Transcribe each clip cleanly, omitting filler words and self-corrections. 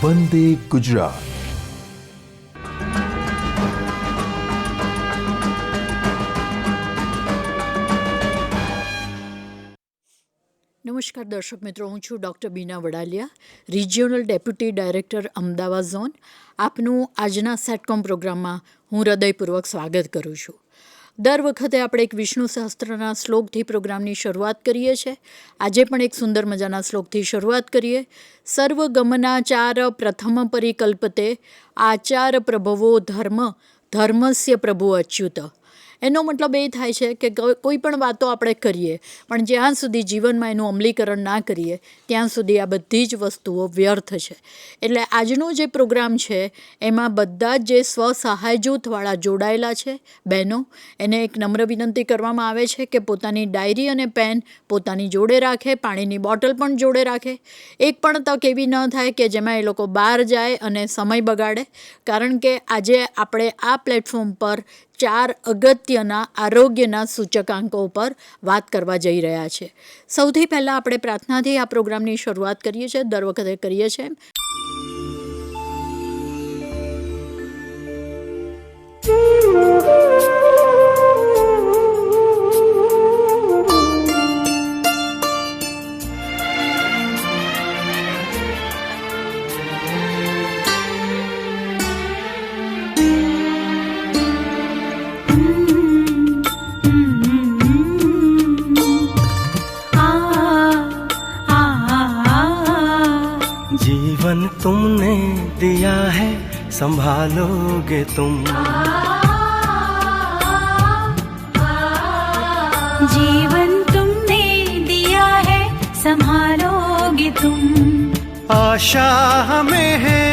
વંદે ગુજરાત। નમસ્કાર દર્શક મિત્રો, હું છું doctor Bina Vadaliya, regional deputy director Ahmedabad zone. આપનું આજના સેટકોમ પ્રોગ્રામમાં હું હૃદયપૂર્વક સ્વાગત કરું છું। દર વખતે આપણે એક વિષ્ણુ સહસ્ત્રના શ્લોકથી પ્રોગ્રામની શરૂઆત કરીએ છીએ। આજે પણ એક સુંદર મજાના શ્લોકથી શરૂઆત કરીએ। સર્વગમનાચાર પ્રથમ પરિકલ્પતે આચાર પ્રભવો ધર્મ ધર્મસ્ય પ્રભુ અચ્યુત। એનો મતલબ એ થાય છે કે કોઈ પણ વાતો આપણે કરીએ પણ જ્યાં સુધી જીવનમાં એનું અમલીકરણ ના કરીએ ત્યાં સુધી આ બધી જ વસ્તુઓ વ્યર્થ છે। એટલે આજનો જે પ્રોગ્રામ છે એમાં બધા જ જે સ્વસહાય જૂથવાળા જોડાયેલા છે બહેનો, એને એક નમ્ર વિનંતી કરવામાં આવે છે કે પોતાની ડાયરી અને પેન પોતાની જોડે રાખે, પાણીની બોટલ પણ જોડે રાખે। એક પણ તક એવી ન થાય કે જેમાં એ લોકો બહાર જાય અને સમય બગાડે, કારણ કે આજે આપણે આ પ્લેટફોર્મ પર 4 અગત્યના આરોગ્યના સૂચકાંકો પર વાત કરવા જઈ રહ્યા છે। સૌથી પહેલાં આપણે પ્રાર્થનાથી આ પ્રોગ્રામની શરૂઆત કરીએ છીએ, દર વખતે કરીએ છીએ। जीवन तुमने दिया है संभालोगे तुम, जीवन तुमने दिया है संभालोगे तुम। आशा हमें है,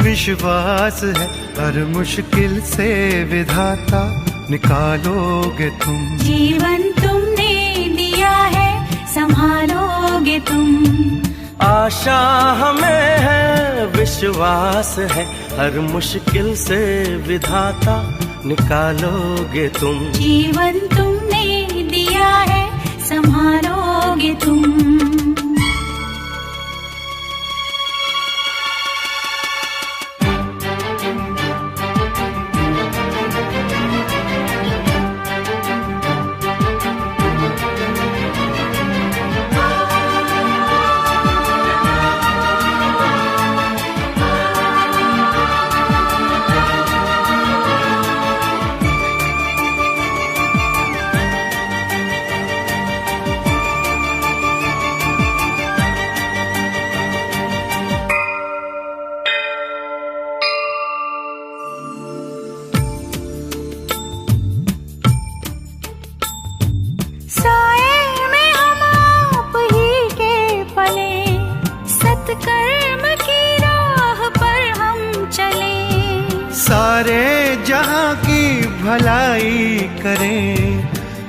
विश्वास है, हर मुश्किल से विधाता निकालोगे तुम। जीवन तुमने दिया है संभालोगे तुम। आशा हमें है, विश्वास है, हर मुश्किल से विधाता निकालोगे तुम। जीवन तुमने दिया है संभालोगे तुम। सारे जहां की भलाई करें,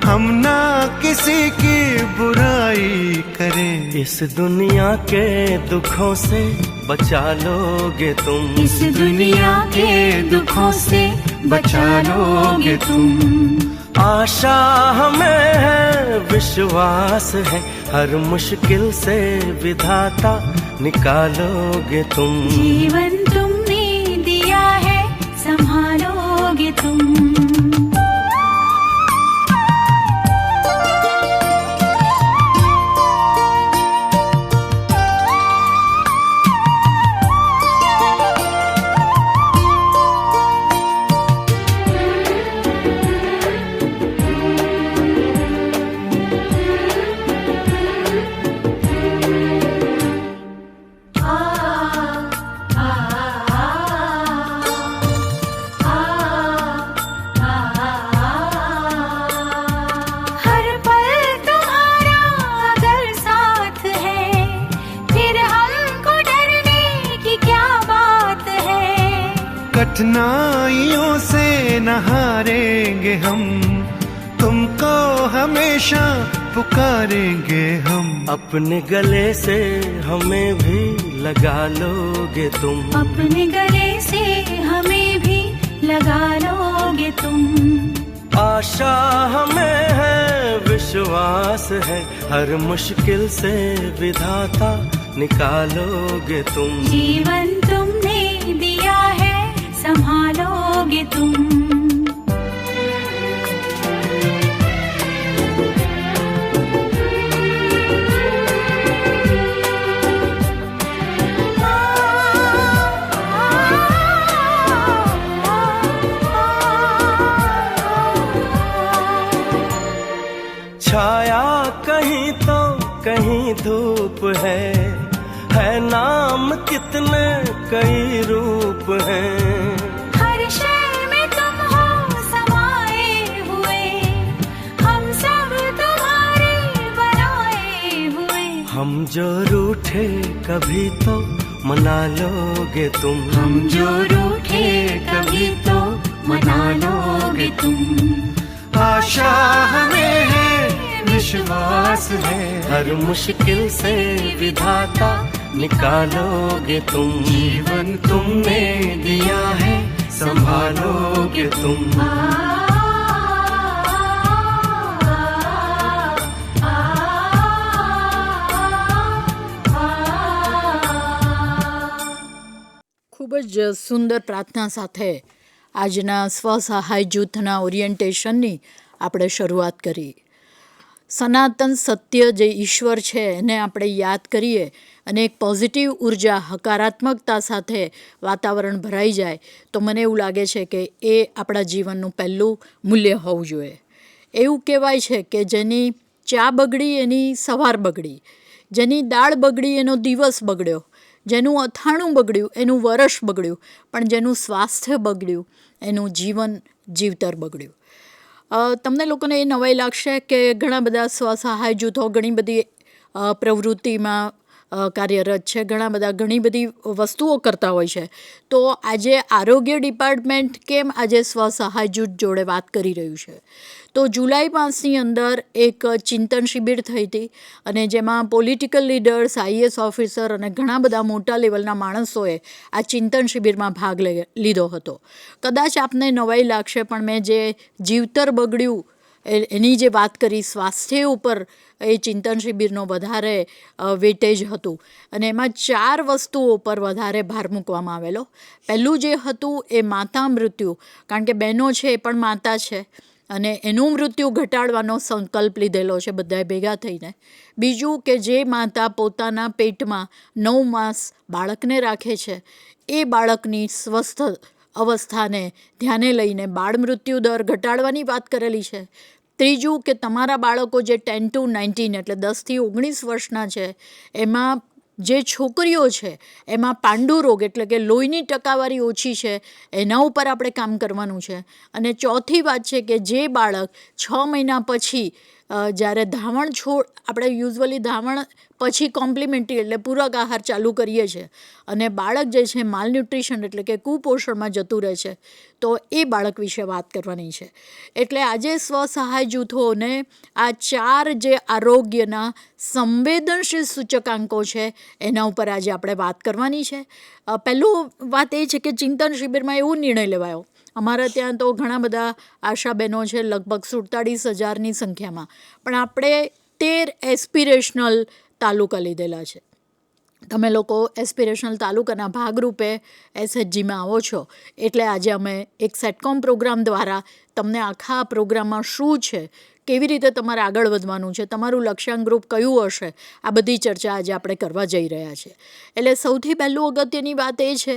हम ना किसी की बुराई करें। इस दुनिया के दुखों से बचा लोगे तुम, इस दुनिया के दुखों से बचा लोगे तुम। आशा हमें है, विश्वास है, हर मुश्किल से विधाता निकालोगे तुम। जीवन तुमने दिया है संभालोगे तुम। कठिनाइयों से न हारेंगे हम, तुमको हमेशा पुकारेंगे हम। अपने गले से हमें भी लगा लोगे तुम, अपने गले से हमें भी लगा लोगे तुम। आशा हमें है, विश्वास है, हर मुश्किल से विधाता निकालोगे तुम। जीवन तुमने दिया है संभालोगे तुम। छाया कहीं तो कहीं धूप है नाम कितने कई रूप हैं। हर शय में तुम हो समाए हुए, हम सब तुम्हारे बनाए हुए। हम जो रूठे कभी तो मना लोगे तुम। हम जो रूठे कभी तो मना लोगे तुम। आशा हमें है, विश्वास है, हर मुश्किल से विधाता निकालोगे तुम। जीवन तुमने दिया है संभालोगे तुम। ખૂબ જ સુંદર પ્રાર્થના સાથે આજના સ્વસહાય જૂથના ઓરિએન્ટેશનની આપણે શરૂઆત કરી. સનાતન સત્ય જે ઈશ્વર છે એને આપણે યાદ કરીએ અને એક પોઝિટિવ ઉર્જા હકારાત્મકતા સાથે વાતાવરણ ભરાઈ જાય તો મને એવું લાગે છે કે એ આપણા જીવનનું પહેલું મૂલ્ય હોવું જોઈએ. એવું કહેવાય છે કે જેની ચા બગડી એની સવાર બગડી, જેની દાળ બગડી એનો દિવસ બગડ્યો, જેનું અથાણું બગડ્યું એનું વરસ બગડ્યું, પણ જેનું સ્વાસ્થ્ય બગડ્યું એનું જીવન જીવતર બગડ્યું. તમને લોકોને એ નવાઈ લાગશે કે ઘણા બધા સ્વસહાય જૂથો ઘણી બધી પ્રવૃત્તિમાં કાર્યરત છે, ઘણા બધા ઘણી બધી વસ્તુઓ કરતા હોય છે. તો આજે આરોગ્ય ડિપાર્ટમેન્ટ કેમ આજે સ્વસહાય જૂથ જોડે વાત કરી રહ્યું છે? તો જુલાઈ માસની અંદર એક ચિંતન શિબિર થઈ હતી અને જેમાં પોલિટિકલ લીડર્સ, આઈએએસ ઓફિસર અને ઘણા બધા મોટા લેવલના માણસોએ આ ચિંતન શિબિરમાં ભાગ લીધો હતો. કદાચ આપને નવાઈ લાગશે પણ મેં જે જીવતર બગડ્યું એની જે વાત કરી, સ્વાસ્થ્ય ઉપર એ ચિંતન શિબિરનો વધારે વેટેજ હતું અને એમાં 4 વસ્તુઓ પર વધારે ભાર મૂકવામાં આવેલો. પહેલું જે હતું એ માતા મૃત્યુ, કારણ કે બહેનો છે એ પણ માતા છે અને એનું મૃત્યુ ઘટાડવાનો સંકલ્પ લીધેલો છે બધાએ ભેગા થઈને. બીજું કે જે માતા પોતાના પેટમાં 9 માસ બાળકને રાખે છે એ બાળકની સ્વસ્થ અવસ્થાને ધ્યાને લઈને બાળ મૃત્યુ દર ઘટાડવાની વાત કરેલી છે. ત્રીજું કે તમારા બાળકો જે 10 to 19 એટલે 10થી 19 વર્ષના છે એમાં જે છોકરીઓ છે એમાં પાંડુ રોગ એટલે કે લોહીની ટકાવારી ઓછી છે એના ઉપર આપણે કામ કરવાનું છે. અને ચોથી વાત છે કે જે બાળક 6 મહિના પછી જ્યારે ધાવણ છોડ, આપણે યુઝ્યુઅલી ધાવણ પછી કોમ્પ્લિમેન્ટરી એટલે પૂરક આહાર ચાલુ કરીએ છીએ અને બાળક જે છે માલન્યુટ્રિશન એટલે કે કુપોષણમાં જતું રહે છે, તો એ બાળક વિશે વાત કરવાની છે. એટલે આજે સ્વસહાય જૂથોને આ 4 જે આરોગ્યના સંવેદનશીલ સૂચકાંકો છે એના ઉપર આજે આપણે વાત કરવાની છે. પહેલું વાત એ છે કે ચિંતન શિબિરમાં એવો નિર્ણય લેવાયો, અમારા ત્યાં તો ઘણા બધા આશા બહેનો છે, લગભગ 47,000ની સંખ્યામાં, પણ આપણે 13 એસ્પિરેશનલ તાલુકા લીધેલા છે. તમે લોકો એસ્પિરેશનલ તાલુકાના ભાગરૂપે એસએચજીમાં આવો છો એટલે આજે અમે એક સેટકોમ પ્રોગ્રામ દ્વારા તમને આખા પ્રોગ્રામમાં શું છે, કેવી રીતે તમારે આગળ વધવાનું છે, તમારું લક્ષ્યાંક ગ્રુપ કયું હશે, આ બધી ચર્ચા આજે આપણે કરવા જઈ રહ્યા છીએ. એટલે સૌથી પહેલું અગત્યની વાત એ છે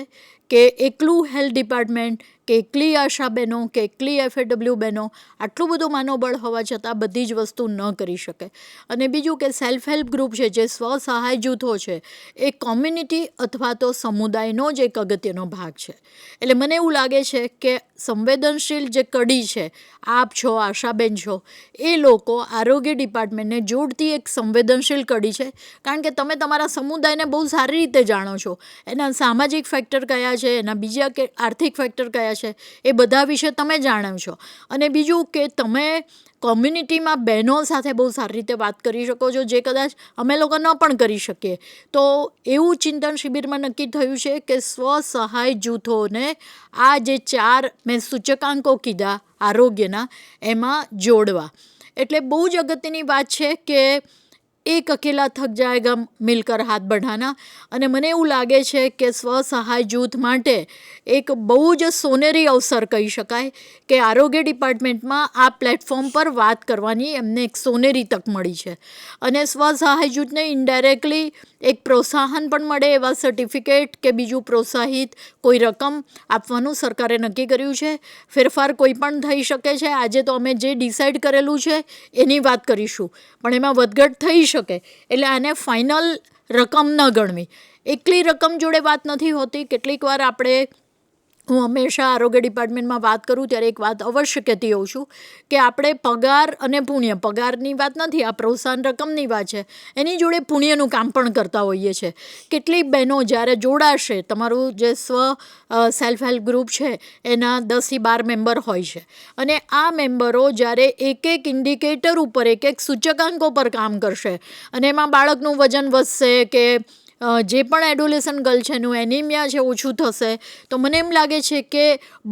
કે એકલું હેલ્થ ડિપાર્ટમેન્ટ કે એકલી આશા બહેનો કે એકલી એફએડબલ્યુ બહેનો આટલું બધું માનવબળ હોવા છતાં બધી જ વસ્તુ ન કરી શકે. અને બીજું કે સેલ્ફ હેલ્પ ગ્રુપ છે, જે સ્વસહાય જૂથો છે, એ કોમ્યુનિટી અથવા તો સમુદાયનો જ એક અગત્યનો ભાગ છે. એટલે મને એવું લાગે છે કે સંવેદનશીલ જે કડી છે, આપ છો, આશાબેન છો, એ લોકો આરોગ્ય ડિપાર્ટમેન્ટને જોડતી એક સંવેદનશીલ કડી છે. કારણ કે તમે તમારા સમુદાયને બહુ સારી રીતે જાણો છો, એના સામાજિક ફેક્ટર કયા છે, એના બીજા કે આર્થિક ફેક્ટર કયા છે, એ બધા વિશે તમે જાણો છો. અને બીજું કે તમે કોમ્યુનિટીમાં બહેનો સાથે બહુ સારી રીતે વાત કરી શકો છો, જે કદાચ અમે લોકો ન પણ કરી શકીએ. તો એવું ચિંતન શિબિરમાં નક્કી થયું છે કે સ્વસહાય જૂથોને આ જે 4 મેં સૂચકાંકો કીધા આરોગ્યના એમાં જોડવા. એટલે બહુ જ અગત્યની વાત છે કે એક અકેલા થક જાયગા મિલકર હાથ બઢાના. અને મને એવું લાગે છે કે સ્વસહાય જૂથ માટે એક બહુ જ સોનેરી અવસર કહી શકાય કે આરોગ્ય ડિપાર્ટમેન્ટમાં આ પ્લેટફોર્મ પર વાત કરવાની એમને એક સોનેરી તક મળી છે. અને સ્વસહાય જૂથને ઇનડાયરેક્ટલી એક પ્રોત્સાહન પણ મળે એવા સર્ટિફિકેટ કે બીજું પ્રોત્સાહિત કોઈ રકમ આપવાનું સરકારે નક્કી કર્યું છે. ફેરફાર કોઈ પણ થઈ શકે છે. આજે તો અમે જે ડિસાઇડ કરેલું છે એની વાત કરીશું, પણ એમાં વધઘટ થઈ શકે, એટલે આને ફાઇનલ રકમ ન ગણવી. એકલી રકમ જોડે વાત નથી હોતી. કેટલીક વાર હું હંમેશા આરોગ્ય ડિપાર્ટમેન્ટમાં વાત કરું ત્યારે એક વાત અવશ્ય કહેતી હોઉં છું કે આપણે પગાર અને પુણ્ય, પગારની વાત નથી, આ પ્રોત્સાહન રકમની વાત છે, એની જોડે પુણ્યનું કામ પણ કરતા હોઈએ છીએ. કેટલીક બહેનો જ્યારે જોડાશે, તમારું જે સેલ્ફ હેલ્પ ગ્રુપ છે એના 10થી 12 મેમ્બર હોય છે, અને આ મેમ્બરો જ્યારે એક એક ઇન્ડિકેટર ઉપર, એક એક સૂચકાંકો પર કામ કરશે, અને એમાં બાળકનું વજન વધશે કે જે પણ એડોલેસન્ટ ગર્લ છે એનું એનિમિયા છે ઓછું થશે, તો મને એમ લાગે છે કે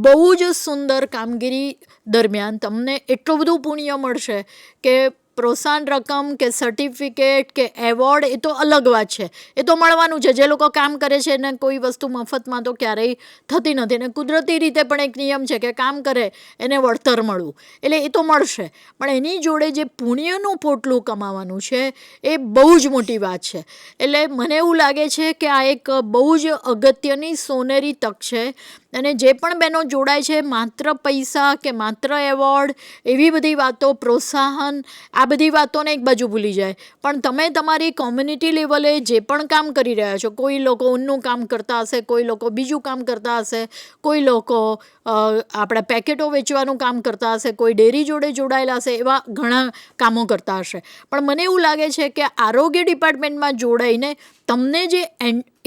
બહુ જ સુંદર કામગીરી દરમિયાન તમને એટલું બધું પુણ્ય મળશે કે પ્રોત્સાહન રકમ કે સર્ટિફિકેટ કે એવોર્ડ એ તો અલગ વાત છે, એ તો મળવાનું છે. જે લોકો કામ કરે છે એને કોઈ વસ્તુ મફતમાં તો ક્યારેય થતી નથી, અને કુદરતી રીતે પણ એક નિયમ છે કે કામ કરે એને વળતર મળવું, એટલે એ તો મળશે. પણ એની જોડે જે પુણ્યનું પોટલું કમાવાનું છે એ બહુ જ મોટી વાત છે. એટલે મને એવું લાગે છે કે આ એક બહુ જ અગત્યની સોનેરી તક છે. અને જે પણ બહેનો જોડાય છે, માત્ર પૈસા કે માત્ર એવોર્ડ, એવી બધી વાતો, પ્રોત્સાહન, આ બધી વાતોને એક બાજુ ભૂલી જાય, પણ તમે તમારી કોમ્યુનિટી લેવલે જે પણ કામ કરી રહ્યા છો, કોઈ લોકો ઊનનું કામ કરતા હશે, કોઈ લોકો બીજું કામ કરતા હશે, કોઈ લોકો આપણા પેકેટો વેચવાનું કામ કરતા હશે, કોઈ ડેરી જોડે જોડાયેલા હશે, એવા ઘણા કામો કરતા હશે. પણ મને એવું લાગે છે કે આરોગ્ય ડિપાર્ટમેન્ટમાં જોડાઈને તમને જે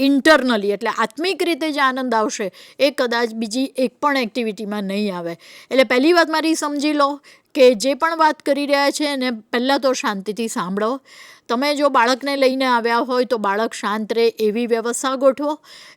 ઇન્ટરનલી એટલે આત્મિક રીતે જે આનંદ આવશે એ કદાચ બીજી એક પણ એક્ટિવિટીમાં નહીં આવે. એટલે પહેલી વાત મારી સમજી લો કે જે પણ વાત કરી રહ્યા છે એને પહેલાં તો શાંતિથી સાંભળો. તમે જો બાળકને લઈને આવ્યા હોય તો બાળક શાંત રહે એવી વ્યવસ્થા ગોઠવો.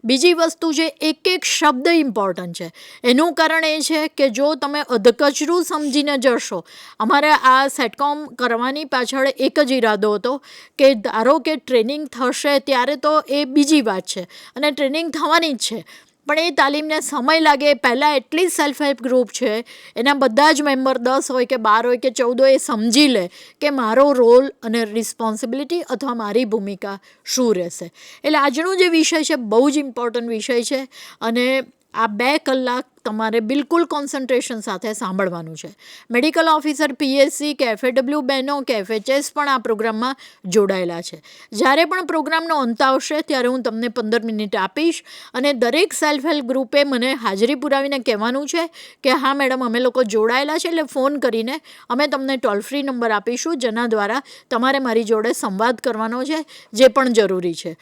બીજી વસ્તુ છે, એક એક શબ્દ ઇમ્પોર્ટન્ટ છે. એનું કારણ એ છે કે જો તમે અધકચરું સમજીને જશો, અમારે આ સેટકોમ કરવાની પાછળ એક જ ઈરાદો હતો કે ધારો કે ટ્રેનિંગ થશે ત્યારે તો એ બીજી વાત છે, અને ટ્રેનિંગ થવાની જ છે, પણ એ તાલીમને સમય લાગે. પહેલાં એટલી સેલ્ફ હેલ્પ ગ્રુપ છે, એના બધા જ મેમ્બર 10 હોય કે 12 હોય કે 14 હોય, એ સમજી લે કે મારો રોલ અને રિસ્પોન્સિબિલિટી અથવા મારી ભૂમિકા શું રહેશે. એટલે આજનો જે વિષય છે બહુ જ ઇમ્પોર્ટન્ટ વિષય છે, અને આ 2 કલાક તમારે બિલકુલ કોન્સન્ટ્રેશન સાથે સાંભળવાનું છે. મેડિકલ ઓફિસર, પીએસસી કે એફએડબલ્યુ બહેનો કે એફએચએસ પણ આ પ્રોગ્રામમાં જોડાયેલા છે. જ્યારે પણ પ્રોગ્રામનો અંત આવશે ત્યારે હું તમને 15 મિનિટ આપીશ, અને દરેક સેલ્ફ હેલ્પ ગ્રુપે મને હાજરી પુરાવીને કહેવાનું છે કે હા મેડમ અમે લોકો જોડાયેલા છે. એટલે ફોન કરીને અમે તમને ટોલ ફ્રી નંબર આપીશું જેના દ્વારા તમારે મારી જોડે સંવાદ કરવાનો છે, જે પણ જરૂરી છે.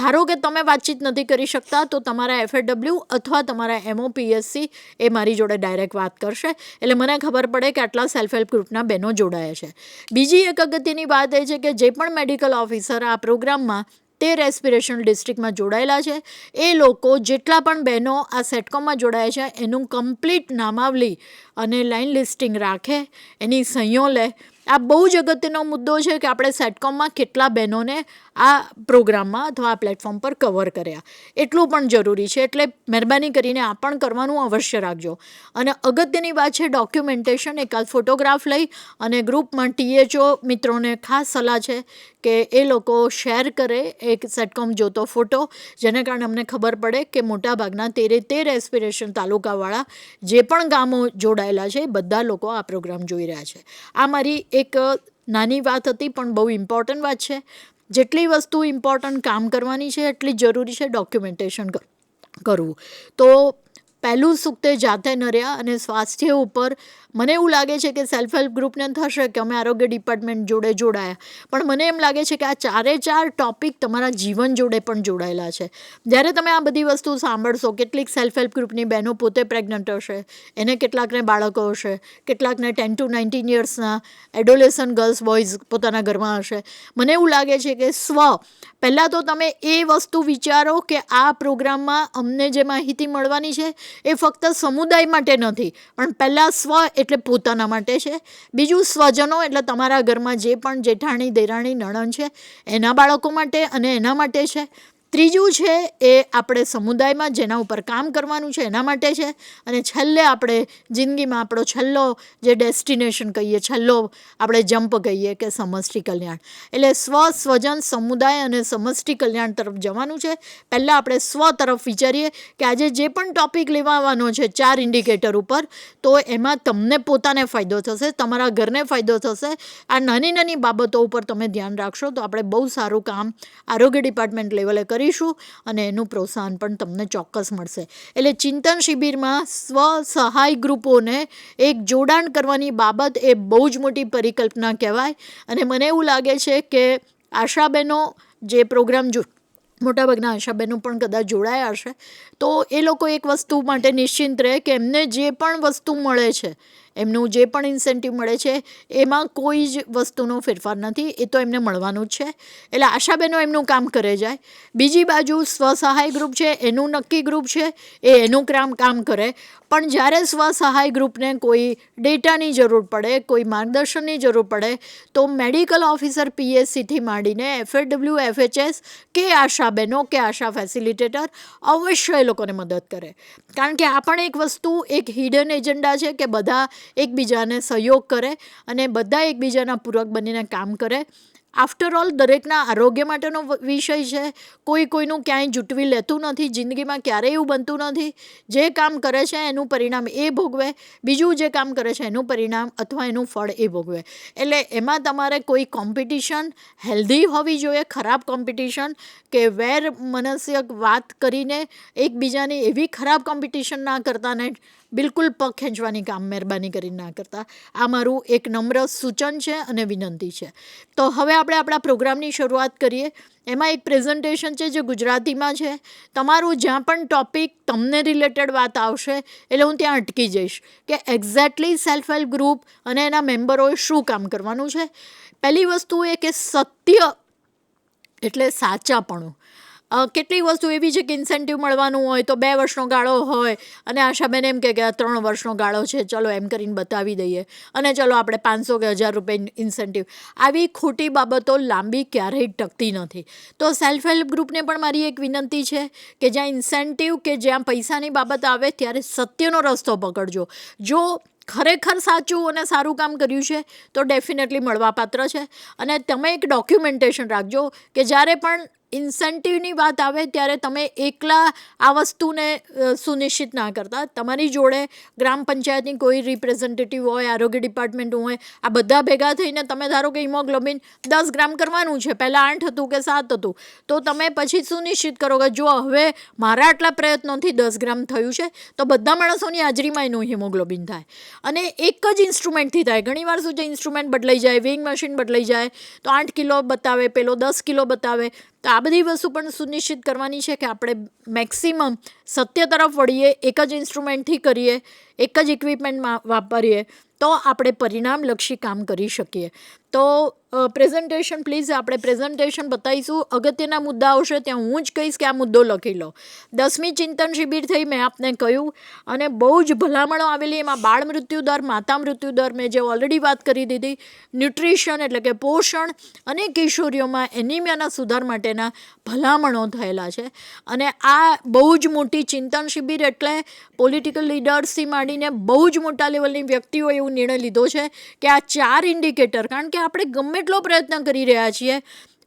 ધારો કે તમે વાતચીત નથી કરી શકતા તો તમારા એફએડબલ્યુ અથવા તમારા એમઓપીએસસી એ મારી જોડે ડાયરેક્ટ વાત કરશે, એટલે મને ખબર પડે કે આટલા સેલ્ફ હેલ્પ ગ્રુપના બહેનો જોડાયા છે. બીજી એક અગત્યની વાત એ છે કે જે પણ મેડિકલ ઓફિસર આ પ્રોગ્રામમાં તે રેસ્પિરેશન ડિસ્ટ્રિક્ટમાં જોડાયેલા છે, એ લોકો જેટલા પણ બહેનો આ સેટકોમમાં જોડાયા છે એનું કમ્પ્લીટ નામાવલી અને લાઇન લિસ્ટિંગ રાખે, એની સહીઓ લે. આ બહુ જ અગત્યનો મુદ્દો છે કે આપણે સેટકોમમાં કેટલા બહેનોને આ પ્રોગ્રામમાં અથવા આ પ્લેટફોર્મ પર કવર કર્યા, એટલું પણ જરૂરી છે. એટલે મહેરબાની કરીને આ પણ કરવાનું અવશ્ય રાખજો. અને અગત્યની વાત છે ડોક્યુમેન્ટેશન. એકાદ ફોટોગ્રાફ લઈ અને ગ્રુપમાં THO મિત્રોને ખાસ સલાહ છે કે એ લોકો શેર કરે એક સેટકોમ જોતો ફોટો, જેને કારણે અમને ખબર પડે કે મોટાભાગના 13 રેસ્પિરેશન તાલુકાવાળા જે પણ ગામો જોડાયેલા છે એ બધા લોકો આ પ્રોગ્રામ જોઈ રહ્યા છે. આ મારી એક નાની વાત હતી, પણ બહુ ઇમ્પોર્ટન્ટ વાત છે. જેટલી વસ્તુ ઇમ્પોર્ટન્ટ કામ કરવાની છે એટલી જરૂરી છે ડોક્યુમેન્ટેશન કરવું. તો પહેલું સુખ તે જાતે ન રહ્યા, અને સ્વાસ્થ્ય ઉપર મને એવું લાગે છે કે સેલ્ફ હેલ્પ ગ્રુપને થશે કે અમે આરોગ્ય ડિપાર્ટમેન્ટ જોડે જોડાયા, પણ મને એમ લાગે છે કે આ 4 ટોપિક તમારા જીવન જોડે પણ જોડાયેલા છે. જ્યારે તમે આ બધી વસ્તુ સાંભળશો, કેટલીક સેલ્ફ હેલ્પ ગ્રુપની બહેનો પોતે પ્રેગ્નન્ટ હશે, એને કેટલાકને બાળકો હશે, કેટલાકને 10 to 19 યર્સના એડોલેસન્ટ ગર્લ્સ બોયઝ પોતાના ઘરમાં હશે. મને એવું લાગે છે કે પહેલાં તો તમે એ વસ્તુ વિચારો કે આ પ્રોગ્રામમાં અમને જે માહિતી મળવાની છે એ ફક્ત સમુદાય માટે નથી, પણ પહેલાં સ્વ એટલે પોતાના માટે છે, બીજું સ્વજનો એટલે તમારા ઘરમાં જે પણ જેઠાણી દેરાણી નણંદ છે એના બાળકો માટે અને એના માટે છે, ત્રીજું છે એ આપણે સમુદાયમાં જેના ઉપર કામ કરવાનું છે એના માટે છે, અને છેલ્લે આપણે જિંદગીમાં આપણો છેલ્લો જે ડેસ્ટિનેશન કહીએ, છેલ્લો આપણે જમ્પ કહીએ કે સમષ્ટિ કલ્યાણ. એટલે સ્વ, સ્વજન, સમુદાય અને સમષ્ટિ કલ્યાણ તરફ જવાનું છે. પહેલાં આપણે સ્વ તરફ વિચારીએ કે આજે જે પણ ટૉપિક લેવાનો છે 4 ઇન્ડિકેટર ઉપર, તો એમાં તમને પોતાને ફાયદો થશે, તમારા ઘરને ફાયદો થશે. આ નાની નાની બાબતો ઉપર તમે ધ્યાન રાખશો તો આપણે બહુ સારું કામ આરોગ્ય ડિપાર્ટમેન્ટ લેવલે કરીશું અને એનું પ્રોત્સાહન પણ તમને ચોક્કસ મળશે. એટલે ચિંતન શિબિરમાં સ્વ સહાય ગ્રુપોને એક જોડાણ કરવાની બાબત એ બહુ જ મોટી પરિકલ્પના કહેવાય. અને મને એવું લાગે છે કે આશાબેનો જે પ્રોગ્રામ મોટાભાગના આશાબેનો પણ કદાચ જોડાયા હશે, તો એ લોકો એક વસ્તુ માટે નિશ્ચિંત રહે કે એમને જે પણ વસ્તુ મળે છે, એમનું જે પણ ઇન્સેન્ટિવ મળે છે એમાં કોઈ જ વસ્તુનો ફેરફાર નથી, એ તો એમને મળવાનું જ છે. એટલે આશાબેનો એમનું કામ કરે જાય. બીજી બાજુ સ્વસહાય ગ્રુપ છે એનું નક્કી ગ્રુપ છે, એ એનું કામ કરે. પણ જ્યારે સ્વસહાય ગ્રુપને કોઈ ડેટાની જરૂર પડે, કોઈ માર્ગદર્શનની જરૂર પડે, તો મેડિકલ ઓફિસર PSCથી માંડીને FAW, FHS કે આશાબેનો કે આશા ફેસિલિટેટર અવશ્ય એ લોકોને મદદ કરે. કારણ કે આ પણ એક વસ્તુ, એક હિડન એજન્ડા છે કે બધા એકબીજાને સહયોગ કરે અને બધા એકબીજાના પૂરક બનીને કામ કરે. આફ્ટર ઓલ દરેકના આરોગ્ય માટેનો વિષય છે, કોઈ કોઈનું ક્યાંય જૂટવી લેતું નથી, જિંદગીમાં ક્યારેય એવું બનતું નથી. જે કામ કરે છે એનું પરિણામ એ ભોગવે, બીજું જે કામ કરે છે એનું પરિણામ અથવા એનું ફળ એ ભોગવે. એટલે એમાં તમારે કોઈ કોમ્પિટિશન હેલ્ધી હોવી જોઈએ, ખરાબ કોમ્પિટિશન કે વેર મનસ્યક વાત કરીને એકબીજાની એવી ખરાબ કોમ્પિટિશન ના કરતા ને બિલકુલ પગ ખેંચવાની કામ મહેરબાની કરીને ના કરતા. આ મારું એક નમ્ર સૂચન છે અને વિનંતી છે. તો હવે આપણે આપણા પ્રોગ્રામની શરૂઆત કરીએ. એમાં એક પ્રેઝન્ટેશન છે જે ગુજરાતીમાં છે. તમારું જ્યાં પણ ટૉપિક તમને રિલેટેડ વાત આવશે એટલે હું ત્યાં અટકી જઈશ કે એક્ઝેક્ટલી સેલ્ફ હેલ્પ ગ્રુપ અને એના મેમ્બરોએ શું કામ કરવાનું છે. પહેલી વસ્તુ એ કે સત્ય એટલે સાચાપણું. કેટલીક વસ્તુ એવી છે કે ઇન્સેન્ટિવ મળવાનું હોય તો 2 વર્ષનો ગાળો હોય અને આશાબેન એમ કે 3 વર્ષનો ગાળો છે, ચલો એમ કરીને બતાવી દઈએ અને ચલો આપણે 500 કે 1000 રૂપિયા ઇન્સેન્ટિવ. આવી ખોટી બાબતો લાંબી ક્યારેય ટકતી નથી. તો સેલ્ફ હેલ્પ ગ્રુપને પણ મારી એક વિનંતી છે કે જ્યાં ઇન્સેન્ટિવ કે જ્યાં પૈસાની બાબત આવે ત્યારે સત્યનો રસ્તો પકડજો. જો ખરેખર સાચું અને સારું કામ કર્યું છે તો ડેફિનેટલી મળવાપાત્ર છે. અને તમે એક ડોક્યુમેન્ટેશન રાખજો કે જ્યારે પણ ઇન્સેન્ટિવની વાત આવે ત્યારે તમે એકલા આ વસ્તુને સુનિશ્ચિત ના કરતા, તમારી જોડે ગ્રામ પંચાયતની કોઈ રિપ્રેઝેન્ટેટિવ હોય, આરોગ્ય ડિપાર્ટમેન્ટ હોય, આ બધા ભેગા થઈને તમે ધારો કે હિમોગ્લોબિન 10 ગ્રામ કરવાનું છે, પહેલાં 8 હતું કે 7 હતું, તો તમે પછી સુનિશ્ચિત કરો કે જો હવે મારા આટલા પ્રયત્નોથી 10 ગ્રામ થયું છે તો બધા માણસોની હાજરીમાં એનું હિમોગ્લોબિન થાય. અને એક જ ઇન્સ્ટ્રુમેન્ટથી થાય. ઘણીવાર શું છે, ઇન્સ્ટ્રુમેન્ટ બદલાઈ જાય, વેઇંગ મશીન બદલાઈ જાય, તો 8 કિલો બતાવે, પેલો 10 કિલો બતાવે. તો આ બધી વસ્તુ પણ સુનિશ્ચિત કરવાની છે કે આપણે મેક્સિમમ સત્ય તરફ વળીએ, એક જ ઇન્સ્ટ્રુમેન્ટથી કરીએ, એક જ ઇક્વિપમેન્ટ વાપરીએ તો આપણે પરિણામલક્ષી કામ કરી શકીએ. તો પ્રેઝન્ટેશન પ્લીઝ, આપણે પ્રેઝન્ટેશન બતાવીશું. અગત્યના મુદ્દા આવશે ત્યાં હું જ કહીશ કે આ મુદ્દો લખી લો. 10મી ચિંતન શિબિર થઈ મેં આપને કહ્યું, અને બહુ જ ભલામણો આવેલી. એમાં બાળ મૃત્યુ દર, માતા મૃત્યુ દર મેં જે ઓલરેડી વાત કરી દીધી, ન્યુટ્રિશન એટલે કે પોષણ અને કિશોરીઓમાં એનિમિયાના સુધાર માટેના ભલામણો થયેલા છે. અને આ બહુ જ મોટી ચિંતન શિબિર એટલે પોલિટિકલ લીડર્સથી માંડીને બહુ જ મોટા લેવલની વ્યક્તિઓએ એવું નિર્ણય લીધો છે કે આ 4 ઇન્ડિકેટર, કારણ કે આપણે ગમે એટલો પ્રયત્ન કરી રહ્યા છીએ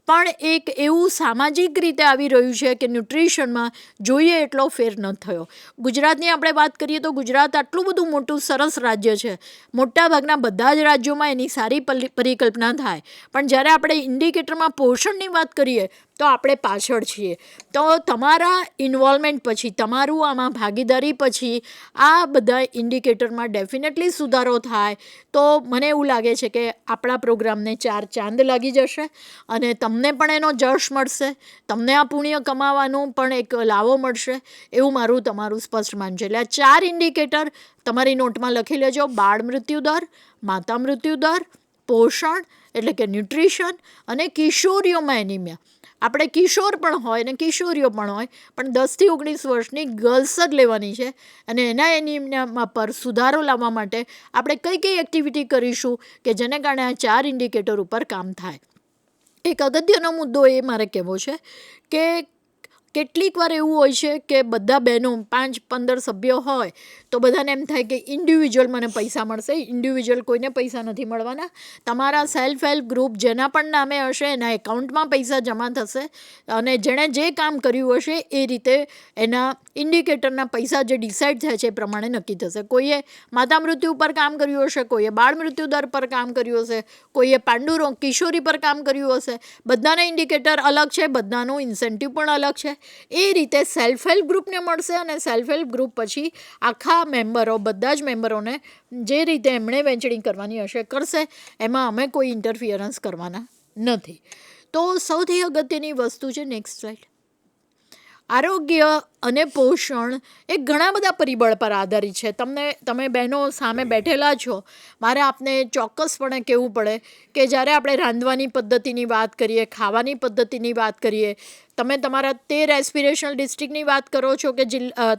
પણ એક એવું સામાજિક રીતે આવી રહ્યું છે કે ન્યુટ્રિશનમાં જોઈએ એટલો ફેર ન થયો. ગુજરાતની આપણે વાત કરીએ તો ગુજરાત આટલું બધું મોટું સરસ રાજ્ય છે, મોટાભાગના બધા જ રાજ્યોમાં એની સારી પરિકલ્પના થાય, પણ જ્યારે આપણે ઇન્ડિકેટરમાં પોષણની વાત કરીએ તો આપણે પાછળ છીએ. તો તમારા ઇન્વોલ્વમેન્ટ પછી, તમારું આમાં ભાગીદારી પછી આ બધા ઇન્ડિકેટરમાં ડેફિનેટલી સુધારો થાય તો મને એવું લાગે છે કે આપણા પ્રોગ્રામને 4 ચાંદ લાગી જશે અને તમને પણ એનો જશ મળશે, તમને આ પુણ્ય કમાવાનું પણ એક લાવો મળશે, એવું મારું તમારું સ્પષ્ટ માન છે. એટલે આ 4 ઇન્ડિકેટર તમારી નોટમાં લખી લેજો. બાળ મૃત્યુ દર, માતા મૃત્યુ દર, પોષણ એટલે કે ન્યુટ્રિશન અને કિશોરીઓમાં એનિમિયા. આપણે કિશોર પણ હોય ને કિશોરીઓ પણ હોય, પણ 10થી 19 વર્ષની ગર્લ્સ જ લેવાની છે. અને એના પર સુધારો લાવવા માટે આપણે કઈ કઈ એક્ટિવિટી કરીશું કે જેને કારણે આ 4 ઇન્ડિકેટર ઉપર કામ થાય. એક અગત્યનો મુદ્દો એ મારે કહેવો છે કે કેટલીક વાર એવું હોય છે કે બધા બહેનો 5-15 સભ્યો હોય તો બધાને એમ થાય કે ઇન્ડિવિજ્યુઅલ મને પૈસા મળશે. ઇન્ડિવિજ્યુઅલ કોઈને પૈસા નથી મળવાના. તમારા સેલ્ફ હેલ્પ ગ્રુપ જેના પણ નામે હશે એના એકાઉન્ટમાં પૈસા જમા થશે અને જેણે જે કામ કર્યું હશે એ રીતે એના ઇન્ડિકેટરના પૈસા જે ડિસાઇડ થાય છે એ પ્રમાણે નક્કી થશે. કોઈએ માતા મૃત્યુ પર કામ કર્યું હશે, કોઈએ બાળ મૃત્યુ દર પર કામ કર્યું હશે, કોઈએ પાંડુરોગ કિશોરી પર કામ કર્યું હશે. બધાના ઇન્ડિકેટર અલગ છે, બધાનું ઇન્સેન્ટિવ પણ અલગ છે. એ રીતે સેલ્ફ હેલ્પ ગ્રુપને મળશે અને સેલ્ફ હેલ્પ ગ્રુપ પછી આખા મેમ્બરો, બધા જ મેમ્બરોને જે રીતે એમણે વહેંચણી કરવાની હશે કરશે. એમાં અમે કોઈ ઇન્ટરફિયરન્સ કરવાના નથી. તો સૌથી અગત્યની વસ્તુ છે, નેક્સ્ટ સ્લાઇડ, આરોગ્ય અને પોષણ એ ઘણા બધા પરિબળ પર આધારિત છે. તમે બહેનો સામે બેઠેલા છો, મારે આપને ચોક્કસપણે કહેવું પડે કે જ્યારે આપણે રાંધવાની પદ્ધતિની વાત કરીએ, ખાવાની પદ્ધતિની વાત કરીએ, તમે તમારા 13 એસ્પિરેશનલ ડિસ્ટ્રિક્ટની વાત કરો છો કે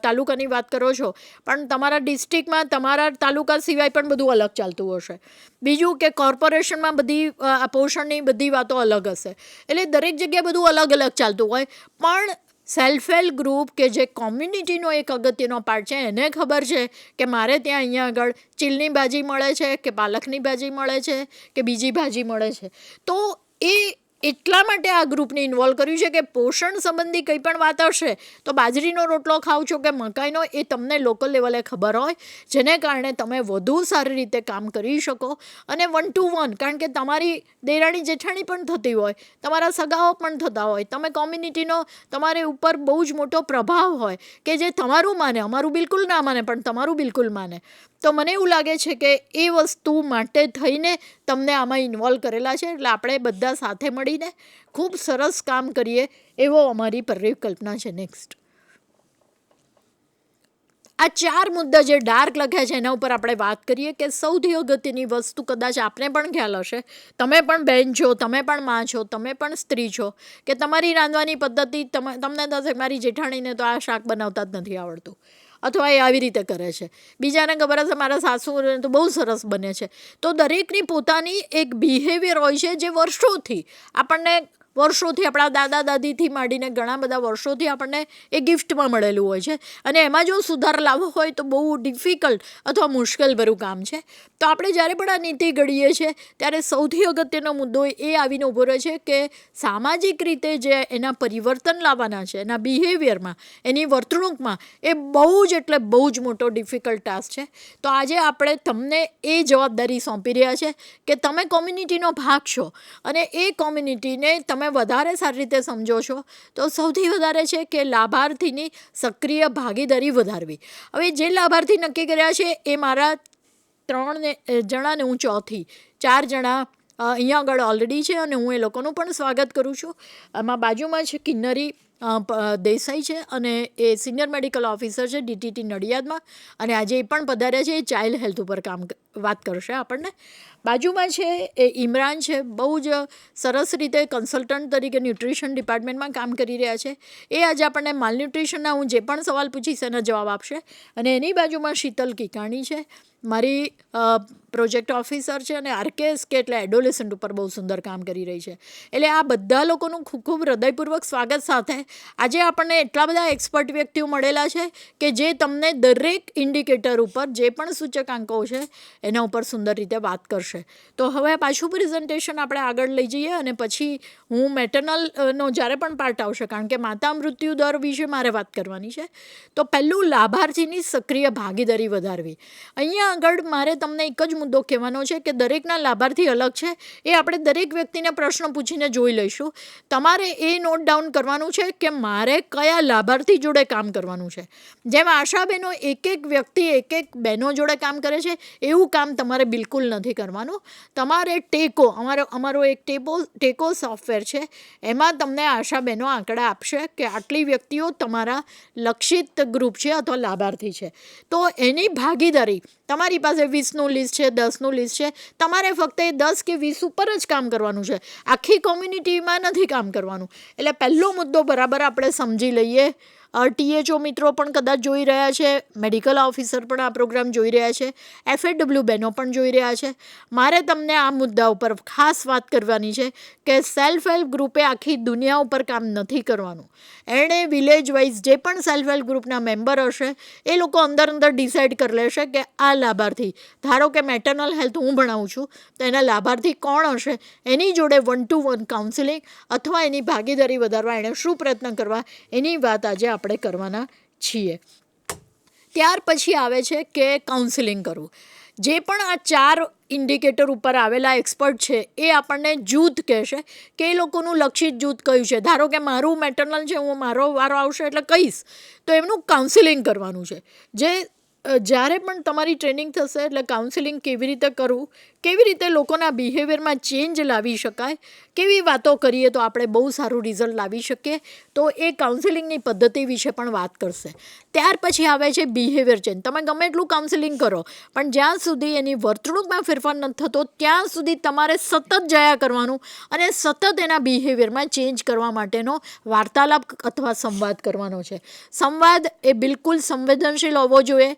તાલુકાની વાત કરો છો, પણ તમારા ડિસ્ટ્રિક્ટમાં તમારા તાલુકા સિવાય પણ બધું અલગ ચાલતું હશે. બીજું કે કોર્પોરેશનમાં બધી પોષણની બધી વાતો અલગ હશે. એટલે દરેક જગ્યાએ બધું અલગ અલગ ચાલતું હોય. પણ સેલ્ફ હેલ્પ ગ્રુપ કે જે કોમ્યુનિટીનો એક અગત્યનો પાર્ટ છે, એને ખબર છે કે મારે ત્યાં અહીંયા આગળ ચીલની ભાજી મળે છે કે પાલકની ભાજી મળે છે કે બીજી ભાજી મળે છે. તો એ એટલા માટે આ ગ્રુપને ઇન્વોલ્વ કર્યું છે કે પોષણ સંબંધી કંઈ પણ વાત હશે તો બાજરીનો રોટલો ખાવ છો કે મકાઈનો એ તમને લોકલ લેવલે ખબર હોય, જેને કારણે તમે વધુ સારી રીતે કામ કરી શકો. અને 1 to 1, કારણ કે તમારી દેરાણી જેઠાણી પણ થતી હોય, તમારા સગાઓ પણ થતા હોય, તમે કોમ્યુનિટીનો તમારે ઉપર બહુ જ મોટો પ્રભાવ હોય કે જે તમારું માને, અમારું બિલકુલ ના માને પણ તમારું બિલકુલ માને. તો મને એવું લાગે છે કે એ વસ્તુ માટે થઈને તમને આમાં ઇન્વોલ્વ કરેલા છે. એટલે આપણે બધા સાથે મળીને ખૂબ સરસ કામ કરીએ એવો અમારી પરિકલ્પના છે. નેક્સ્ટ, આ 4 મુદ્દા જે ડાર્ક લખ્યા છે એના ઉપર આપણે વાત કરીએ કે સૌથી અગત્યની વસ્તુ કદાચ આપને પણ ખ્યાલ હશે, તમે પણ બહેન છો, તમે પણ માં છો, તમે પણ સ્ત્રી છો, કે તમારી રાંધવાની પદ્ધતિ તમને થશે મારી જેઠાણીને તો આ શાક બનાવતા જ નથી આવડતું, અથવા એ આવી રીતે કરે છે, બીજાને ખબર હશે મારા સાસુને તો બહુ સરસ બને છે. તો દરેકની પોતાની એક બિહેવિયર હોય છે જે વર્ષોથી આપણા દાદા દાદીથી માંડીને ઘણા બધા વર્ષોથી આપણને એ ગિફ્ટમાં મળેલું હોય છે. અને એમાં જો સુધાર લાવવો હોય તો બહુ ડિફિકલ્ટ અથવા મુશ્કેલભર્યું કામ છે. તો આપણે જ્યારે પણ આ નીતિ ઘડીએ છીએ ત્યારે સૌથી અગત્યનો મુદ્દો એ આવીને ઊભો રહે છે કે સામાજિક રીતે જે એના પરિવર્તન લાવવાના છે, એના બિહેવિયરમાં, એની વર્તણૂકમાં, એ બહુ જ એટલે બહુ જ મોટો ડિફિકલ્ટ ટાસ્ક છે. તો આજે આપણે તમને એ જવાબદારી સોંપી રહ્યા છે કે તમે કોમ્યુનિટીનો ભાગ છો અને એ કોમ્યુનિટીને તમે વધારે સારી રીતે સમજો છો. તો સૌથી વધારે છે કે લાભાર્થીની સક્રિય ભાગીદારી વધારવી. હવે જે લાભાર્થી નક્કી કર્યા છે એ મારા 3 જણાને હું ચોથી, 4 જણા અહીંયા આગળ ઓલરેડી છે અને હું એ લોકોનું પણ સ્વાગત કરું છું. આમાં બાજુમાં છે કિન્નરી દેસાઈ છે અને એ સિનિયર મેડિકલ ઓફિસર છે DTT નડિયાદમાં, અને આજે એ પણ પધાર્યા છે. એ ચાઇલ્ડ હેલ્થ ઉપર વાત કરશે આપણને. બાજુમાં છે એ ઇમરાન છે, બહુ જ સરસ રીતે કન્સલ્ટન્ટ તરીકે ન્યુટ્રિશન ડિપાર્ટમેન્ટમાં કામ કરી રહ્યા છે. એ આજે આપણને માલન્યુટ્રિશનના હું જે પણ સવાલ પૂછીશ એનો જવાબ આપશે. અને એની બાજુમાં શીતલ કિકાણી છે, મારી પ્રોજેક્ટ ઓફિસર છે અને RKSK એટલે એડોલેસન્ટ ઉપર બહુ સુંદર કામ કરી રહી છે. એટલે આ બધા લોકોનું ખૂબ ખૂબ હૃદયપૂર્વક સ્વાગત. સાથે આજે આપણને એટલા બધા એક્સપર્ટ વ્યક્તિઓ મળેલા છે કે જે તમને દરેક ઇન્ડિકેટર ઉપર જે પણ સૂચકાંકો છે એના ઉપર સુંદર રીતે વાત કરશે. તો હવે પાછું પ્રેઝન્ટેશન આપણે આગળ લઈ જઈએ અને પછી હું મેટર્નલનો જ્યારે પણ પાર્ટ આવશે, કારણ કે માતા મૃત્યુ દર વિશે મારે વાત કરવાની છે. તો પહેલું, લાભાર્થીની સક્રિય ભાગીદારી વધારવી. અહીંયા આગળ મારે તમને એક જ મુદ્દો કહેવાનો છે કે દરેકના લાભાર્થી અલગ છે. એ આપણે દરેક વ્યક્તિને પ્રશ્ન પૂછીને જોઈ લઈશું. તમારે એ નોટ ડાઉન કરવાનું છે કે મારે કયા લાભાર્થી જોડે કામ કરવાનું છે. જેમ આશાબહેનો એક એક વ્યક્તિ એક એક બહેનો જોડે કામ કરે છે એવું કામ તમારે બિલકુલ નથી કરવાનું. તમારે અમારો એક ટેકો સોફ્ટવેર છે, એમાં તમને આશાબહેનો આંકડા આપશે કે આટલી વ્યક્તિઓ તમારા લક્ષિત ગ્રુપ છે અથવા લાભાર્થી છે. તો એની ભાગીદારી, તમારી પાસે 20નું લિસ્ટ છે, 10નું લિસ્ટ છે, તમારે ફક્ત એ 10 કે 20 ઉપર જ કામ કરવાનું છે, આખી કોમ્યુનિટીમાં નથી કામ કરવાનું. એટલે પહેલો મુદ્દો બરાબર આપણે સમજી લઈએ. THO મિત્રો પણ કદાચ જોઈ રહ્યા છે, મેડિકલ ઓફિસર પણ આ પ્રોગ્રામ જોઈ રહ્યા છે, FAW બહેનો પણ જોઈ રહ્યા છે. મારે તમને આ મુદ્દા ઉપર ખાસ વાત કરવાની છે કે સેલ્ફ હેલ્પ ગ્રુપે આખી દુનિયા ઉપર કામ નથી કરવાનું. એણે વિલેજ વાઇઝ જે પણ સેલ્ફ હેલ્પ ગ્રુપના મેમ્બર હશે એ લોકો અંદર ડિસાઇડ કરી લેશે કે આ લાભાર્થી, ધારો કે મેટર્નલ હેલ્થ હું ભણાવું છું તો એના લાભાર્થી કોણ હશે, એની જોડે 1-to-1 કાઉન્સિલિંગ અથવા એની ભાગીદારી વધારવા એણે શું પ્રયત્ન કરવા, એની વાત આજે આપણે કરવાના છીએ. ત્યાર પછી આવે છે કે કાઉન્સિલિંગ કરવું. જે પણ આ 4 ઇન્ડિકેટર ઉપર આવેલા એક્સપર્ટ છે એ આપણને જૂથ કહેશે કે એ લોકોનું લક્ષિત જૂથ કયું છે. ધારો કે મારું મેટર્નલ છે, મારો વારો આવશે એટલે કહીશ, તો એમનું કાઉન્સિલિંગ કરવાનું છે. જ્યારે પણ તમારી ટ્રેનિંગ થશે એટલે કાઉન્સિલિંગ કેવી રીતે કરવું, કેવી રીતે લોકોના બિહેવિયરમાં ચેન્જ લાવી શકાય, કેવી વાતો કરીએ તો આપણે બહુ સારું રિઝલ્ટ લાવી શકીએ, તો એ કાઉન્સિલિંગની પદ્ધતિ વિશે પણ વાત કરશે. ત્યાર પછી આવે છે બિહેવિયર ચેન્જ. તમે ગમે એટલું કાઉન્સિલિંગ કરો પણ જ્યાં સુધી એની વર્તણૂકમાં ફેરફાર નથી થતો ત્યાં સુધી તમારે સતત જયા કરવાનું અને સતત એના બિહેવિયરમાં ચેન્જ કરવા માટેનો વાર્તાલાપ અથવા સંવાદ કરવાનો છે. સંવાદ એ બિલકુલ સંવેદનશીલ હોવો જોઈએ,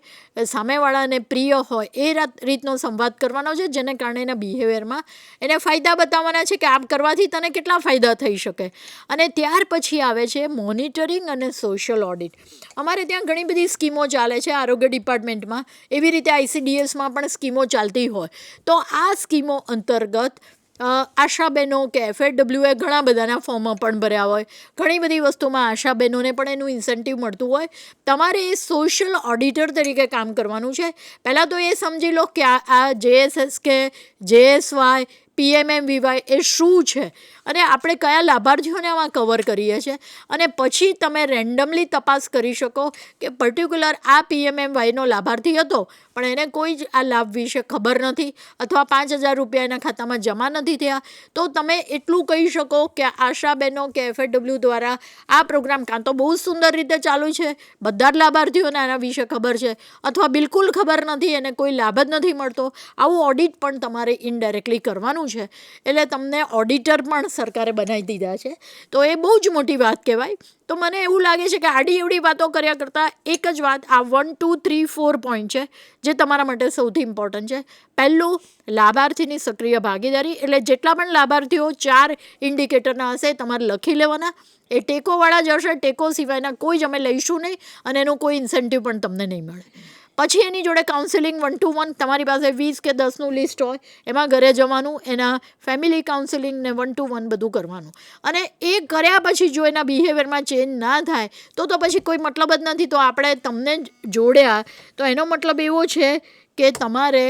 સામેવાળાને પ્રિય હોય એ રીતનો સંવાદ કરવાનો છે, જેને કારણે એના બિહેવિયરમાં એને ફાયદા બતાવવાના છે કે આમ કરવાથી તને કેટલા ફાયદા થઈ શકે. અને ત્યાર પછી આવે છે મોનિટરિંગ અને સોશિયલ ઓડિટ. અમારે ત્યાં ઘણી બધી સ્કીમો ચાલે છે આરોગ્ય ડિપાર્ટમેન્ટમાં, એવી રીતે ICDSમાં પણ સ્કીમો ચાલતી હોય. તો આ સ્કીમો અંતર્ગત આશાબહેનો કે FAWએ ઘણા બધાના ફોર્મ પણ ભર્યા હોય, ઘણી બધી વસ્તુમાં આશાબહેનોને પણ એનું ઇન્સેન્ટિવ મળતું હોય. તમારે એ સોશિયલ ઓડિટર તરીકે કામ કરવાનું છે. પહેલાં તો એ સમજી લો કે આ JSS કે JSY PMMVY એ શું છે અને આપણે કયા લાભાર્થીઓને આમાં કવર કરીએ છીએ, અને પછી તમે રેન્ડમલી તપાસ કરી શકો કે પર્ટિક્યુલર આ PMMYનો લાભાર્થી હતો પણ એને કોઈ જ આ લાભ વિશે ખબર નથી અથવા 5,000 રૂપિયા એના ખાતામાં જમા નથી થયા, તો તમે એટલું કહી શકો કે આશાબહેનો કે FAW દ્વારા આ પ્રોગ્રામ કાં તો બહુ સુંદર રીતે ચાલુ છે, બધા જ લાભાર્થીઓને આના વિશે ખબર છે, અથવા બિલકુલ ખબર નથી અને કોઈ લાભ જ નથી મળતો. આવું ઓડિટ પણ તમારે ઇનડાયરેક્ટલી કરવાનું છે. એટલે તમને ઓડિટર પણ સરકારે બનાવી દીધા છે, તો એ બહુ જ મોટી વાત કહેવાય. તો મને એવું લાગે છે કે આડી એવડી વાતો કર્યા કરતાં એક જ વાત, આ 1, 2, 3, 4 પોઈન્ટ છે જે તમારા માટે સૌથી ઇમ્પોર્ટન્ટ છે. પહેલું, લાભાર્થીની સક્રિય ભાગીદારી, એટલે જેટલા પણ લાભાર્થીઓ 4 ઇન્ડિકેટરના હશે તમારે લખી લેવાના. એ ટેકોવાળા જ હશે, ટેકો સિવાયના કોઈ જ અમે લઈશું નહીં અને એનું કોઈ ઇન્સેન્ટિવ પણ તમને નહીં મળે. પછી એની જોડે કાઉન્સિલિંગ 1-to-1, તમારી પાસે 20 કે 10નું લિસ્ટ હોય એમાં ઘરે જવાનું, એના ફેમિલી કાઉન્સિલિંગને 1-to-1 બધું કરવાનું. અને એ કર્યા પછી જો એના બિહેવિયરમાં ચેન્જ ના થાય તો પછી કોઈ મતલબ જ નથી. તો આપણે તમને જોડ્યા તો એનો મતલબ એવો છે કે તમારે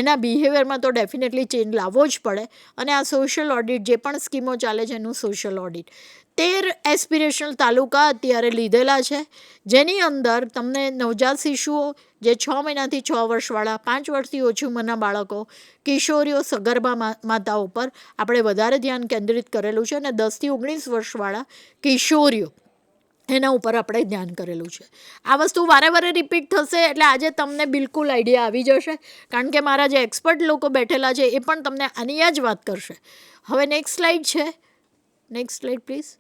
એના બિહેવિયરમાં તો ડેફિનેટલી ચેન્જ લાવવો જ પડે. અને આ સોશિયલ ઓડિટ, જે પણ સ્કીમો ચાલે છે એનું સોશિયલ ઓડિટ 13 એસ્પિરેશનલ તાલુકા અત્યારે લીધેલા છે, જેની અંદર તમને નવજાત શિશુઓ, જે 6 મહિનાથી 6 વર્ષવાળા, 5 વર્ષથી ઓછી ઉંમરના બાળકો, કિશોરીઓ, સગર્ભા માતાઓ પર આપણે વધારે ધ્યાન કેન્દ્રિત કરેલું છે, અને 10થી 19 વર્ષવાળા કિશોરીઓ એના ઉપર આપણે ધ્યાન કરેલું છે. આ વસ્તુ વારે વારે રિપીટ થશે એટલે આજે તમને બિલકુલ આઈડિયા આવી જશે, કારણ કે મારા જે એક્સપર્ટ લોકો બેઠેલા છે એ પણ તમને આની જ વાત કરશે. હવે નેક્સ્ટ સ્લાઇડ છે, નેક્સ્ટ સ્લાઇડ પ્લીઝ.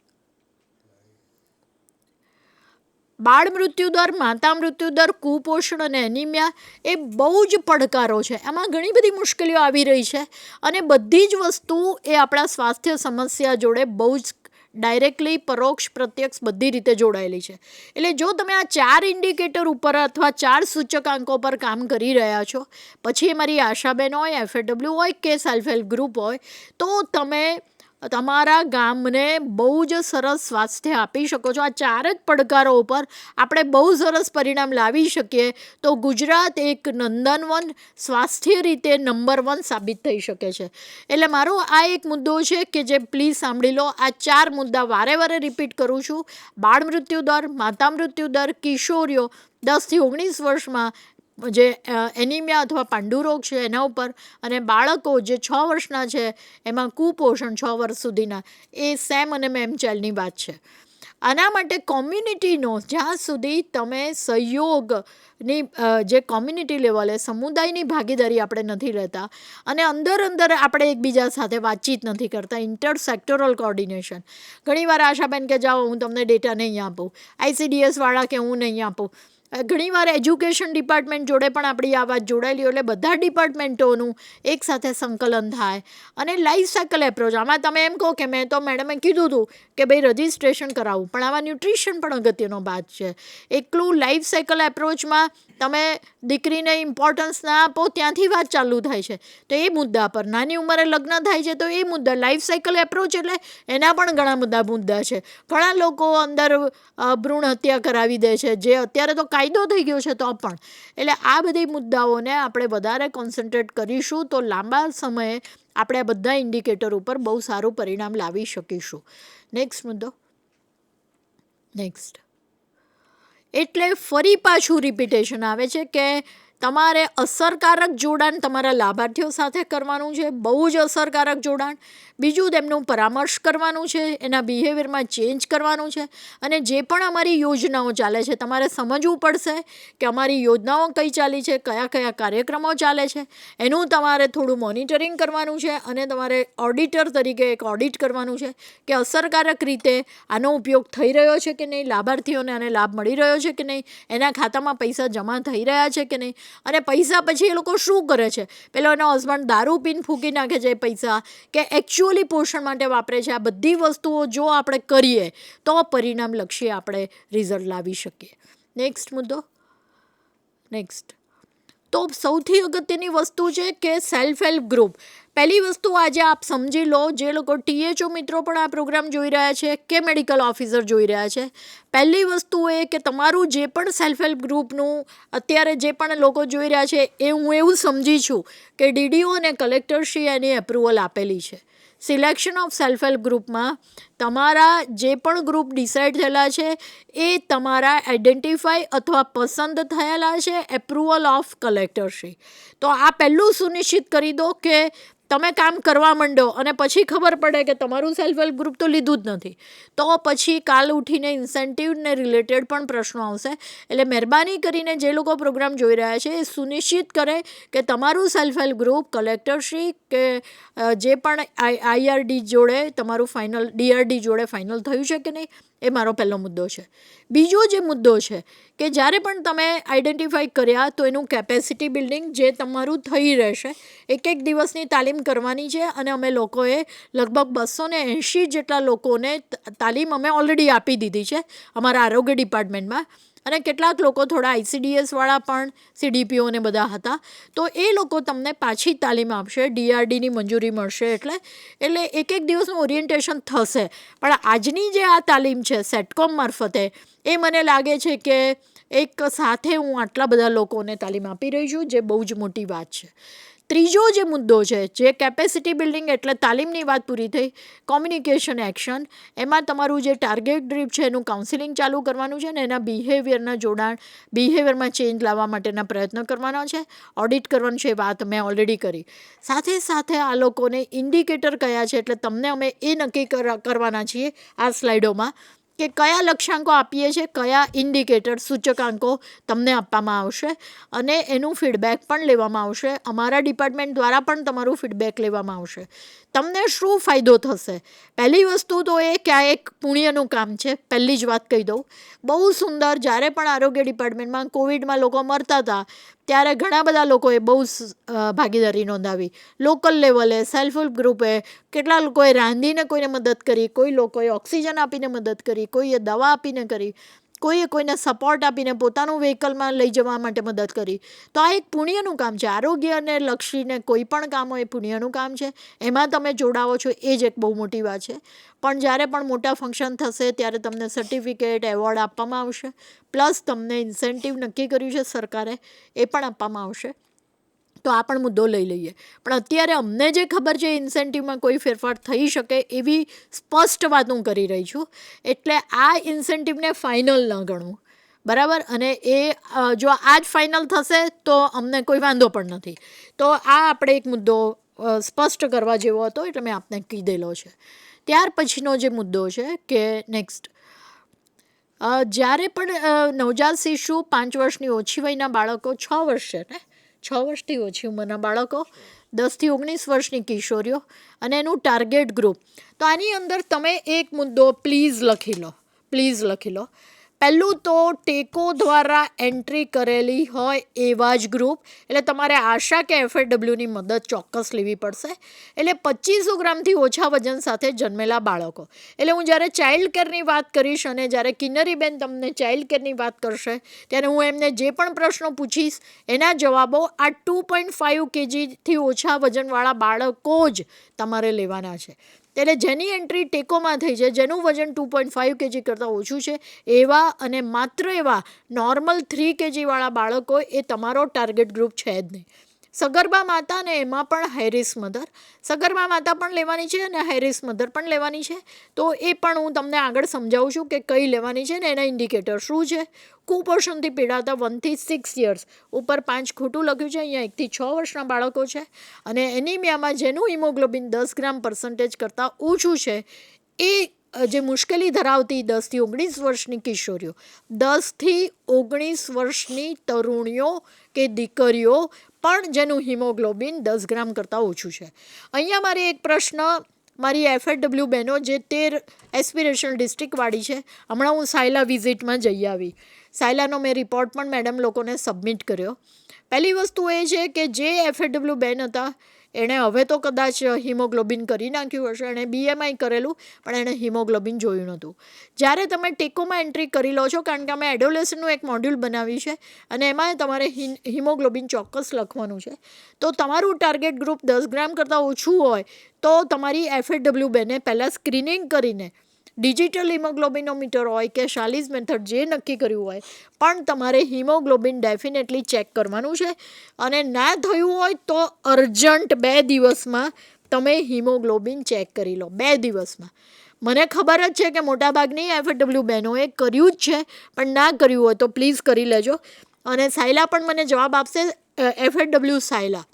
બાળ મૃત્યુદર, માતા મૃત્યુદર, કુપોષણ અને એનિમિયા એ બહુ જ પડકારો છે. એમાં ઘણી બધી મુશ્કેલીઓ આવી રહી છે અને બધી જ વસ્તુ એ આપણા સ્વાસ્થ્ય સમસ્યા જોડે બહુ જ ડાયરેક્ટલી, પરોક્ષ, પ્રત્યક્ષ બધી રીતે જોડાયેલી છે. એટલે જો તમે આ 4 ઇન્ડિકેટર ઉપર અથવા 4 સૂચકાંકો પર કામ કરી રહ્યા છો, પછી એ મારી આશાબહેન હોય, FAW હોય કે સેલ્ફ હેલ્પ ગ્રુપ હોય, તો તમે તમારા ગામને બહુ જ સરસ સ્વાસ્થ્ય આપી શકો છો. આ 4 જ પડકારો ઉપર આપણે બહુ સરસ પરિણામ લાવી શકીએ તો ગુજરાત એક નંદનવન, સ્વાસ્થ્ય રીતે નંબર 1 સાબિત થઈ શકે છે. એટલે મારો આ એક મુદ્દો છે કે જે પ્લીઝ સાંભળી લો. આ 4 મુદ્દા વારે વારે રિપીટ કરું છું. બાળ મૃત્યુદર, માતા મૃત્યુદર, કિશોરીઓ 10થી 19 વર્ષમાં, જે એનિમિયા અથવા પાંડુરોગ છે એના ઉપર, અને બાળકો જે 6 વર્ષના છે એમાં કુપોષણ 6 વર્ષ સુધીના, એ સેમ અને મેમ ચાઇલ્ડની વાત છે. આના માટે કોમ્યુનિટીનો જ્યાં સુધી તમે સહયોગની જે કોમ્યુનિટી લેવલે સમુદાયની ભાગીદારી આપણે નથી લેતા અને અંદર આપણે એકબીજા સાથે વાતચીત નથી કરતા, ઇન્ટરસેક્ટોરલ કોર્ડિનેશન. ઘણીવાર આશાબેન કે જાઓ હું તમને ડેટા નહીં આપું, ICDS-વાળા કે હું નહીં આપું. ઘણીવાર એજ્યુકેશન ડિપાર્ટમેન્ટ જોડે પણ આપણી આ વાત જોડાયેલી હોય, એટલે બધા ડિપાર્ટમેન્ટોનું એકસાથે સંકલન થાય. અને લાઈફ સાયકલ એપ્રોચ, આમાં તમે એમ કહો કે મેં તો મેડમે કીધું હતું કે ભાઈ રજિસ્ટ્રેશન કરાવવું, પણ આમાં ન્યુટ્રિશન પણ અગત્યનો ભાગ છે. એકલું લાઈફ સાયકલ એપ્રોચમાં તમે દીકરીને ઇમ્પોર્ટન્સ ના આપો ત્યાંથી વાત ચાલુ થાય છે. તો એ મુદ્દા પર નાની ઉંમરે લગ્ન થાય છે તો એ મુદ્દા, લાઈફ સાયકલ એપ્રોચ એટલે એના પણ ઘણા મુદ્દા છે. ઘણા લોકો અંદર ભ્રૂણ હત્યા કરાવી દે છે, જે અત્યારે તો કાયદો થઈ ગયો છે તો પણ. એટલે આ બધી મુદ્દાઓને આપણે વધારે કોન્સન્ટ્રેટ કરીશું તો લાંબા સમયે આપણે આ બધા ઇન્ડિકેટર ઉપર બહુ સારું પરિણામ લાવી શકીશું. નેક્સ્ટ મુદ્દો. નેક્સ્ટ એટલે ફરી પાછું રિપીટેશન આવે છે કે તમારે અસરકારક જોડાણ તમારા લાભાર્થીઓ સાથે કરવાનું છે, બહુ જ અસરકારક જોડાણ. બીજું, તેમનું પરામર્શ કરવાનું છે, એના બિહેવિયરમાં ચેન્જ કરવાનું છે. અને જે પણ અમારી યોજનાઓ ચાલે છે તમારે સમજવું પડશે કે અમારી યોજનાઓ કઈ ચાલી છે, કયા કાર્યક્રમો ચાલે છે, એનું તમારે થોડું મોનિટરિંગ કરવાનું છે. અને તમારે ઓડિટર તરીકે એક ઓડિટ કરવાનું છે કે અસરકારક રીતે આનો ઉપયોગ થઈ રહ્યો છે કે નહીં, લાભાર્થીઓને આને લાભ મળી રહ્યો છે કે નહીં, એના ખાતામાં પૈસા જમા થઈ રહ્યા છે કે નહીં, અને પૈસા પછી એ લોકો શું કરે છે. પેલો એનો હસબન્ડ દારૂ પીને ફૂંકી નાખે છે પૈસા, કે એકચ્યુઅલી પોષણ માટે વાપરે છે. આ બધી વસ્તુઓ જો આપણે કરીએ તો પરિણામલક્ષી આપણે રિઝલ્ટ લાવી શકીએ. નેક્સ્ટ મુદ્દો. નેક્સ્ટ તો સૌથી અગત્યની વસ્તુ છે કે સેલ્ફ હેલ્પ ગ્રુપ. પહેલી વસ્તુ આજે આપ સમજી લો, જે લોકો THO મિત્રો પણ આ પ્રોગ્રામ જોઈ રહ્યા છે કે મેડિકલ ઓફિસર જોઈ રહ્યા છે, પહેલી વસ્તુ એ કે તમારું જે પણ સેલ્ફ હેલ્પ ગ્રુપનું અત્યારે જે પણ લોકો જોઈ રહ્યા છે એ હું એવું સમજી છું કે DDO અને કલેક્ટરશ્રી એની એપ્રુવલ આપેલી છે. સિલેક્શન ઓફ સેલ્ફ હેલ્પ ગ્રુપમાં તમારા જે પણ ગ્રુપ ડિસાઇડ થયેલા છે એ તમારા આઈડેન્ટિફાઈ અથવા પસંદ થયેલા છે એપ્રુવલ ઓફ કલેક્ટરશ્રી. તો આ પહેલું સુનિશ્ચિત કરી દો કે તમે કામ કરવા માંડો અને પછી ખબર પડે કે તમારું સેલ્ફ હેલ્પ ગ્રુપ તો લીધું જ નથી, તો પછી કાલ ઉઠીને ઇન્સેન્ટિવને રિલેટેડ પણ પ્રશ્નો આવશે. એટલે મહેરબાની કરીને જે લોકો પ્રોગ્રામ જોઈ રહ્યા છે એ સુનિશ્ચિત કરે કે તમારું સેલ્ફ હેલ્પ ગ્રુપ કલેક્ટરશ્રી કે જે પણ IRD જોડે તમારું ફાઇનલ, DRD જોડે ફાઇનલ થયું છે કે નહીં, એ મારો પહેલો મુદ્દો છે. બીજો જે મુદ્દો છે કે જ્યારે પણ તમે આઈડેન્ટિફાઈ કર્યા તો એનું કેપેસિટી બિલ્ડિંગ જે તમારું થઈ રહેશે. એક દિવસની તાલીમ કરવાની છે અને અમે લોકોએ લગભગ 280 જેટલા લોકોને તાલીમ અમે ઓલરેડી આપી દીધી છે અમારા આરોગ્ય ડિપાર્ટમેન્ટમાં. અને કેટલાક લોકો થોડા ICDS-વાળા પણ CDPOને બધા હતા, તો એ લોકો તમને પાછી તાલીમ આપશે, DRDની મંજૂરી મળશે એટલે એક દિવસનું ઓરિએન્ટેશન થશે. પણ આજની જે આ તાલીમ છે સેટકોમ મારફતે, એ મને લાગે છે કે એક સાથે હું આટલા બધા લોકોને તાલીમ આપી રહી છું, જે બહુ જ મોટી વાત છે. ત્રીજો જે મુદ્દો છે, જે કેપેસિટી બિલ્ડિંગ એટલે તાલીમની વાત પૂરી થઈ, કોમ્યુનિકેશન એક્શન, એમાં તમારું જે ટાર્ગેટ ગ્રુપ છે એનું કાઉન્સિલિંગ ચાલુ કરવાનું છે ને એના બિહેવિયરના જોડાણ, બિહેવિયરમાં ચેન્જ લાવવા માટેના પ્રયત્નો કરવાના છે, ઓડિટ કરવાનું છે, એ વાત મેં ઓલરેડી કરી. સાથે આ લોકોને ઇન્ડિકેટર કયા છે એટલે તમને અમે એ નક્કી કરવાના છીએ આ સ્લાઇડોમાં કે કયા લક્ષ્યાંકો આપીએ છીએ, કયા ઇન્ડિકેટર સૂચકાંકો તમને આપવામાં આવશે અને એનું ફીડબેક પણ લેવામાં આવશે. અમારા ડિપાર્ટમેન્ટ દ્વારા પણ તમારું ફીડબેક લેવામાં આવશે. તમને શું ફાયદો થશે? પહેલી વસ્તુ તો એ કે આ એક પુણ્યનું કામ છે. પહેલી જ વાત કહી દઉં, બહુ સુંદર. જ્યારે પણ આરોગ્ય ડિપાર્ટમેન્ટમાં કોવિડમાં લોકો મરતા હતા ત્યારે ઘણા બધા લોકોએ બહુ ભાગીદારી નોંધાવી. લોકલ લેવલે સેલ્ફ હેલ્પ ગ્રુપે કેટલા લોકોએ રાંધીને કોઈને મદદ કરી, કોઈ લોકોએ ઓક્સિજન આપીને મદદ કરી, કોઈએ દવા આપીને કરી, કોઈએ કોઈને સપોર્ટ આપીને પોતાનું વ્હીકલમાં લઈ જવા માટે મદદ કરી. તો આ એક પુણ્યનું કામ છે. આરોગ્યને લક્ષીને કોઈ પણ કામ હોય એ પુણ્યનું કામ છે. એમાં તમે જોડાવો છો એ જ એક બહુ મોટી વાત છે. પણ જ્યારે પણ મોટા ફંક્શન થશે ત્યારે તમને સર્ટિફિકેટ, એવોર્ડ આપવામાં આવશે, પ્લસ તમને ઇન્સેન્ટિવ નક્કી કર્યું છે સરકારે એ પણ આપવામાં આવશે. તો આ પણ મુદ્દો લઈ લઈએ. પણ અત્યારે અમને જે ખબર છે ઇન્સેન્ટિવમાં કોઈ ફેરફાર થઈ શકે એવી સ્પષ્ટ વાત હું કરી રહી છું. એટલે આ ઇન્સેન્ટિવને ફાઇનલ ન ગણવું, બરાબર. અને એ જો આ જ ફાઇનલ થશે તો અમને કોઈ વાંધો પણ નથી. તો આ આપણે એક મુદ્દો સ્પષ્ટ કરવા જેવો હતો, એટલે મેં આપને કીધેલો છે. ત્યાર પછીનો જે મુદ્દો છે કે નેક્સ્ટ, જ્યારે પણ નવજાત શિશુ 5 વર્ષની ઓછી વયના બાળકો, 6 વર્ષ છે ને, 6 વર્ષથી ઓછી ઉંમરના બાળકો, 10થી 19 વર્ષની કિશોરીઓ અને એનું ટાર્ગેટ ગ્રુપ. તો આની અંદર તમે એક મુદ્દો પ્લીઝ લખી લો. પહેલું તો ટેકો દ્વારા એન્ટ્રી કરેલી હોય એવા જ ગ્રુપ, એટલે તમારે આશા કે FAWની મદદ ચોક્કસ લેવી પડશે. એટલે 2500 ગ્રામથી ઓછા વજન સાથે જન્મેલા બાળકો. એટલે હું જ્યારે ચાઇલ્ડ કેરની વાત કરીશ અને જ્યારે કિન્નરીબેન તમને ચાઇલ્ડ કેરની વાત કરશે ત્યારે હું એમને જે પણ પ્રશ્નો પૂછીશ એના જવાબો આ 2.5 kgથી ઓછા વજનવાળા બાળકો જ તમારે લેવાના છે. એટલે જેની એન્ટ્રી ટેકોમાં થઈ છે, જેનું વજન 2.5 kg કરતાં ઓછું છે, એવા અને માત્ર એવા નોર્મલ 3 kgવાળા બાળકો એ તમારો ટાર્ગેટ ગ્રુપ છે જ નહીં. સગર્ભા માતા ને એમાં પણ હાઈરિસ્ક મધર, સગર્ભા માતા પણ લેવાની છે અને હાઈરિસ્ક મધર પણ લેવાની છે. તો એ પણ હું તમને આગળ સમજાવું છું કે કઈ લેવાની છે ને એના ઇન્ડિકેટર શું છે. કુપોષણથી પીડાતા 1 થી 6 યર્સ, ઉપર 5 ખોટું લખ્યું છે, અહીંયા 1 થી 6 વર્ષના બાળકો છે. અને એનિમિયામાં જેનું હિમોગ્લોબિન 10% કરતાં ઓછું છે એ જે મુશ્કેલી ધરાવતી 10થી 19 વર્ષની કિશોરીઓ, 10થી 19 વર્ષની તરુણીઓ કે દીકરીઓ પણ જેનું હિમોગ્લોબિન 10 ગ્રામ કરતાં ઓછું છે. અહીંયા મારે એક પ્રશ્ન મારી FAW બહેનો જે 13 એસ્પિરેશનલ ડિસ્ટ્રિક્ટવાળી છે, હમણાં હું સાયલા વિઝિટમાં જઈ આવી, સાયલાનો મેં રિપોર્ટ પણ મેડમ લોકોને સબમિટ કર્યો. પહેલી વસ્તુ એ છે કે જે FAW બેન હતા એણે હવે તો કદાચ હિમોગ્લોબિન કરી નાખ્યું હશે, એણે BMI કરેલું પણ એણે હિમોગ્લોબિન જોયું નહોતું. જ્યારે તમે ટેકોમાં એન્ટ્રી કરી લો છો, કારણ કે અમે એડોલેસનનું એક મોડ્યુલ બનાવ્યું છે અને એમાં તમારે હિમોગ્લોબિન ચોક્કસ લખવાનું છે, તો તમારું ટાર્ગેટ ગ્રુપ 10 ગ્રામ કરતાં ઓછું હોય તો તમારી FAW બેને પહેલાં સ્ક્રીનિંગ કરીને ડિજિટલ હિમોગ્લોબિનોમીટર હોય કે શાલીઝ મેથડ જે નક્કી કર્યું હોય પણ તમારે હિમોગ્લોબિન ડેફિનેટલી ચેક કરવાનું છે. અને ના થયું હોય તો અર્જન્ટ 2 દિવસમાં તમે હિમોગ્લોબિન ચેક કરી લો, 2 દિવસમાં. મને ખબર જ છે કે મોટાભાગની FAW બહેનોએ કર્યું જ છે, પણ ના કર્યું હોય તો પ્લીઝ કરી લેજો. અને સાયલા પણ મને જવાબ આપશે, FAW સાયલા,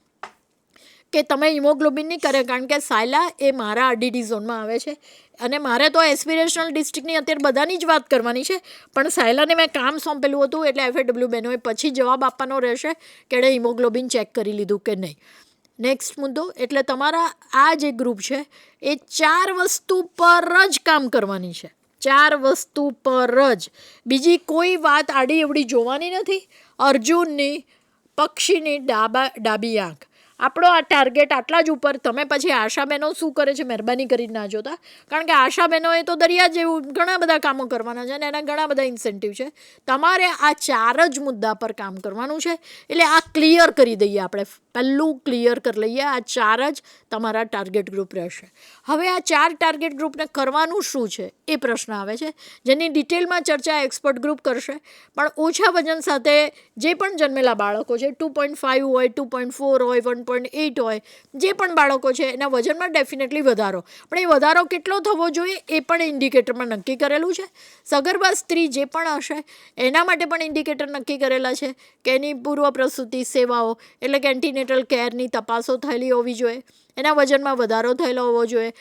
કે તમે હિમોગ્લોબિન નહીં કરે, કારણ કે સાયલા એ મારા RDD ઝોનમાં આવે છે અને મારે તો એસ્પિરેશનલ ડિસ્ટ્રિક્ટની અત્યારે બધાની જ વાત કરવાની છે, પણ સાયલાને મેં કામ સોંપેલું હતું એટલે FAW બહેનોએ પછી જવાબ આપવાનો રહેશે કે એણે હિમોગ્લોબિન ચેક કરી લીધું કે નહીં. નેક્સ્ટ મુદ્દો, એટલે તમારા આ જે ગ્રુપ છે એ 4 વસ્તુ પર જ કામ કરવાની છે, 4 વસ્તુ પર જ. બીજી કોઈ વાત આડી એવડી જોવાની નથી. અર્જુનની પક્ષીની ડાબી આંખ, આપણો આ ટાર્ગેટ આટલા જ ઉપર. તમે પછી આશાબહેનો શું કરે છે મહેરબાની કરીને ના જોતા, કારણ કે આશાબહેનોએ તો દરિયા જેવું ઘણા બધા કામો કરવાના છે અને એના ઘણા બધા ઇન્સેન્ટિવ છે. તમારે આ 4 જ મુદ્દા પર કામ કરવાનું છે. એટલે આ ક્લિયર કરી દઈએ આપણે, પહેલું ક્લિયર કરી લઈએ, આ 4 જ તમારા ટાર્ગેટ ગ્રુપ રહેશે. હવે આ 4 ટાર્ગેટ ગ્રુપને કરવાનું શું છે એ પ્રશ્ન આવે છે, જેની ડિટેલમાં ચર્ચા એક્સપર્ટ ગ્રુપ કરશે. પણ ઓછા વજન સાથે જે પણ જન્મેલા બાળકો છે, 2.5 હોય, 2.4 હોય, 1.8 હોય, જે પણ બાળકો છે એના વજનમાં ડેફિનેટલી વધારો, પણ એ વધારો કેટલો થવો જોઈએ એ પણ ઇન્ડિકેટરમાં નક્કી કરેલું છે. સગર્ભા સ્ત્રી જે પણ હશે એના માટે પણ ઇન્ડિકેટર નક્કી કરેલા છે કે એની પૂર્વ પ્રસૂતિ સેવાઓ એટલે કે એન્ટીનેટલ કેરની તપાસો થયેલી હોવી જોઈએ, એના વજનમાં વધારો થયેલો હોવો જોઈએ.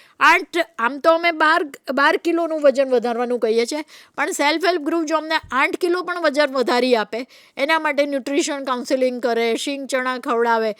આમ તો અમે 12 કિલોનું વજન વધારવાનું કહીએ છીએ, પણ સેલ્ફ હેલ્પ ગ્રુપ જો અમને 8 કિલો પણ વજન વધારી આપે, એના માટે ન્યુટ્રિશન કાઉન્સેલિંગ કરે, શીંગ ચણા ખવડાવે,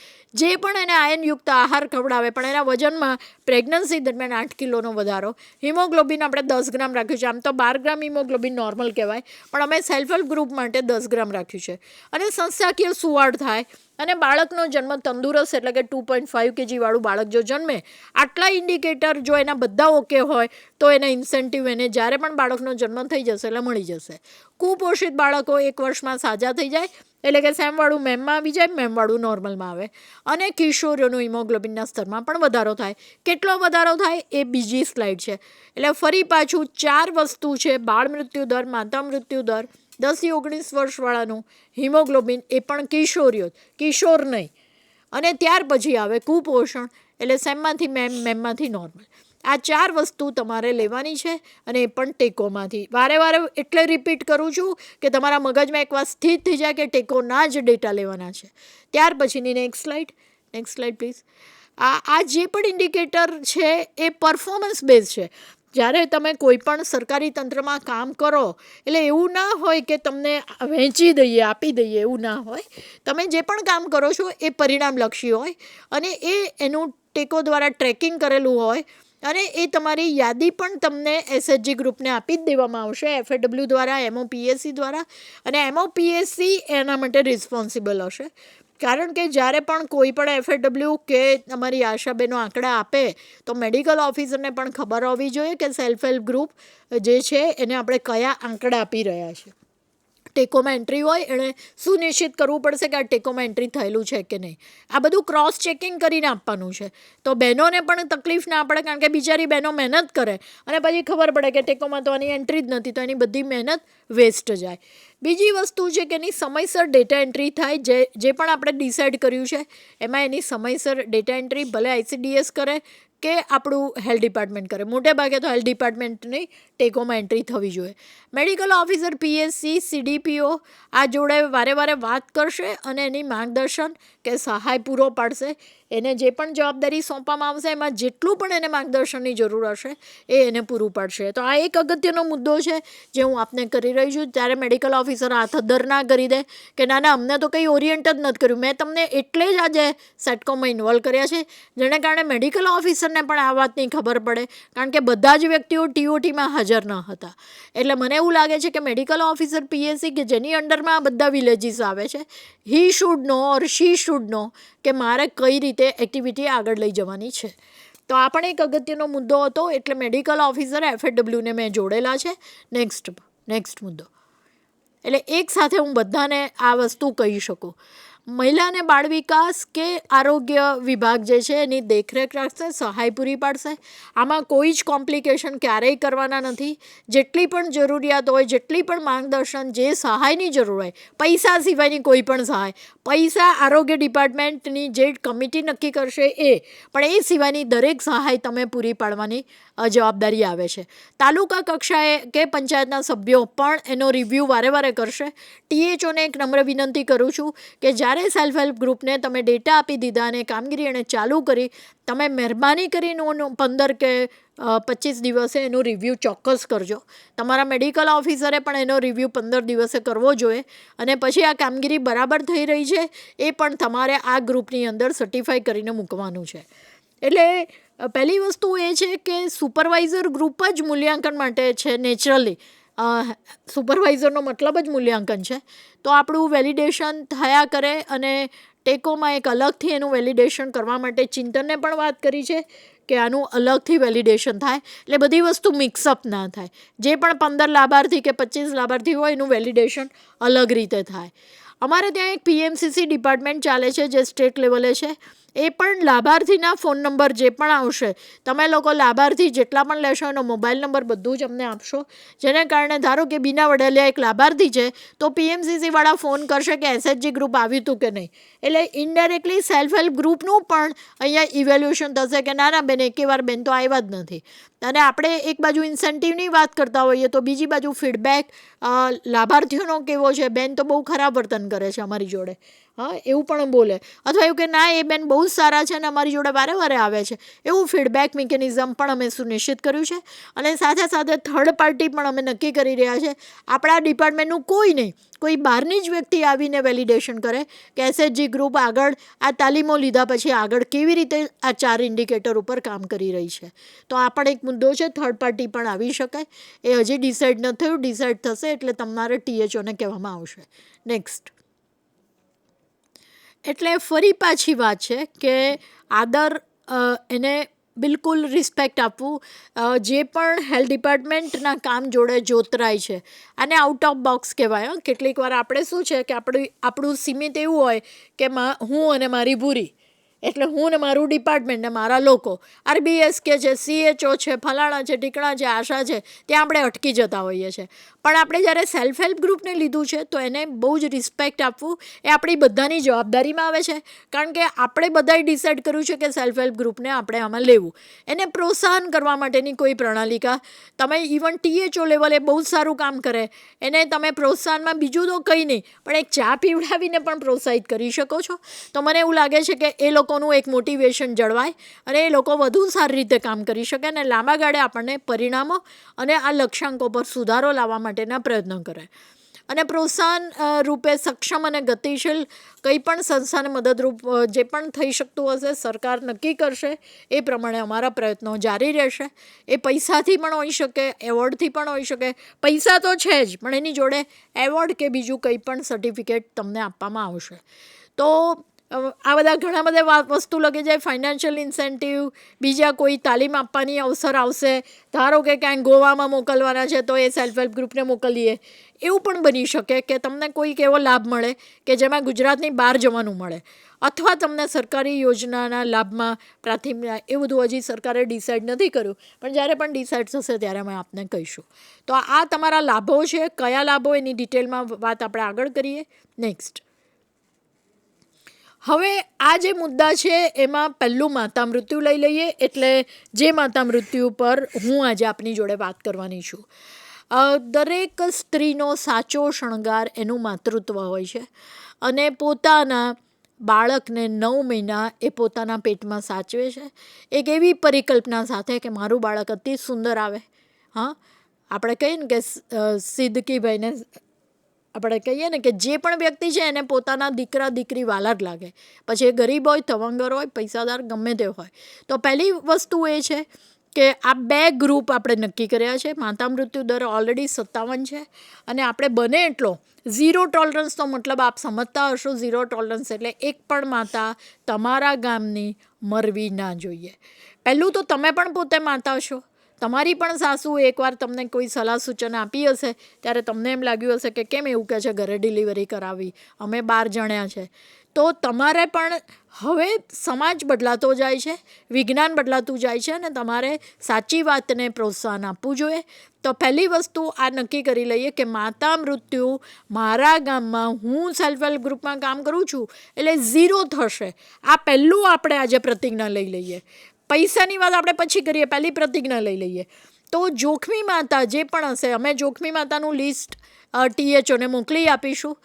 જે પણ એને આયનયુક્ત આહાર ખવડાવે, પણ એના વજનમાં પ્રેગ્નન્સી દરમિયાન 8 કિલોનો વધારો. હિમોગ્લોબિન આપણે 10 ગ્રામ રાખ્યું છે, આમ તો 12 ગ્રામ હિમોગ્લોબિન નોર્મલ કહેવાય, પણ અમે સેલ્ફ હેલ્પ ગ્રુપ માટે 10 ગ્રામ રાખ્યું છે. અને સંસ્થાકીય સુવાડ થાય અને બાળકનો જન્મ તંદુરસ્ત એટલે કે 2.5 kgવાળું બાળક જો જન્મે, આટલા ઇન્ડિકેટર જો એના બધા ઓકે હોય તો એના ઇન્સેન્ટિવ એને જ્યારે પણ બાળકનો જન્મ થઈ જશે એટલે મળી જશે. કુપોષિત બાળકો 1 વર્ષમાં સાજા થઈ જાય એટલે કે સેમવાળું મેમમાં આવી જાય, મેમવાળું નોર્મલમાં આવે. અને કિશોરીઓનું હિમોગ્લોબિનના સ્તરમાં પણ વધારો થાય. કેટલો વધારો થાય એ બીજી સ્લાઇડ છે. એટલે ફરી પાછું 4 વસ્તુ છે, બાળ મૃત્યુ દર, માતા મૃત્યુ દર, 10 થી 19 વર્ષવાળાનું હિમોગ્લોબિન, એ પણ કિશોરીઓ, કિશોર નહીં. અને ત્યાર પછી આવે કુપોષણ એટલે સેમમાંથી મેમમાંથી નોર્મલ. આ 4 વસ્તુ તમારે લેવાની છે, અને એ પણ ટેકોમાંથી. વારે વારે એટલે રિપીટ કરું છું કે તમારા મગજમાં એકવાર સ્થિત થઈ જાય કે ટેકોના જ ડેટા લેવાના છે. ત્યાર પછીની નેક્સ્ટ સ્લાઇડ પ્લીઝ. આ જે પણ ઇન્ડિકેટર છે એ પરફોર્મન્સ બેઝ છે. જ્યારે તમે કોઈ પણ સરકારી તંત્રમાં કામ કરો એટલે એવું ના હોય કે તમને વહેંચી દઈએ, આપી દઈએ, એવું ના હોય. તમે જે પણ કામ કરો છો એ પરિણામલક્ષી હોય, અને એનું ટેકો દ્વારા ટ્રેકિંગ કરેલું હોય, અને એ તમારી યાદી પણ તમને એસએચજી ગ્રુપને આપી જ દેવામાં આવશે FAW દ્વારા, MOPSC દ્વારા. અને MOPSC એના માટે રિસ્પોન્સિબલ હશે, કારણ કે જ્યારે પણ કોઈ પણ FAW કે તમારી આશાબેનો આંકડા આપે તો મેડિકલ ઓફિસરને પણ ખબર હોવી જોઈએ કે સેલ્ફ હેલ્પ ગ્રુપ જે છે એને આપણે કયા આંકડા આપી રહ્યા છીએ. ટેકોમાં એન્ટ્રી હોય એણે સુનિશ્ચિત કરવું પડશે કે આ ટેકોમાં એન્ટ્રી થયેલું છે કે નહીં. આ બધું ક્રોસ ચેકિંગ કરીને આપવાનું છે. તો બહેનોને પણ તકલીફ ના પડે, કારણ કે બિચારી બહેનો મહેનત કરે અને પછી ખબર પડે કે ટેકોમાં તો આની એન્ટ્રી જ નથી, તો એની બધી મહેનત વેસ્ટ જાય. બીજી વસ્તુ છે કે એની સમયસર ડેટા એન્ટ્રી થાય. જે પણ આપણે ડિસાઇડ કર્યું છે એમાં એની સમયસર ડેટા એન્ટ્રી ભલે ICDS કરે કે આપણું હેલ્થ ડિપાર્ટમેન્ટ કરે. મોટે ભાગે તો હેલ્થ ડિપાર્ટમેન્ટની ટેકોમાં એન્ટ્રી થવી જોઈએ. મેડિકલ ઓફિસર, PSC, CDPO આ જોડે વારે વારે વાત કરશે અને એની માર્ગદર્શન કે સહાય પૂરો પાડશે. એને જે પણ જવાબદારી સોંપવામાં આવશે એમાં જેટલું પણ એને માર્ગદર્શનની જરૂર હશે એ એને પૂરું પાડશે. તો આ એક અગત્યનો મુદ્દો છે જે હું આપને કરી રહી છું. ત્યારે મેડિકલ ઓફિસર હાથ અદ્ધર ના કરી દે કે ના અમને તો કંઈ ઓરિયન્ટ જ નથી કર્યું. મેં તમને એટલે જ આજે સેટકોમમાં ઇન્વોલ્વ કર્યા છે જેને કારણે મેડિકલ ઓફિસરને પણ આ વાતની ખબર પડે, કારણ કે બધા જ વ્યક્તિઓ TOTમાં હાજર ન હતા. એટલે મને એવું લાગે છે કે મેડિકલ ઓફિસર, PSC કે જેની અંડરમાં આ બધા વિલેજીસ આવે છે, he should no or she should નો કે મારે કઈ રીતે એક્ટિવિટી આગળ લઈ જવાની છે. તો આ પણ એક અગત્યનો મુદ્દો હતો. એટલે મેડિકલ ઓફિસર, FAWને મેં જોડેલા છે. નેક્સ્ટ મુદ્દો. એટલે એક સાથે હું બધાને આ વસ્તુ કહી શકું. મહિલા અને બાળ વિકાસ કે આરોગ્ય વિભાગ જે છે એની દેખરેખ રાખશે, સહાય પૂરી પાડશે. આમાં કોઈ જ કોમ્પ્લિકેશન ક્યારેય કરવાના નથી. જેટલી પણ જરૂરિયાત હોય, જેટલી પણ માર્ગદર્શન, જે સહાયની જરૂર હોય, પૈસા સિવાયની કોઈ પણ સહાય, પૈસા આરોગ્ય ડિપાર્ટમેન્ટની જે કમિટી નક્કી કરશે પણ એ સિવાયની દરેક સહાય તમે પૂરી પાડવાની જવાબદારી આવે છે. તાલુકા કક્ષાએ કે પંચાયતના સભ્યો પણ એનો રિવ્યૂ વારે વારે કરશે. THOને એક નમ્ર વિનંતી કરું છું કે જ્યારે સેલ્ફ હેલ્પ ગ્રુપને તમે ડેટા આપી દીધા અને કામગીરી એણે ચાલુ કરી, તમે મહેરબાની કરીને 15 કે 25 દિવસે એનું રિવ્યૂ ચોક્કસ કરજો. તમારા મેડિકલ ઓફિસરે પણ એનો રિવ્યૂ 15 દિવસે કરવો જોઈએ, અને પછી આ કામગીરી બરાબર થઈ રહી છે એ પણ તમારે આ ગ્રુપની અંદર સર્ટિફાઈ કરીને મૂકવાનું છે. એટલે પહેલી વસ્તુ એ છે કે સુપરવાઇઝર ગ્રુપ જ મૂલ્યાંકન માટે છે. નેચરલી સુપરવાઇઝરનો મતલબ જ મૂલ્યાંકન છે. તો આપણું વેલિડેશન થયા કરે, અને ટેકોમાં એક અલગથી એનું વેલિડેશન કરવા માટે ચિંતનને પણ વાત કરી છે કે આનું અલગથી વેલિડેશન થાય, એટલે બધી વસ્તુ મિક્સઅપ ના થાય. જે પણ 15 લાભાર્થી કે 25 લાભાર્થી હોય એનું વેલિડેશન અલગ રીતે થાય. અમારે ત્યાં એક PMCC ડિપાર્ટમેન્ટ ચાલે છે જે સ્ટેટ લેવલે છે. એ પણ લાભાર્થીના ફોન નંબર જે પણ આવશે, તમે લોકો લાભાર્થી જેટલા પણ લેશો એનો મોબાઈલ નંબર બધું જ અમને આપશો. જેને કારણે ધારો કે બીના વડાલિયા એક લાભાર્થી છે તો PMCCવાળા ફોન કરશે કે SHG ગ્રુપ આવ્યું હતું કે નહીં. એટલે ઇનડાયરેક્ટલી સેલ્ફ હેલ્પ ગ્રુપનું પણ અહીંયા ઇવેલ્યુએશન થશે કે ના બેન, એકેવાર બેન તો આવ્યા જ નથી. અને આપણે એક બાજુ ઇન્સેન્ટિવની વાત કરતા હોઈએ તો બીજી બાજુ ફીડબેક લાભાર્થીઓનો કેવો છે, બેન તો બહુ ખરાબ વર્તન કરે છે અમારી જોડે, એવું પણ બોલે, અથવા એવું કે ના એ બેન બહુ જ સારા છે અને અમારી જોડે વારે વારે આવે છે. એવું ફીડબેક મિકેનિઝમ પણ અમે સુનિશ્ચિત કર્યું છે. અને સાથે સાથે થર્ડ પાર્ટી પણ અમે નક્કી કરી રહ્યા છે. આપણા ડિપાર્ટમેન્ટનું કોઈ નહીં, કોઈ બહારની જ વ્યક્તિ આવીને વેલિડેશન કરે કે SHG ગ્રુપ આગળ આ તાલીમો લીધા પછી આગળ કેવી રીતે આ 4 ઇન્ડિકેટર ઉપર કામ કરી રહી છે. તો આ પણ એક મુદ્દો છે. થર્ડ પાર્ટી પણ આવી શકાય. એ હજી ડિસાઇડ ન થયું. ડિસાઇડ થશે એટલે તમારે THOને કહેવામાં આવશે. નેક્સ્ટ. એટલે ફરી પાછી વાત છે કે આદર, એને બિલકુલ રિસ્પેક્ટ આપવું. જે પણ હેલ્થ ડિપાર્ટમેન્ટના કામ જોડે જોતરાય છે આને આઉટ ઓફ બોક્સ કહેવાય. કેટલીક વાર આપણે શું છે કે આપણું સીમિત એવું હોય કે હું અને મારી ભૂરી, એટલે હું ને મારું ડિપાર્ટમેન્ટ ને મારા લોકો RBSK છે, CHO છે, ફલાણા છે, ટીકણા છે, આશા છે, ત્યાં આપણે અટકી જતા હોઈએ છીએ. પણ આપણે જ્યારે સેલ્ફ હેલ્પ ગ્રુપને લીધું છે તો એને બહુ જ રિસ્પેક્ટ આપવું એ આપણી બધાની જવાબદારીમાં આવે છે. કારણ કે આપણે બધાએ ડિસાઇડ કર્યું છે કે સેલ્ફ હેલ્પ ગ્રુપને આપણે આમાં લેવું. એને પ્રોત્સાહન કરવા માટેની કોઈ પ્રણાલિકા, તમે ઇવન THO લેવલે બહુ જ સારું કામ કરે એને તમે પ્રોત્સાહનમાં બીજું તો કંઈ નહીં પણ એક ચા પીવડાવીને પણ પ્રોત્સાહિત કરી શકો છો. તો મને એવું લાગે છે કે એ લોકોનું એક મોટિવેશન જળવાય અને એ લોકો વધુ સારી રીતે કામ કરી શકે અને લાંબા ગાળે આપણને પરિણામો અને આ લક્ષ્યાંકો પર સુધારો લાવવા માટેના પ્રયત્નો કરે. અને પ્રોત્સાહન રૂપે સક્ષમ અને ગતિશીલ કંઈ પણ સંસ્થાને મદદરૂપ જે પણ થઈ શકતું હશે સરકાર નક્કી કરશે એ પ્રમાણે અમારા પ્રયત્નો જારી રહેશે. એ પૈસાથી પણ હોઈ શકે, એવોર્ડથી પણ હોઈ શકે. પૈસા તો છે જ પણ એની જોડે એવોર્ડ કે બીજું કંઈ પણ સર્ટિફિકેટ તમને આપવામાં આવશે. તો આ બધા ઘણા બધા વસ્તુ લગી જાય. ફાઇનાન્શિયલ ઇન્સેન્ટિવ, બીજા કોઈ તાલીમ આપવાની અવસર આવશે, ધારો કે ક્યાંય ગોવામાં મોકલવાના છે તો એ સેલ્ફ હેલ્પ ગ્રુપને મોકલીએ. એવું પણ બની શકે કે તમને કોઈક એવો લાભ મળે કે જેમાં ગુજરાતની બહાર જવાનું મળે, અથવા તમને સરકારી યોજનાના લાભમાં પ્રાથમિક, એ બધું હજી સરકારે ડિસાઇડ નથી કર્યું પણ જ્યારે પણ ડિસાઇડ થશે ત્યારે અમે આપને કહીશું. તો આ તમારા લાભો છે. કયા લાભો એની ડિટેલમાં વાત આપણે આગળ કરીએ. નેક્સ્ટ, હવે આ જે મુદ્દા છે એમાં પહેલું માતા મૃત્યુ લઈ લઈએ. એટલે જે માતા મૃત્યુ પર હું આજે આપની જોડે વાત કરવાની છું. દરેક સ્ત્રીનો સાચો શણગાર એનું માતૃત્વ હોય છે અને પોતાના બાળકને 9 મહિના એ પોતાના પેટમાં સાચવે છે એક એવી પરિકલ્પના સાથે કે મારું બાળક અતિ સુંદર આવે. હા, આપણે કહીએ ને કે સિદ્દકીભાઈને આપણે કહીએ ને કે જે પણ વ્યક્તિ છે એને પોતાના દીકરા દીકરી વાલા જ લાગે, પછી એ ગરીબ હોય, તવંગર હોય, પૈસાદાર, ગમે તે હોય. તો પહેલી વસ્તુ એ છે કે આ 2 ગ્રુપ આપણે નક્કી કર્યા છે. માતા મૃત્યુ દર ઓલરેડી 57 છે અને આપણે બને એટલો ઝીરો ટોલરન્સનો મતલબ આપ સમજતા હશો. ઝીરો ટોલરન્સ એટલે એક પણ માતા તમારા ગામની મરવી ના જોઈએ. પહેલું તો તમે પણ પોતે માતા છો. તમારી પણ સાસુ એકવાર તમને કોઈ સલાહ સૂચન આપી હશે ત્યારે તમને એમ લાગ્યું હશે કે કેમ એવું કહે છે ઘરે ડિલિવરી કરાવી, અમે 12 જણ્યા છે. તો તમારે પણ હવે સમાજ બદલાતો જાય છે, વિજ્ઞાન બદલાતું જાય છે અને તમારે સાચી વાતને પ્રોત્સાહન આપવું જોઈએ. તો પહેલી વસ્તુ આ નક્કી કરી લઈએ કે માતા મૃત્યુ મારા ગામમાં, હું સેલ્ફ હેલ્પ ગ્રુપમાં કામ કરું છું એટલે ઝીરો થશે. આ પહેલું આપણે આજે પ્રતિજ્ઞા લઈ લઈએ. પૈસાની વાત આપણે પછી કરીએ, પહેલી પ્રતિજ્ઞા લઈ લઈએ. તો જોખમી માતા જે પણ હશે, અમે જોખમી માતાનું લિસ્ટ THOને મોકલી આપીશું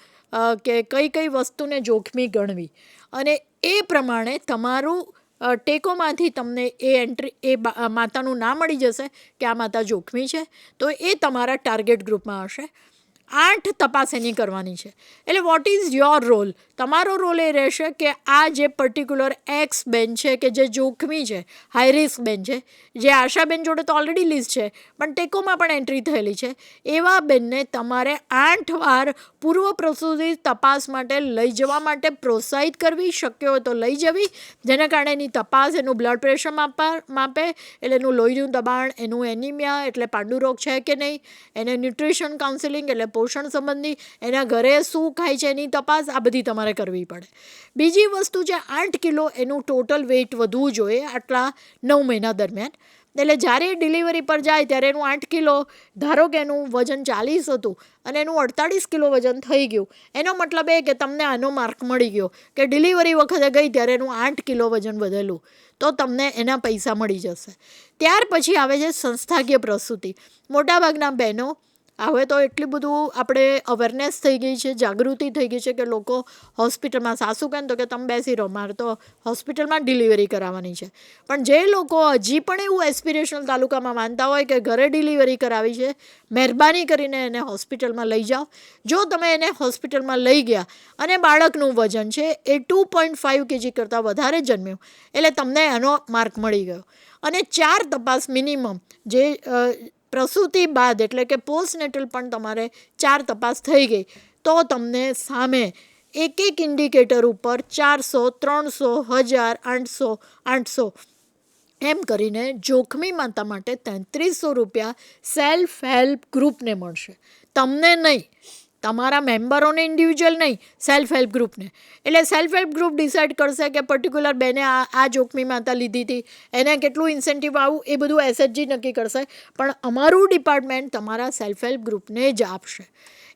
કે કઈ કઈ વસ્તુને જોખમી ગણવી અને એ પ્રમાણે તમારું ટેકોમાંથી તમને એ એન્ટ્રી, એ માતાનું નામ મળી જશે કે આ માતા જોખમી છે. તો એ તમારા ટાર્ગેટ ગ્રુપમાં હશે. 8 તપાસ એની કરવાની છે. એટલે વોટ ઇઝ યોર રોલ? તમારો રોલ એ રહેશે કે આ જે પર્ટિક્યુલર એક્સ બેન છે કે જે જોખમી છે, હાઈ રિસ્ક બેન છે, જે આશાબેન જોડે તો ઓલરેડી લિસ્ટ છે પણ ટેકોમાં પણ એન્ટ્રી થયેલી છે, એવા બેનને તમારે 8 વાર પૂર્વ પ્રસૂતિ તપાસ માટે લઈ જવા માટે પ્રોત્સાહિત કરવી. શક્ય હોય તો લઈ જવી, જેના કારણે એની તપાસ, એનું બ્લડ પ્રેશર માપે એટલે એનું લોહીનું દબાણ, એનું એનિમિયા એટલે પાંડુરોગ છે કે નહીં, એને ન્યુટ્રિશન કાઉન્સેલિંગ એટલે પોષણ સંબંધી, એના ઘરે શું ખાય છે એની તપાસ, આ બધી તમારે કરવી પડે. બીજી વસ્તુ છે 8 કિલો એનું ટોટલ વેઇટ વધવું જોઈએ આટલા 9 મહિના દરમિયાન. એટલે જ્યારે ડિલિવરી પર જાય ત્યારે એનું 8 કિલો, ધારો કે એનું વજન 40 હતું અને એનું 48 કિલો વજન થઈ ગયું, એનો મતલબ એ કે તમને આનો માર્ક મળી ગયો કે ડિલિવરી વખતે ગઈ ત્યારે એનું 8 કિલો વજન વધેલું, તો તમને એના પૈસા મળી જશે. ત્યાર પછી આવે છે સંસ્થાકીય પ્રસૂતિ. મોટાભાગના બહેનો, હવે તો એટલું બધું આપણે અવેરનેસ થઈ ગઈ છે, જાગૃતિ થઈ ગઈ છે કે લોકો હોસ્પિટલમાં, સાસુ કહે તો કે તમે બેસી રહો, મારે તો હોસ્પિટલમાં ડિલિવરી કરાવવાની છે. પણ જે લોકો હજી પણ એવું એસ્પિરેશનલ તાલુકામાં માનતા હોય કે ઘરે ડિલિવરી કરાવી છે, મહેરબાની કરીને એને હોસ્પિટલમાં લઈ જાઓ. જો તમે એને હોસ્પિટલમાં લઈ ગયા અને બાળકનું વજન છે એ 2.5 kg કરતાં વધારે જન્મ્યું એટલે તમને એનો માર્ક મળી ગયો. અને 4 તપાસ મિનિમમ, જે પ્રસૂતિ બાદ એટલે કે પોસ્ટનેટલ પણ તમારે 4 તપાસ થઈ ગઈ તો તમને સામે એક ઇન્ડિકેટર ઉપર 400, 300, 1000, 800, 800 એમ કરીને જોખમી માતા માટે 3300 રૂપિયા સેલ્ફ હેલ્પ ગ્રુપને મળશે. તમને નહીં, તમારા મેમ્બરોને ઇન્ડિવિજ્યુઅલ નહીં, સેલ્ફ હેલ્પ ગ્રુપને. એટલે સેલ્ફ હેલ્પ ગ્રુપ ડિસાઇડ કરશે કે પર્ટિક્યુલર બેને આ જોખમી માતા લીધી હતી, એને કેટલું ઇન્સેન્ટિવ આવું, એ બધું એસએચજી નક્કી કરશે. પણ અમારું ડિપાર્ટમેન્ટ તમારા સેલ્ફ હેલ્પ ગ્રુપને જ આપશે.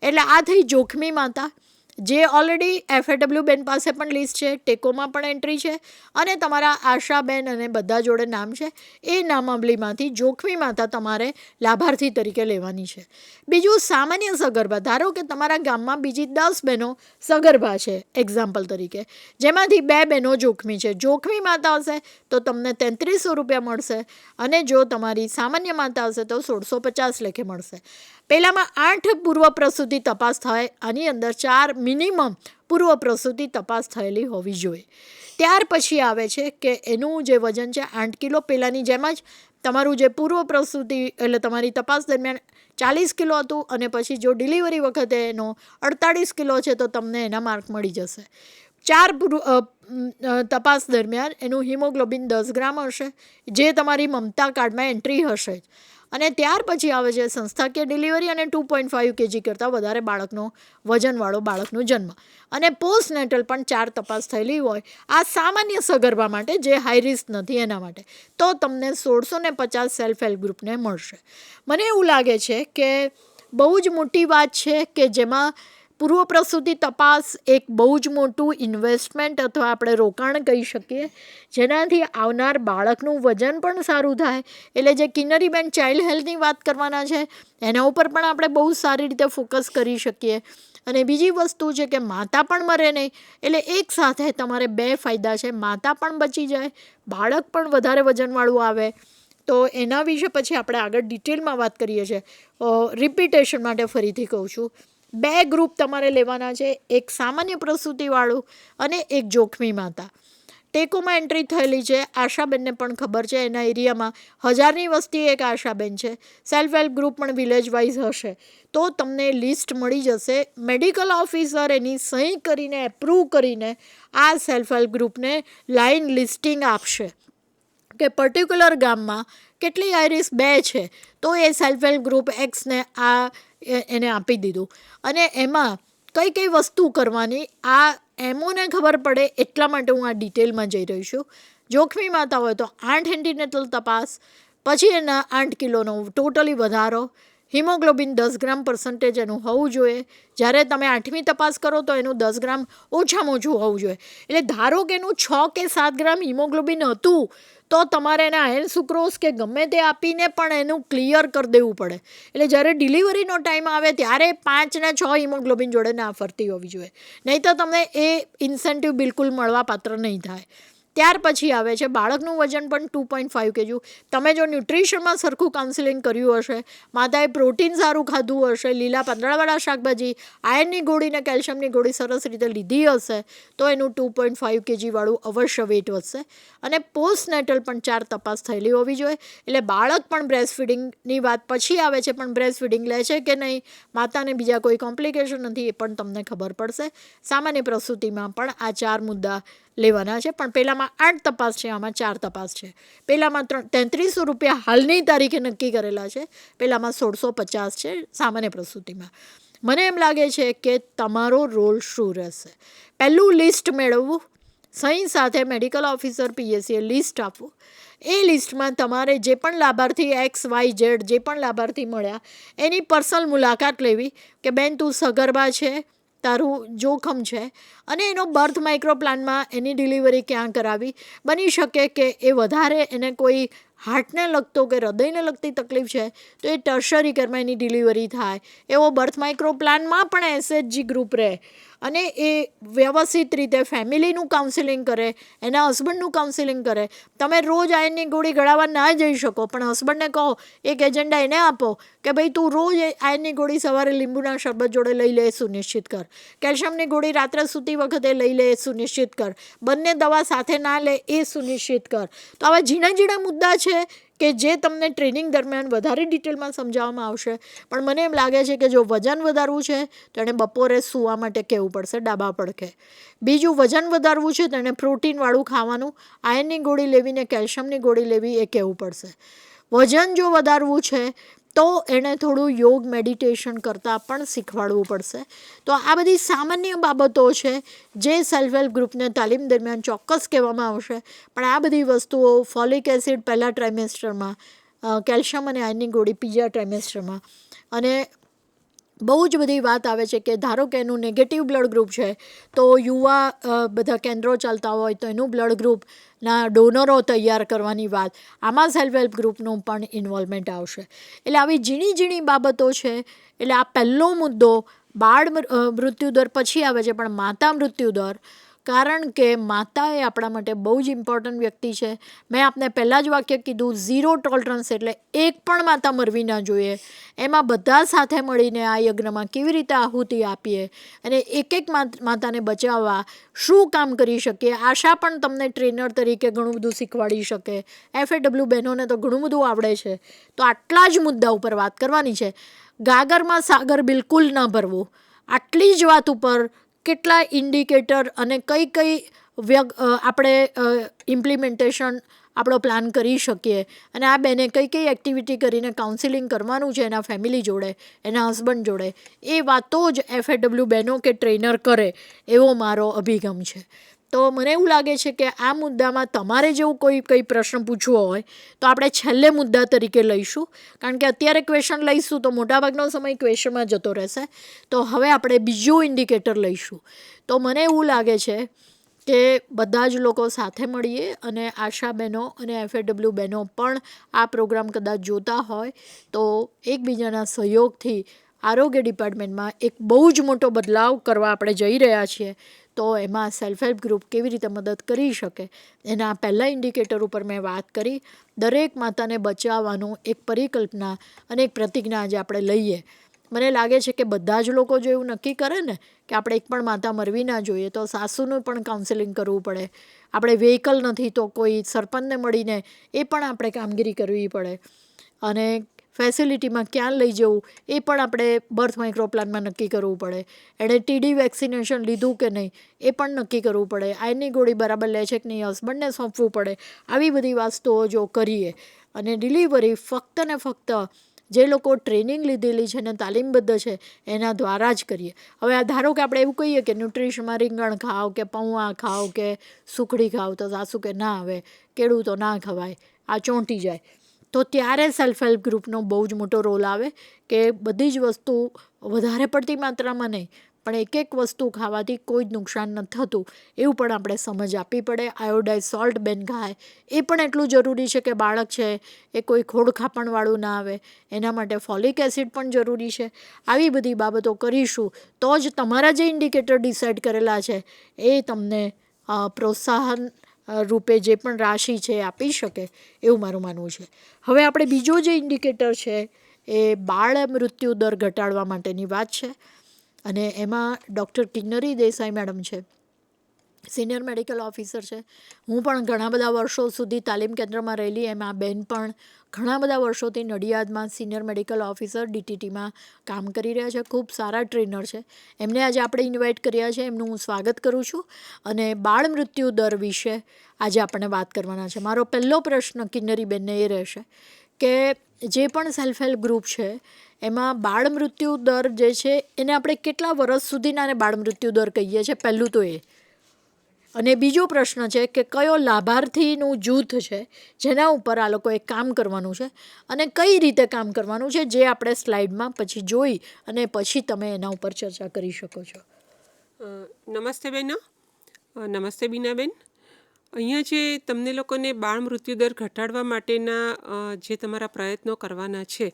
એટલે આ થઈ જોખમી માતા, જે ઓલરેડી FAW બેન પાસે પણ લિસ્ટ છે, ટેકોમાં પણ એન્ટ્રી છે, અને તમારા આશાબેન અને બધા જોડે નામ છે. એ નામાવલીમાંથી જોખમી માતા તમારે લાભાર્થી તરીકે લેવાની છે. બીજું સામાન્ય સગર્ભા. ધારો કે તમારા ગામમાં બીજી 10 બહેનો સગર્ભા છે એક્ઝામ્પલ તરીકે, જેમાંથી 2 બહેનો જોખમી છે. જોખમી માતા હશે તો તમને 3300 રૂપિયા મળશે, અને જો તમારી સામાન્ય માતા હશે તો 1650 લેખે મળશે. પહેલામાં 8 પૂર્વ પ્રસૂતિ તપાસ થાય. આની અંદર 4 મિનિમમ પૂર્વ પ્રસૂતિ તપાસ થયેલી હોવી જોઈએ. ત્યાર પછી આવે છે કે એનું જે વજન છે 8 કિલો. પહેલાંની જેમ જ તમારું જે પૂર્વ પ્રસૂતિ એટલે તમારી તપાસ દરમિયાન 40 કિલો હતું, અને પછી જો ડિલિવરી વખતે એનો 48 કિલો છે તો તમને એના માર્ક મળી જશે. 4 તપાસ દરમિયાન એનું હિમોગ્લોબિન 10 ગ્રામ હશે, જે તમારી મમતા કાર્ડમાં એન્ટ્રી હશે. અને ત્યાર પછી આવે છે સંસ્થાકીય ડિલિવરી અને 2.5 kg કરતાં વધારે બાળકનો વજનવાળો બાળકનો જન્મ. અને પોસ્ટનેટલ પણ 4 તપાસ થયેલી હોય. આ સામાન્ય સગર્ભા માટે, જે હાઈ રિસ્ક નથી એના માટે. તો તમને 1650 સેલ્ફ હેલ્પ ગ્રુપને મળશે. મને એવું લાગે છે કે બહુ જ મોટી વાત છે કે જેમાં પૂર્વ પ્રસૂતિ તપાસ એક બહુ જ મોટું ઇન્વેસ્ટમેન્ટ અથવા આપણે રોકાણ કહી શકીએ, જેનાથી આવનાર બાળકનું વજન પણ સારું થાય. એટલે જે કિન્નરીબેન ચાઇલ્ડ હેલ્થની વાત કરવાના છે એના ઉપર પણ આપણે બહુ સારી રીતે ફોકસ કરી શકીએ. અને બીજી વસ્તુ છે કે માતા પણ મરે નહીં. એટલે એક સાથે તમારે 2 ફાયદા છે. માતા પણ બચી જાય, બાળક પણ વધારે વજનવાળું આવે. તો એના વિશે પછી આપણે આગળ ડિટેલમાં વાત કરીએ છીએ. રિપીટેશન માટે ફરીથી કહું છું, 2 ગ્રુપ તમારે લેવાના છે, એક સામાન્ય પ્રસૂતિવાળું અને એક જોખમી માતા. ટેકોમાં એન્ટ્રી થયેલી છે. આશાબેનને પણ ખબર છે, એના એરિયામાં 1000ની વસ્તી એક આશાબેન છે. સેલ્ફ હેલ્પ ગ્રુપ પણ વિલેજ વાઇઝ હશે. તો તમને લિસ્ટ મળી જશે. મેડિકલ ઓફિસર એની સહી કરીને એપ્રૂવ કરીને આ સેલ્ફ હેલ્પ ગ્રુપને લાઇન લિસ્ટિંગ આપશે કે પર્ટિક્યુલર ગામમાં કેટલી આઈરિસ 2 છે, તો એ સેલ્ફ હેલ્પ ગ્રુપ એક્સને એને આપી દીધું. અને એમાં કઈ કઈ વસ્તુ કરવાની આ એમોને ખબર પડે એટલા માટે હું આ ડિટેલમાં જઈ રહી છું. જોખમી માતા હોય તો 8 એન્ટીનેટલ તપાસ, પછી એના 8 કિલોનો ટોટલી વધારો, હિમોગ્લોબિન 10 ગ્રામ % એનું હોવું જોઈએ. જ્યારે તમે 8મી તપાસ કરો તો એનું 10 ગ્રામ ઓછામાં ઓછું હોવું જોઈએ. એટલે ધારો કે એનું 6 કે 7 ગ્રામ હિમોગ્લોબિન હતું તો તમારે એને આયર્ન સુક્રોઝ કે ગમે તે આપીને પણ એનું ક્લિયર કરી દેવું પડે. એટલે જ્યારે ડિલિવરીનો ટાઈમ આવે ત્યારે 5 ને 6 હિમોગ્લોબિન જોડે ના ફરતી હોવી જોઈએ, નહીં તો તમને એ ઇન્સેન્ટિવ બિલકુલ મળવા પાત્ર નહીં થાય. ત્યાર પછી આવે છે બાળકનું વજન પણ 2.5 kg. તમે જો ન્યુટ્રિશનમાં સરખું કાઉન્સિલિંગ કર્યું હશે, માતાએ પ્રોટીન સારું ખાધું હશે, લીલા પાંદડાવાળા શાકભાજી, આયર્નની ગોળી ને કેલ્શિયમની ગોળી સરસ રીતે લીધી હશે, તો એનું 2.5 kg વાળું અવશ્ય વેટ વધશે. અને પોસ્ટનેટલ પણ 4 તપાસ થયેલી હોવી જોઈએ. એટલે બાળક પણ બ્રેસ્ટ ફીડિંગની વાત પછી આવે છે, પણ બ્રેસ્ટ ફીડિંગ લે છે કે નહીં, માતાને બીજા કોઈ કોમ્પ્લિકેશન નથી એ પણ તમને ખબર પડશે. સામાન્ય પ્રસૂતિમાં પણ આ 4 મુદ્દા લેવાના છે. પણ પહેલામાં 8 તપાસ છે, આમાં 4 તપાસ છે. પહેલામાં 3300 રૂપિયા હાલની તારીખે નક્કી કરેલા છે, પહેલામાં 1650 છે સામાન્ય પ્રસૂતિમાં. મને એમ લાગે છે કે તમારો રોલ શું રહેશે. પહેલું લિસ્ટ મેળવવું, સહી સાથે મેડિકલ ઓફિસર PSCએ લિસ્ટ આપવું. એ લિસ્ટમાં તમારે જે પણ લાભાર્થી XYZ જે પણ લાભાર્થી મળ્યા એની પર્સનલ મુલાકાત લેવી કે બેન તું સગર્ભા છે, તારું જોખમ છે, અને એનો બર્થ માઇક્રો પ્લાનમાં એની ડિલિવરી ક્યાં કરાવી. બની શકે કે એ વધારે એને કોઈ હાર્ટને લગતો કે હૃદયને લગતી તકલીફ છે તો એ ટર્શરી કેરમાં એની ડિલિવરી થાય. એવો બર્થ માઇક્રો પ્લાનમાં પણ SHG ગ્રુપ રહે અને એ વ્યવસ્થિત રીતે ફેમિલીનું કાઉન્સિલિંગ કરે, એના હસબન્ડનું કાઉન્સિલિંગ કરે. તમે રોજ આયર્નની ગોળી ગળાવવા ના જઈ શકો, પણ હસબન્ડને કહો, એક એજન્ડા એને આપો કે ભાઈ તું રોજ આયર્નની ગોળી સવારે લીંબુના શરબત જોડે લઈ લે, સુનિશ્ચિત કર. કેલ્શિયમની ગોળી રાત્રે સૂતી વખતે લઈ લે, સુનિશ્ચિત કર. બંને દવા સાથે ના લે એ સુનિશ્ચિત કર. તો આવા ઝીણા ઝીણા મુદ્દા છે કે જે તમને ટ્રેનિંગ દરમિયાન વધારે ડિટેલમાં સમજાવવામાં આવશે. પણ મને એમ લાગે છે કે જો વજન વધારવું છે તો એણે બપોરે સૂવા માટે કહેવું પડશે ડાબા પડખે. બીજું, વજન વધારવું છે તો એણે પ્રોટીનવાળું ખાવાનું, આયર્નની ગોળી લેવી ને કેલ્શિયમની ગોળી લેવી એ કહેવું પડશે. વજન જો વધારવું છે તો એણે થોડું યોગ મેડિટેશન કરતાં પણ શીખવાડવું પડશે. તો આ બધી સામાન્ય બાબતો છે જે સેલ્ફ હેલ્પ ગ્રુપને તાલીમ દરમિયાન ચોક્કસ કહેવામાં આવશે. પણ આ બધી વસ્તુઓ ફોલિક એસિડ પહેલા ટ્રાઇમેસ્ટરમાં, કેલ્શિયમ અને આયર્નની ગોળી બીજા ટ્રાઇમેસ્ટરમાં, અને બહુ જ બધી વાત આવે છે કે ધારો કે એનું નેગેટિવ બ્લડ ગ્રુપ છે તો યુવા બધા કેન્દ્રો ચાલતા હોય તો એનું બ્લડ ગ્રુપના ડોનરો તૈયાર કરવાની વાત, આમાં સેલ્ફ હેલ્પ ગ્રુપનું પણ ઇન્વોલ્વમેન્ટ આવશે. એટલે આવી ઝીણી ઝીણી બાબતો છે. એટલે આ પહેલો મુદ્દો બાળ મૃત્યુદર પછી આવે છે, પણ માતા મૃત્યુદર, કારણ કે માતા એ આપણા માટે બહુ જ ઇમ્પોર્ટન્ટ વ્યક્તિ છે. મેં આપને પહેલાં જ વાક્ય કીધું, ઝીરો ટોલરન્સ, એટલે એક પણ માતા મરવી ના જોઈએ. એમાં બધા સાથે મળીને આ યજ્ઞમાં કેવી રીતે આહુતિ આપીએ અને એક એક માતાને બચાવવા શું કામ કરી શકીએ. આશા પણ તમને ટ્રેનર તરીકે ઘણું બધું શીખવાડી શકે. FAW બહેનોને તો ઘણું બધું આવડે છે. તો આટલા જ મુદ્દા ઉપર વાત કરવાની છે. ગાગરમાં સાગર બિલકુલ ન ભરવું, આટલી જ વાત ઉપર કેટલા ઇન્ડિકેટર અને કઈ કઈ આપણે ઇમ્પ્લિમેન્ટેશન આપણો પ્લાન કરી શકીએ, અને આ બેને કઈ કઈ એક્ટિવિટી કરીને કાઉન્સિલિંગ કરવાનું છે એના ફેમિલી જોડે, એના હસબન્ડ જોડે, એ વાતો જ FAW બહેનો કે ટ્રેનર કરે એવો મારો અભિગમ છે. તો મને એવું લાગે છે કે આ મુદ્દામાં તમારે જેવું કંઈ પ્રશ્ન પૂછવો હોય તો આપણે છેલ્લે મુદ્દા તરીકે લઈશું, કારણ કે અત્યારે ક્વેશ્ચન લઈશું તો મોટાભાગનો સમય ક્વેશ્ચનમાં જતો રહેશે. તો હવે આપણે બીજું ઇન્ડિકેટર લઈશું. તો મને એવું લાગે છે કે બધા જ લોકો સાથે મળીએ, અને આશા બહેનો અને FAW બહેનો પણ આ પ્રોગ્રામ કદાચ જોતા હોય તો એકબીજાના સહયોગથી આરોગ્ય ડિપાર્ટમેન્ટમાં એક બહુ જ મોટો બદલાવ કરવા આપણે જઈ રહ્યા છીએ. તો એમાં સેલ્ફ હેલ્પ ગ્રુપ કેવી રીતે મદદ કરી શકે એના પહેલા ઇન્ડિકેટર ઉપર મેં વાત કરી. દરેક માતાને બચાવવાનું એક પરિકલ્પના અને એક પ્રતિજ્ઞા આજે આપણે લઈએ. મને લાગે છે કે બધા જ લોકો જો એવું નક્કી કરે ને કે આપણે એક પણ માતા મરવી ના જોઈએ, તો સાસુનું પણ કાઉન્સેલિંગ કરવું પડે. આપણે વ્હીકલ નથી તો કોઈ સરપંચને મળીને એ પણ આપણે કામગીરી કરવી પડે, અને ફેસિલિટીમાં ક્યાં લઈ જવું એ પણ આપણે બર્થ માઇક્રો પ્લાનમાં નક્કી કરવું પડે. એણે TD વેક્સિનેશન લીધું કે નહીં એ પણ નક્કી કરવું પડે. આયર્નની ગોળી બરાબર લે છે કે નહીં હસબન્ડને સોંપવું પડે. આવી બધી વસ્તુઓ જો કરીએ, અને ડિલિવરી ફક્ત ને ફક્ત જે લોકો ટ્રેનિંગ લીધેલી છે ને તાલીમબદ્ધ છે એના દ્વારા જ કરીએ. હવે આ ધારો કે આપણે એવું કહીએ કે ન્યુટ્રિશનમાં રીંગણ ખાઓ કે પૌવા ખાઓ કે સુખડી ખાઓ, તો સાસુ કે ના, હવે કેળું તો ના ખવાય, આ ચોંટી જાય. તો ત્યારે સેલ્ફ હેલ્પ ગ્રુપનો બહુ જ મોટો રોલ આવે કે બધી જ વસ્તુ વધારે પડતી માત્રામાં નહીં, પણ એક એક વસ્તુ ખાવાથી કોઈ જ નુકસાન નથી થતું એવું પણ આપણે સમજ આપવી પડે. આયોડાઇઝ સોલ્ટ બેન ખાય એ પણ એટલું જરૂરી છે કે બાળક છે એ કોઈ ખોડખાપણવાળું ના આવે, એના માટે ફોલિક એસિડ પણ જરૂરી છે. આવી બધી બાબતો કરીશું તો જ તમારા જે ઇન્ડિકેટર ડિસાઇડ કરેલા છે એ તમને પ્રોત્સાહન રૂપે જે પણ રાશિ છે આપી શકે એવું મારું માનવું છે. હવે આપણે બીજો જે ઇન્ડિકેટર છે એ બાળ મૃત્યુ દર ઘટાડવા માટેની વાત છે, અને એમાં ડૉક્ટર કિન્નરી દેસાઈ મેડમ છે, સિનિયર મેડિકલ ઓફિસર છે. હું પણ ઘણા બધા વર્ષો સુધી તાલીમ કેન્દ્રમાં રહેલી, એમાં બેન પણ ઘણા બધા વર્ષોથી નડિયાદમાં સિનિયર મેડિકલ ઓફિસર DTTમાં કામ કરી રહ્યા છે. ખૂબ સારા ટ્રેનર છે. એમને આજે આપણે ઇન્વાઇટ કર્યા છે, એમનું હું સ્વાગત કરું છું. અને બાળ મૃત્યુ દર વિશે આજે આપણે વાત કરવાના છે. મારો પહેલો પ્રશ્ન કિન્નરીબેનને એ રહેશે કે જે પણ સેલ્ફ હેલ્પ ગ્રુપ છે એમાં બાળ મૃત્યુ દર જે છે એને આપણે કેટલા વર્ષ સુધીના બાળ મૃત્યુ દર કહીએ છીએ, પહેલું તો એ. અને બીજો પ્રશ્ન છે કે કયો લાભાર્થીનું જૂથ છે જેના ઉપર આ લોકોએ કામ કરવાનું છે, અને કઈ રીતે કામ કરવાનું છે, જે આપણે સ્લાઇડમાં પછી જોઈ અને પછી તમે એના ઉપર ચર્ચા કરી શકો છો. નમસ્તે બહેનો, નમસ્તે બીનાબેન. અહીંયા જે તમને લોકોને બાળ મૃત્યુદર ઘટાડવા માટેના જે તમારા પ્રયત્નો કરવાના છે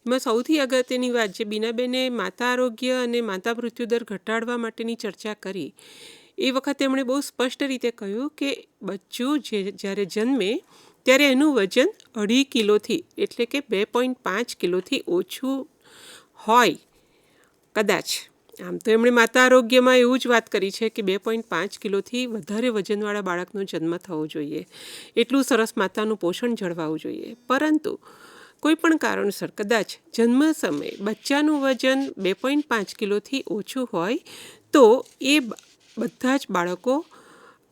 એમાં સૌથી અગત્યની વાત જે બીનાબેને માતા આરોગ્ય અને માતા મૃત્યુદર ઘટાડવા માટેની ચર્ચા કરી એ વખતે એમણે બહુ સ્પષ્ટ રીતે કહ્યું કે બચ્ચું જ્યારે જન્મે ત્યારે એનું વજન 2.5 કિલોથી એટલે કે 2.5 કિલોથી ઓછું હોય કદાચ. આમ તો એમણે માતા આરોગ્યમાં એવું જ વાત કરી છે કે 2.5 કિલોથી વધારે વજનવાળા બાળકનો જન્મ થવો જોઈએ, એટલું સરસ માતાનું પોષણ જળવાવું જોઈએ. પરંતુ કોઈ પણ કારણસર કદાચ જન્મ સમયે બચ્ચાનું વજન 2.5 કિલોથી ઓછું હોય તો એ બધા જ બાળકો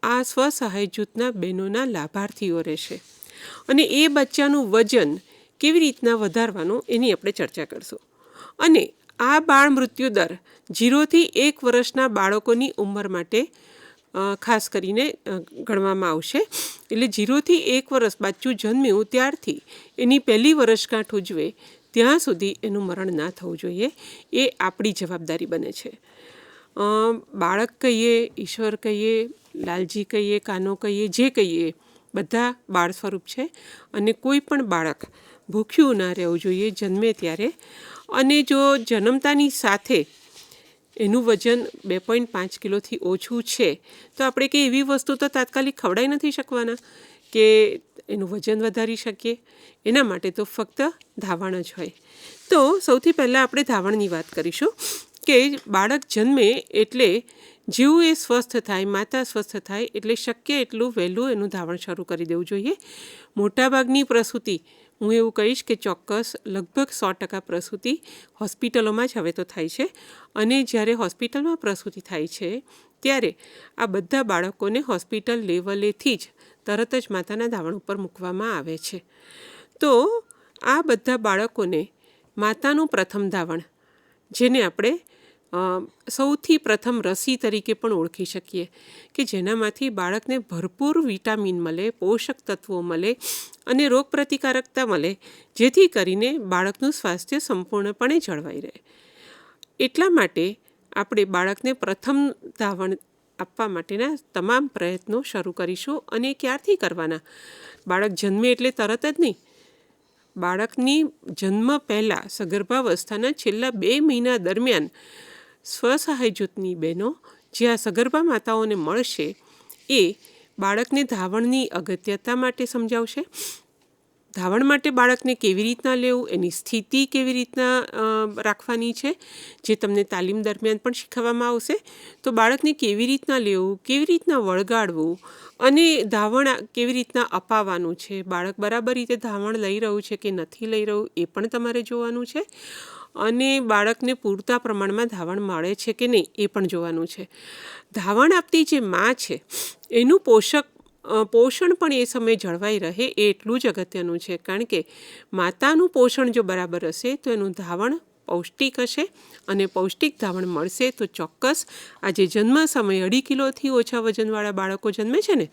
આ સ્વસહાય જૂથના બહેનોના લાભાર્થીઓ રહેશે. અને એ બચ્ચાનું વજન કેવી રીતના વધારવાનો એની આપણે ચર્ચા કરીશું. અને આ બાળ મૃત્યુ દર 0 થી 1 વર્ષના બાળકોની ઉંમર માટે ખાસ કરીને ગણવામાં આવશે. એટલે 0 થી 1 વર્ષ બાચ્ચું જન્મ્યું ત્યારથી એની પહેલી વર્ષગાંઠ ઉજવે ત્યાં સુધી એનું મરણ ના થવું જોઈએ. એ આપણી જવાબદારી બને છે. બાળક કહીએ, ઈશ્વર કહીએ, લાલજી કહીએ, કાનો કહીએ, જે કહીએ, બધા બાળ સ્વરૂપ છે. અને કોઈ પણ બાળક ભૂખ્યું ના રહેવું જોઈએ જન્મે ત્યારે. અને જો જન્મતાની સાથે એનું વજન 2.5 કિલોથી ઓછું છે તો આપણે કંઈ એવી વસ્તુ તો તાત્કાલિક ખવડાવી નથી શકવાના કે એનું વજન વધારી શકીએ. એના માટે તો ફક્ત ધાવણ જ હોય. તો સૌથી પહેલાં આપણે ધાવણની વાત કરીશું કે બાળક જન્મે એટલે જેવું એ સ્વસ્થ થાય, માતા સ્વસ્થ થાય એટલે શક્ય એટલું વહેલું એનું ધાવણ શરૂ કરી દેવું જોઈએ. મોટાભાગની પ્રસૂતિ, હું એવું કહીશ કે ચોક્કસ લગભગ 100% પ્રસૂતિ હોસ્પિટલોમાં જ હવે તો થાય છે. અને જ્યારે હોસ્પિટલમાં પ્રસૂતિ થાય છે ત્યારે આ બધા બાળકોને હોસ્પિટલ લેવલેથી જ તરત જ માતાના ધાવણ ઉપર મૂકવામાં આવે છે. તો આ બધા બાળકોને માતાનું પ્રથમ ધાવણ, જેને આપણે સૌથી પ્રથમ રસી તરીકે પણ ઓળખી શકીએ, કે જેનામાંથી બાળકને ભરપૂર વિટામિન મળે, પોષક તત્વો મળે અને રોગપ્રતિકારકતા મળે, જેથી કરીને બાળકનું સ્વાસ્થ્ય સંપૂર્ણપણે જળવાઈ રહે. એટલા માટે આપણે બાળકને પ્રથમ ધાવણ આપવા માટેના તમામ પ્રયત્નો શરૂ કરીશું. અને ક્યારથી કરવાના? બાળક જન્મે એટલે તરત જ નહીં. બાળકની જન્મ પહેલાં સગર્ભાવસ્થાના છેલ્લા 2 મહિના દરમિયાન સ્વસહાય જૂથની બહેનો જે આ સગર્ભા માતાઓને મળશે એ બાળકને ધાવણની અગત્યતા માટે સમજાવશે. ધાવણ માટે બાળકને કેવી રીતના લેવું, એની સ્થિતિ કેવી રીતના રાખવાની છે, જે તમને તાલીમ દરમિયાન પણ શીખવવામાં આવશે. તો બાળકને કેવી રીતના લેવું, કેવી રીતના વળગાડવું અને ધાવણ કેવી રીતના અપાવવાનું છે, બાળક બરાબર રીતે ધાવણ લઈ રહ્યું છે કે નથી લઈ રહ્યું એ પણ તમારે જોવાનું છે. અને બાળકને પૂરતા પ્રમાણમાં ધાવણ મળે છે કે નહીં એ પણ જોવાનું છે. ધાવણ આપતી જે મા છે એનું પોષણ પણ એ સમયે જળવાઈ રહે એ એટલું જ અગત્યનું છે. કારણ કે માતાનું પોષણ જો બરાબર હશે તો એનું ધાવણ પૌષ્ટિક હશે. અને પૌષ્ટિક ધાવણ મળશે તો ચોક્કસ આજે જન્મ સમયે 2.5 કિલોથી ઓછા વજનવાળા બાળકો જન્મે છે ને,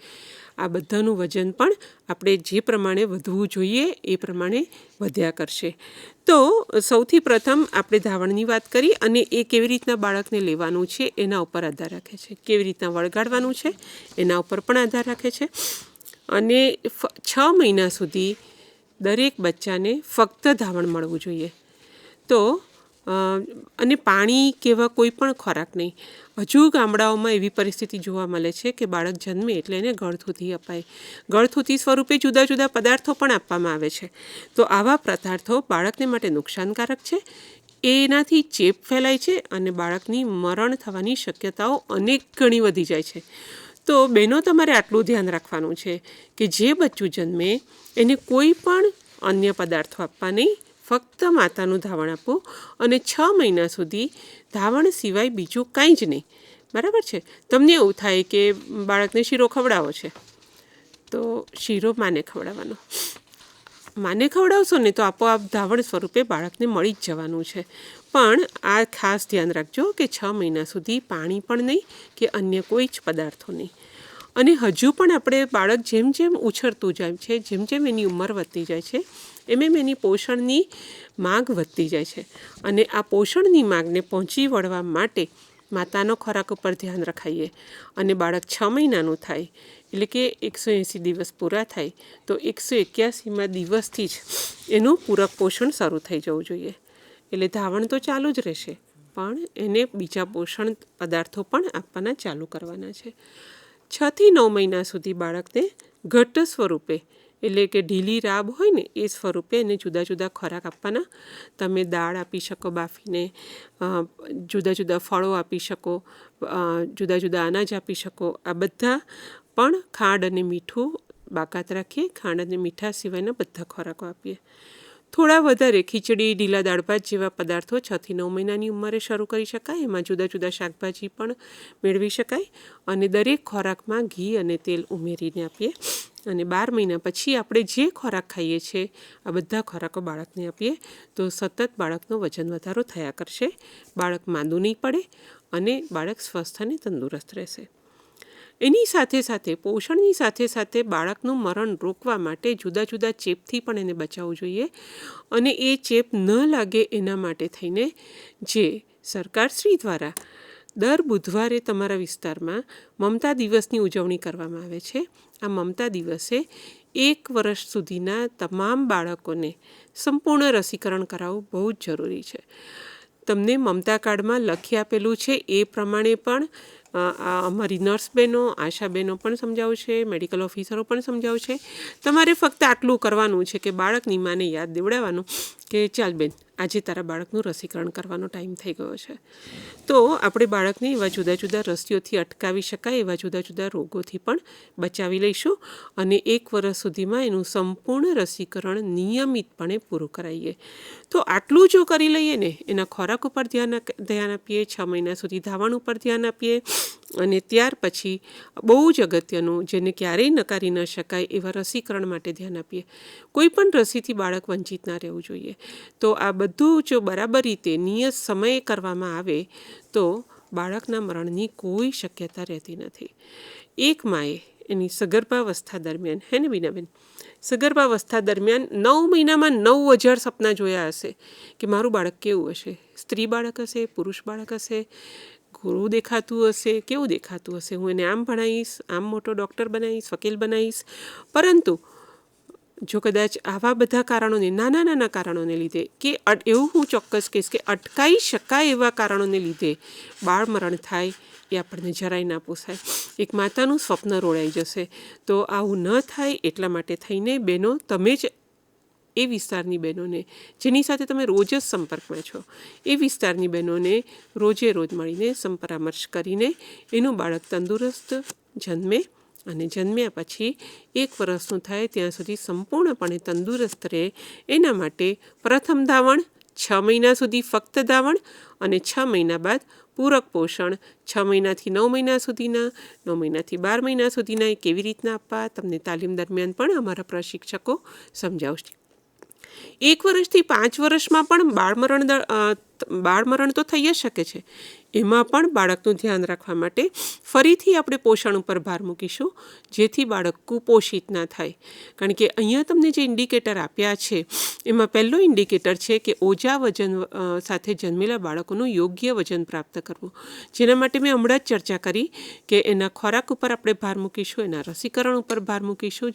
આ બધાનું વજન પણ આપણે જે પ્રમાણે વધવું જોઈએ એ પ્રમાણે વધ્યા કરશે. તો સૌથી પ્રથમ આપણે ધાવણની વાત કરી અને એ કેવી રીતના બાળકને લેવાનું છે એના ઉપર આધાર રાખે છે. કેવી રીતના વળગાડવાનું છે એના ઉપર પણ આધાર રાખે છે. અને 6 મહિના સુધી દરેક બચ્ચાને ફક્ત ધાવણ મળવું જોઈએ. તો અને પાણી કેવા કોઈ પણ ખોરાક નહીં. હજુ ગામડાઓમાં એવી પરિસ્થિતિ જોવા મળે છે કે બાળક જન્મે એટલે એને ગળથૂથી અપાય. ગળથૂથી સ્વરૂપે જુદા જુદા પદાર્થો પણ આપવામાં આવે છે. તો આવા પદાર્થો બાળકને માટે નુકસાનકારક છે. એનાથી ચેપ ફેલાય છે અને બાળકની મરણ થવાની શક્યતાઓ અનેક ગણી વધી જાય છે. તો બહેનો તમારે આટલું ધ્યાન રાખવાનું છે કે જે બચ્ચું જન્મે એને કોઈ પણ અન્ય પદાર્થો આપવા નહીં, ફક્ત માતાનું ધાવણ આપવું. અને 6 મહિના સુધી ધાવણ સિવાય બીજું કાંઈ જ નહીં. બરાબર છે? તમને એવું થાય કે બાળકને શીરો ખવડાવો છે તો શીરો માને ખવડાવવાનો. માને ખવડાવશો ને તો આપોઆપ ધાવણ સ્વરૂપે બાળકને મળી જ જવાનું છે. પણ આ ખાસ ધ્યાન રાખજો કે 6 મહિના સુધી પાણી પણ નહીં કે અન્ય કોઈ જ પદાર્થો નહીં. અને હજુ પણ આપણે બાળક જેમ જેમ ઉછળતું જાય છે, જેમ જેમ એની ઉંમર વધતી જાય છે, એમ એની પોષણની માંગ વધતી જાય છે. અને આ પોષણની માંગને પહોંચી વળવા માટે માતાનો ખોરાક ઉપર ધ્યાન રખાઈએ. અને બાળક 6 મહિનાનું થાય એટલે કે 180 દિવસ પૂરા થાય તો 181મા દિવસથી જ એનું પૂરક પોષણ શરૂ થઈ જવું જોઈએ. એટલે ધાવણ તો ચાલુ જ રહેશે, પણ એને બીજા પોષણ પદાર્થો પણ આપવાના ચાલુ કરવાના છે. 6 થી 9 મહિના સુધી બાળકને ઘટ્ટ સ્વરૂપે એટલે કે ઢીલી રાબ હોય ને એ સ્વરૂપે એને જુદા જુદા ખોરાક આપવાના. તમે દાળ આપી શકો બાફીને, જુદા જુદા ફળો આપી શકો, જુદા જુદા અનાજ આપી શકો. આ બધા પણ ખાંડ અને મીઠું બાકાત રાખીએ. ખાંડ અને મીઠા સિવાયના બધા ખોરાકો આપીએ. થોડા વધારે ખીચડી, ઢીલા દાળ ભાત જેવા પદાર્થો 6 થી 9 મહિનાની ઉંમરે શરૂ કરી શકાય. એમાં જુદા જુદા શાકભાજી પણ મેળવી શકાય અને દરેક ખોરાકમાં ઘી અને તેલ ઉમેરીને આપીએ. અને 12 મહિના પછી આપણે જે ખોરાક ખાઈએ છીએ આ બધા ખોરાકો બાળકને આપીએ તો સતત બાળકનો વજન વધારો થયા કરશે. બાળક માંદું નહીં પડે અને બાળક સ્વસ્થ અને તંદુરસ્ત રહેશે. એની સાથે સાથે પોષણની સાથે સાથે બાળકનું મરણ રોકવા માટે જુદા જુદા ચેપથી પણ એને બચાવવું જોઈએ. અને એ ચેપ ન લાગે એના માટે થઈને જે સરકારશ્રી દ્વારા દર બુધવારે તમારા વિસ્તારમાં મમતા દિવસની ઉજવણી કરવામાં આવે છે. આ મમતા દિવસે 1 વર્ષ સુધીના તમામ બાળકોને સંપૂર્ણ રસીકરણ કરાવવું બહુ જ જરૂરી છે. તમને મમતા કાર્ડમાં લખી આપેલું છે એ પ્રમાણે પણ અમારી નર્સ બહેનો, આશા બહેનો પણ સમજાવશે, મેડિકલ ઓફિસરો પણ સમજાવશે. તમારે ફક્ત આટલું કરવાનું છે કે બાળકની માને યાદ દેવડાવવાનું કે ચાલ બેન આજે તારા બાળકનું રસીકરણ કરવાનો ટાઈમ થઈ ગયો છે. તો આપણે બાળકને એવા જુદા જુદા રસીઓથી અટકાવી શકાય એવા જુદા જુદા રોગોથી પણ બચાવી લઈશું અને 1 વર્ષ સુધીમાં એનું સંપૂર્ણ રસીકરણ નિયમિતપણે પૂરું કરાવીએ. તો આટલું જો કરી લઈએ ને, એના ખોરાક ઉપર ધ્યાન આપીએ, 6 મહિના સુધી ધાવણ ઉપર ધ્યાન આપીએ અને ત્યાર પછી બહુ જ અગત્યનું જેને ક્યારેય નકારી ન શકાય એવા રસીકરણ માટે ધ્યાન આપીએ. કોઈ પણ રસીથી બાળક વંચિત ના રહેવું જોઈએ. તો આ બધું જો બરાબર રીતે નિયત સમયે કરવામાં આવે તો બાળકના મરણની કોઈ શક્યતા રહેતી નથી. એક માએ એની સગર્ભાવસ્થા દરમિયાન, હે ને બીનાબેન, સગર્ભાવસ્થા દરમિયાન 9 મહિનામાં 9000 સપના જોયા હશે કે મારું બાળક કેવું હશે, સ્ત્રી બાળક હશે, પુરુષ બાળક હશે, ગોરું દેખાતું હશે, કેવું દેખાતું હશે, હું એને આમ ભણાવીશ, આમ મોટો ડૉક્ટર બનાવીશ, વકીલ બનાવીશ. પરંતુ જો કદાચ આવા બધા કારણોને, નાના નાના કારણોને લીધે કે એવું હું ચોક્કસ કહીશ કે અટકાઈ શકાય એવા કારણોને લીધે બાળ મરણ થાય એ આપણને જરાય ના પોસાય. એક માતાનું સ્વપ્ન રોળાઈ જશે. તો આવું ન થાય એટલા માટે થઈને બહેનો, તમે જ એ વિસ્તારની બહેનોને જેની સાથે તમે રોજ જ સંપર્કમાં છો એ વિસ્તારની બહેનોને રોજે રોજ મળીને સંપરામર્શ કરીને એનું બાળક તંદુરસ્ત જન્મે અને જન્મ્યા પછી 1 વર્ષનું થાય ત્યાં સુધી સંપૂર્ણપણે તંદુરસ્ત રહે એના માટે પ્રથમ ધાવણ, 6 મહિના સુધી ફક્ત ધાવણ અને 6 મહિના બાદ પૂરક પોષણ, 6 મહિનાથી 9 મહિના સુધીના, 9 મહિનાથી 12 મહિના સુધીના એ કેવી રીતના આપવા તમને તાલીમ દરમિયાન પણ અમારા પ્રશિક્ષકો સમજાવશે. 1 વર્ષથી 5 વર્ષમાં પણ બાળમરણ તો થઈ જ શકે છે. એમાં પણ બાળકનું ધ્યાન રાખવા માટે ફરીથી આપણે પોષણ ઉપર ભાર મૂકીશું જેથી બાળક કુપોષિત ના થાય. કારણ કે અહીંયા તમને જે ઇન્ડિકેટર આપ્યા છે એમાં પહેલો ઇન્ડિકેટર છે કે ઓછા વજન સાથે જન્મેલા બાળકોનું યોગ્ય વજન પ્રાપ્ત કરવું. જેના માટે મેં હમણાં જ ચર્ચા કરી કે એના ખોરાક ઉપર આપણે ભાર મૂકીશું, એના રસીકરણ ઉપર ભાર મૂકીશું.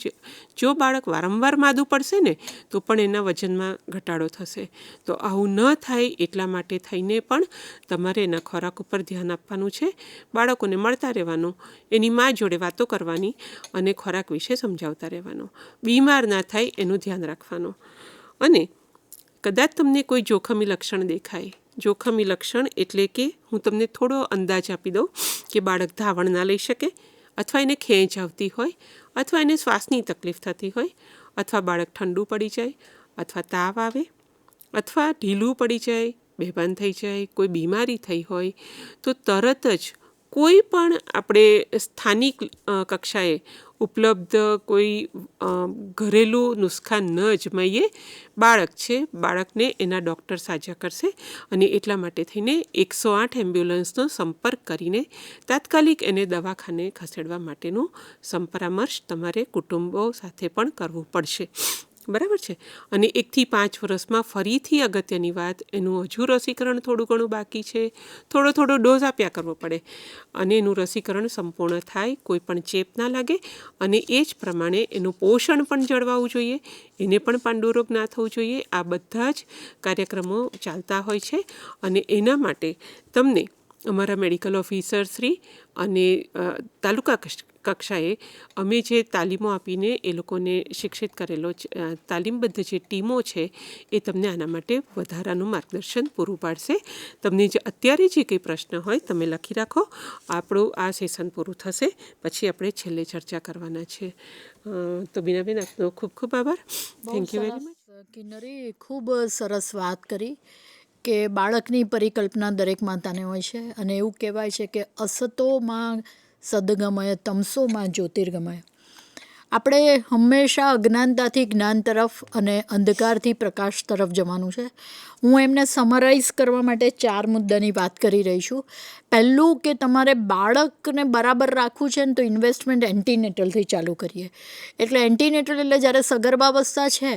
જો બાળક વારંવાર માદું પડશે ને તો પણ એના વજનમાં ઘટાડો થશે. તો આવું ન થાય એટલા માટે થઈને પણ તમારે એના ખોરાક ઉપર ધ્યાન આપવાનું છે. બાળકોને મળતા રહેવાનું, એની મા જોડે વાતો કરવાની અને ખોરાક વિશે સમજાવતા રહેવાનું. બીમાર ના થાય એનું ધ્યાન રાખવાનું. અને કદાચ તમને કોઈ જોખમી લક્ષણ દેખાય, જોખમી લક્ષણ એટલે કે હું તમને થોડો અંદાજ આપી દઉં કે બાળક ધાવણ ના લઈ શકે, અથવા એને ખેંચ આવતી હોય, અથવા એને શ્વાસની તકલીફ થતી હોય, અથવા બાળક ઠંડુ પડી જાય, અથવા તાવ આવે, અથવા ઢીલું પડી જાય, બેભાન થઈ જાય, કોઈ બીમારી થઈ હોય તો તરત જ કોઈ પણ આપણે સ્થાનિક કક્ષાએ ઉપલબ્ધ કોઈ ઘરેલું નુસ્ખા ન અજમાઈએ. બાળક છે, બાળકને એના ડૉક્ટર સાજા કરશે અને એટલા માટે થઈને 108 એમ્બ્યુલન્સનો સંપર્ક કરીને તાત્કાલિક એને દવાખાને ખસેડવા માટેનું સંપરામર્શ તમારે કુટુંબો સાથે પણ કરવું પડશે. બરાબર છે. અને 1 થી 5 વર્ષમાં ફરીથી અગત્યની વાત, એનું હજુ રસીકરણ થોડું ઘણું બાકી છે, થોડો ડોઝ આપ્યા કરવો પડે અને એનું રસીકરણ સંપૂર્ણ થાય, કોઈ પણ ચેપ ના લાગે અને એ જ પ્રમાણે એનું પોષણ પણ જળવાવું જોઈએ, એને પણ પાંડુરોગ ના થવું જોઈએ. આ બધા જ કાર્યક્રમો ચાલતા હોય છે અને એના માટે તમને અમારા મેડિકલ ઓફિસર શ્રી અને તાલુકા કક્ષાએ અમે જે તાલીમો આપીને એ લોકોને શિક્ષિત કરેલો તાલીમબદ્ધ જે ટીમો છે એ તમને આના માટે વધારાનું માર્ગદર્શન પૂરું પાડશે. તમને જે અત્યારે જે કંઈ પ્રશ્ન હોય તમે લખી રાખો. આપણું આ સેશન પૂરું થશે પછી આપણે છેલ્લે ચર્ચા કરવાના છે. તો બીનાબેન, આપનો ખૂબ ખૂબ આભાર. Thank you very much. Kinnari ખૂબ સરસ વાત કરી કે બાળકની પરિકલ્પના દરેક માતાને હોય છે અને એવું કહેવાય છે કે અસતોમાં સદગમય તમસોમાં જ્યોતિર્ગમય. આપણે હંમેશા અજ્ઞાનતાથી જ્ઞાન તરફ અને અંધકારથી પ્રકાશ તરફ જવાનું છે. હું એમને સમરાઇઝ કરવા માટે 4 મુદ્દાની વાત કરી રહી છું. પહેલું કે તમારે બાળકને બરાબર રાખવું છે ને તો ઇન્વેસ્ટમેન્ટ એન્ટીનેટલથી ચાલુ કરીએ. એટલે એન્ટીનેટલ એટલે જ્યારે સગર્ભાવસ્થા છે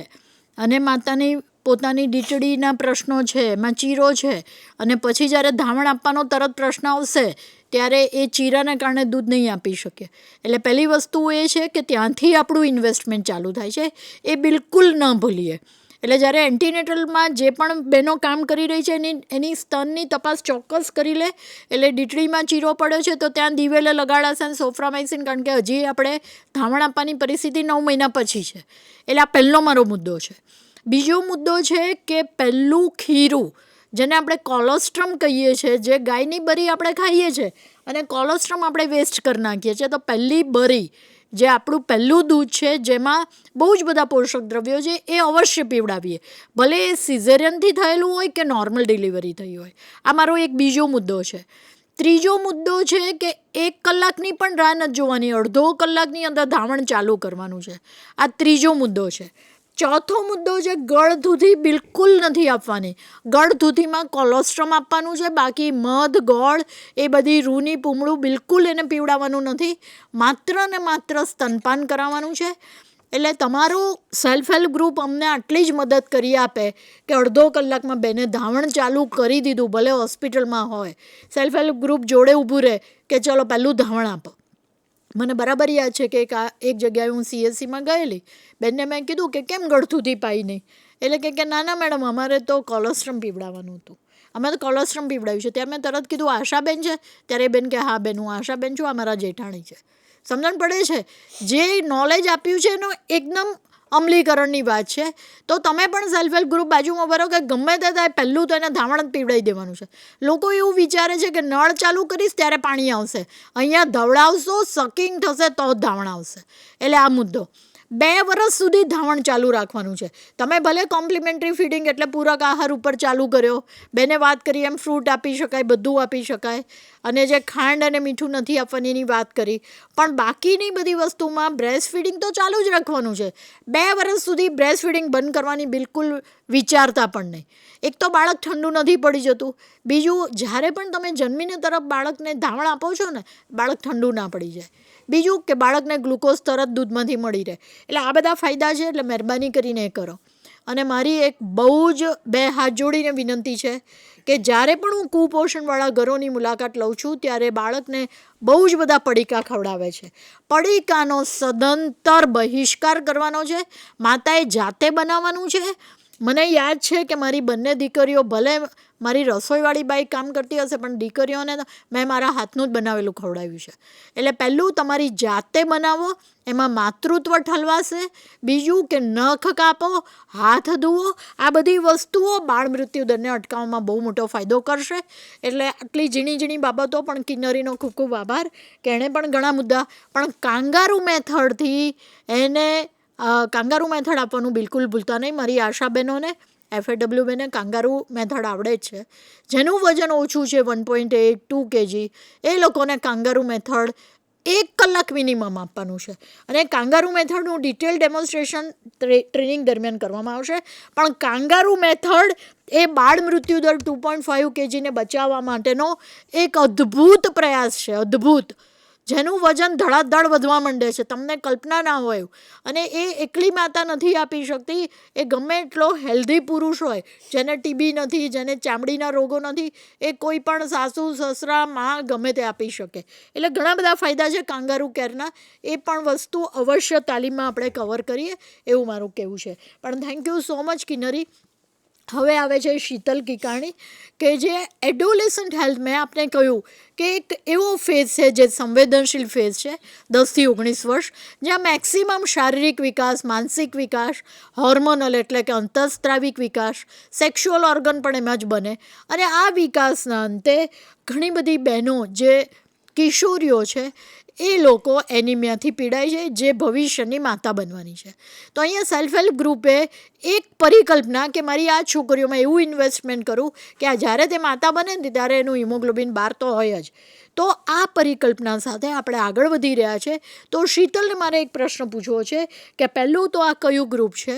અને માતાની પોતાની ડીટડીના પ્રશ્નો છે, એમાં ચીરો છે અને પછી જ્યારે ધાવણ આપવાનો તરત પ્રશ્ન આવશે ત્યારે એ ચીરાને કારણે દૂધ નહીં આપી શકે. એટલે પહેલી વસ્તુ એ છે કે ત્યાંથી આપણું ઇન્વેસ્ટમેન્ટ ચાલુ થાય છે, એ બિલકુલ ન ભૂલીએ. એટલે જ્યારે એન્ટીનેટલમાં જે પણ બહેનો કામ કરી રહી છે એની સ્તનની તપાસ ચોક્કસ કરી લે. એટલે ડીટડીમાં ચીરો પડ્યો છે તો ત્યાં દિવેલે લગાડાશે ને સોફ્રામાઇસિન, કારણ કે હજી આપણે ધાવણ આપવાની પરિસ્થિતિ 9 મહિના પછી છે. એટલે આ પહેલો મારો મુદ્દો છે. બીજો મુદ્દો છે કે પહેલું ખીરું, જેને આપણે કોલોસ્ટ્રમ કહીએ છીએ, જે ગાયની બરી આપણે ખાઈએ છીએ અને કોલોસ્ટ્રમ આપણે વેસ્ટ કરી નાખીએ છીએ, તો પહેલી બરી જે આપણું પહેલું દૂધ છે જેમાં બહુ જ બધા પોષક દ્રવ્યો છે એ અવશ્ય પીવડાવીએ, ભલે એ સિઝેરિયનથી થયેલું હોય કે નોર્મલ ડિલિવરી થઈ હોય. આ મારો એક બીજો મુદ્દો છે. ત્રીજો મુદ્દો છે કે 1 કલાકની પણ રાહ નથી જોવાની, અડધો કલાકની અંદર ધાવણ ચાલુ કરવાનું છે. આ ત્રીજો મુદ્દો છે. ચોથો મુદ્દો છે ગળધૂધી બિલકુલ નથી આપવાની. ગળધૂધીમાં કોલોસ્ટ્રમ આપવાનું છે, બાકી મધ ગોળ એ બધી રૂની પૂમડું બિલકુલ એને પીવડાવવાનું નથી. માત્ર ને માત્ર સ્તનપાન કરાવવાનું છે. એટલે તમારું સેલ્ફ હેલ્પ ગ્રુપ અમને આટલી જ મદદ કરી આપે કે અડધો કલાકમાં બેને ધાવણ ચાલુ કરી દીધું, ભલે હોસ્પિટલમાં હોય, સેલ્ફ હેલ્પ ગ્રુપ જોડે ઊભું રહે કે ચલો પહેલું ધાવણ આપો. મને બરાબર યાદ છે કે એક જગ્યાએ હું CSCમાં ગયેલી, બેનને મેં કીધું કે કેમ ગળથુથી પાઈ નહીં, એટલે કે ના ના મેડમ અમારે તો કોલોસ્ટ્રમ પીવડાવવાનું હતું, અમે તો કોલોસ્ટ્રમ પીવડાવ્યું છે. ત્યારે મેં તરત કીધું આશાબેન છે? ત્યારે બેન કે હા બેન હું આશાબેન છું, આ મારા જેઠાણી છે. સમજણ પડે છે? જે નોલેજ આપ્યું છે એનો એકદમ અમલીકરણની વાત છે. તો તમે પણ સેલ્ફ હેલ્પ ગ્રુપ બાજુમાં ભરો કે ગમે તે થાય પહેલું તો એને ધાવણ જ પીવડાવી દેવાનું છે. લોકો એવું વિચારે છે કે નળ ચાલુ કરીશ ત્યારે પાણી આવશે, અહીંયા ધવડાવશો સકિંગ થશે તો જ ધાવણ આવશે. એટલે આ મુદ્દો. 2 વર્ષ સુધી ધાવણ ચાલુ રાખવાનું છે. તમે ભલે કોમ્પ્લિમેન્ટરી ફીડિંગ એટલે પૂરક આહાર ઉપર ચાલુ કર્યો, બેને વાત કરી એમ ફ્રૂટ આપી શકાય, બધું આપી શકાય, અને જે ખાંડ અને મીઠું નથી આપવાની એની વાત કરી, પણ બાકીની બધી વસ્તુમાં બ્રેસ્ટ ફીડિંગ તો ચાલુ જ રાખવાનું છે. 2 વર્ષ સુધી બ્રેસ્ટ ફીડિંગ બંધ કરવાની બિલકુલ વિચારતા પણ નહીં. એક તો બાળક ઠંડુ નથી પડી જતું, બીજું જ્યારે પણ તમે જન્મીને તરફ બાળકને ધાવણ આપો છો ને, બાળક ઠંડુ ના પડી જાય, બીજું કે બાળકને ગ્લુકોઝ તરત દૂધમાંથી મળી રહે. એટલે આ બધા ફાયદા છે. એટલે મહેરબાની કરીને એ કરો. અને મારી એક બહુ જ 2 હાથ જોડીને વિનંતી છે કે જ્યારે પણ હું કુપોષણવાળા ઘરોની મુલાકાત લઉં છું ત્યારે બાળકને બહુ જ બધા પડીકા ખવડાવે છે. પડીકાનો સદંતર બહિષ્કાર કરવાનો છે. માતાએ જાતે બનાવવાનું છે. મને યાદ છે કે મારી બંને દીકરીઓ, ભલે મારી રસોઈવાળી બાઈ કામ કરતી હશે પણ દીકરીઓને મેં મારા હાથનું જ બનાવેલું ખવડાવ્યું છે. એટલે પહેલું તમારી જાતે બનાવો, એમાં માતૃત્વ ઠલવાશે. બીજું કે નખ કાપો, હાથ ધુઓ, આ બધી વસ્તુઓ બાળ મૃત્યુ દરને અટકાવવામાં બહુ મોટો ફાયદો કરશે. એટલે આટલી ઝીણી ઝીણી બાબતો, પણ કિન્નરીનો ખૂબ ખૂબ આભાર કે એણે પણ ઘણા મુદ્દા, પણ કાંગારૂ મેથડથી એને કાંગારૂ મેથડ આપવાનું બિલકુલ ભૂલતા નહીં. મારી આશાબહેનોને, FAW બેને કાંગારૂ મેથડ આવડે જ છે. જેનું વજન ઓછું છે 1.8 2 kg, એ લોકોને કાંગારૂ મેથડ 1 કલાક મિનિમમ આપવાનું છે. અને કાંગારૂ મેથડનું ડિટેલ ડેમોન્સ્ટ્રેશન ટ્રેનિંગ દરમિયાન કરવામાં આવશે. પણ કાંગારૂ મેથડ એ બાળ મૃત્યુદર 2.5 kgને બચાવવા માટેનો એક અદ્ભુત પ્રયાસ છે, અદ્ભુત, જેનું વજન ધડાધડ વધવા માંડે છે, તમને કલ્પના ના હોય. અને એ એકલી માતા નથી આપી શકતી, એ ગમે એટલો હેલ્ધી પુરુષ હોય, જેને TB નથી, જેને ચામડીના રોગો નથી, એ કોઈ પણ સાસુ સસરા માં ગમે તે આપી શકે. એટલે ઘણા બધા ફાયદા છે કાંગારૂ કેરના. એ પણ વસ્તુ અવશ્ય તાલીમમાં આપણે કવર કરીએ એવું મારું કહેવું છે. પણ thank you so much Kinnari. હવે આવે છે શીતલ કિકાણી, કે જે એડોલેસન્ટ હેલ્થ, મેં આપને કહ્યું કે એક એવો ફેઝ છે જે સંવેદનશીલ ફેઝ છે 10 થી 19 વર્ષ, જ્યાં મેક્સિમમ શારીરિક વિકાસ, માનસિક વિકાસ, હોર્મોનલ એટલે કે અંતઃસ્ત્રાવિક વિકાસ, સેક્સ્યુઅલ ઓર્ગન પણ એમાં જ બને. અને આ વિકાસના અંતે ઘણી બધી બહેનો જે કિશોરીઓ છે એ લોકો એનિમિયાથી પીડાય છે, જે ભવિષ્યની માતા બનવાની છે. તો અહીંયા સેલ્ફ હેલ્પ ગ્રુપે એક પરિકલ્પના કે મારી આ છોકરીઓમાં એવું ઇન્વેસ્ટમેન્ટ કરું કે આ જ્યારે તે માતા બને ને ત્યારે એનું હિમોગ્લોબિન 12 તો હોય જ. તો આ પરિકલ્પના સાથે આપણે આગળ વધી રહ્યા છે. તો શીતલને મારે એક પ્રશ્ન પૂછવો છે કે પહેલું તો આ કયું ગ્રુપ છે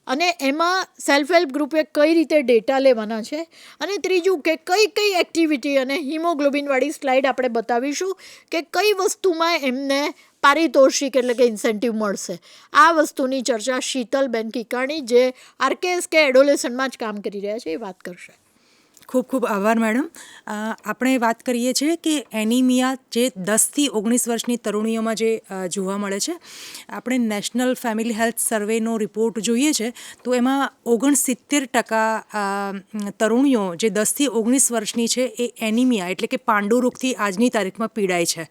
અને એમાં સેલ્ફ હેલ્પ ગ્રુપે કઈ રીતે ડેટા લેવાના છે, અને ત્રીજું કે કઈ કઈ એક્ટિવિટી, અને હિમોગ્લોબિનવાળી સ્લાઇડ આપણે બતાવીશું કે કઈ વસ્તુમાં એમને પારિતોષિક એટલે કે ઇન્સેન્ટિવ મળશે. આ વસ્તુની ચર્ચા શીતલબેન કિકાણી, જે આરકેએસ કે એડોલેસન્ટમાં જ કામ કરી રહ્યા છે, એ વાત કરશે. ખૂબ ખૂબ આભાર મેડમ. આપણે વાત કરીએ છીએ કે એનિમિયા જે 10થી 19 વર્ષની તરુણીઓમાં જે જોવા મળે છે, આપણે નેશનલ ફેમિલી હેલ્થ સર્વેનો રિપોર્ટ જોઈએ છે તો એમાં 69% તરુણીઓ જે 10થી 19 વર્ષની છે એ એનિમિયા એટલે કે પાંડુરોગથી આજની તારીખમાં પીડાય છે.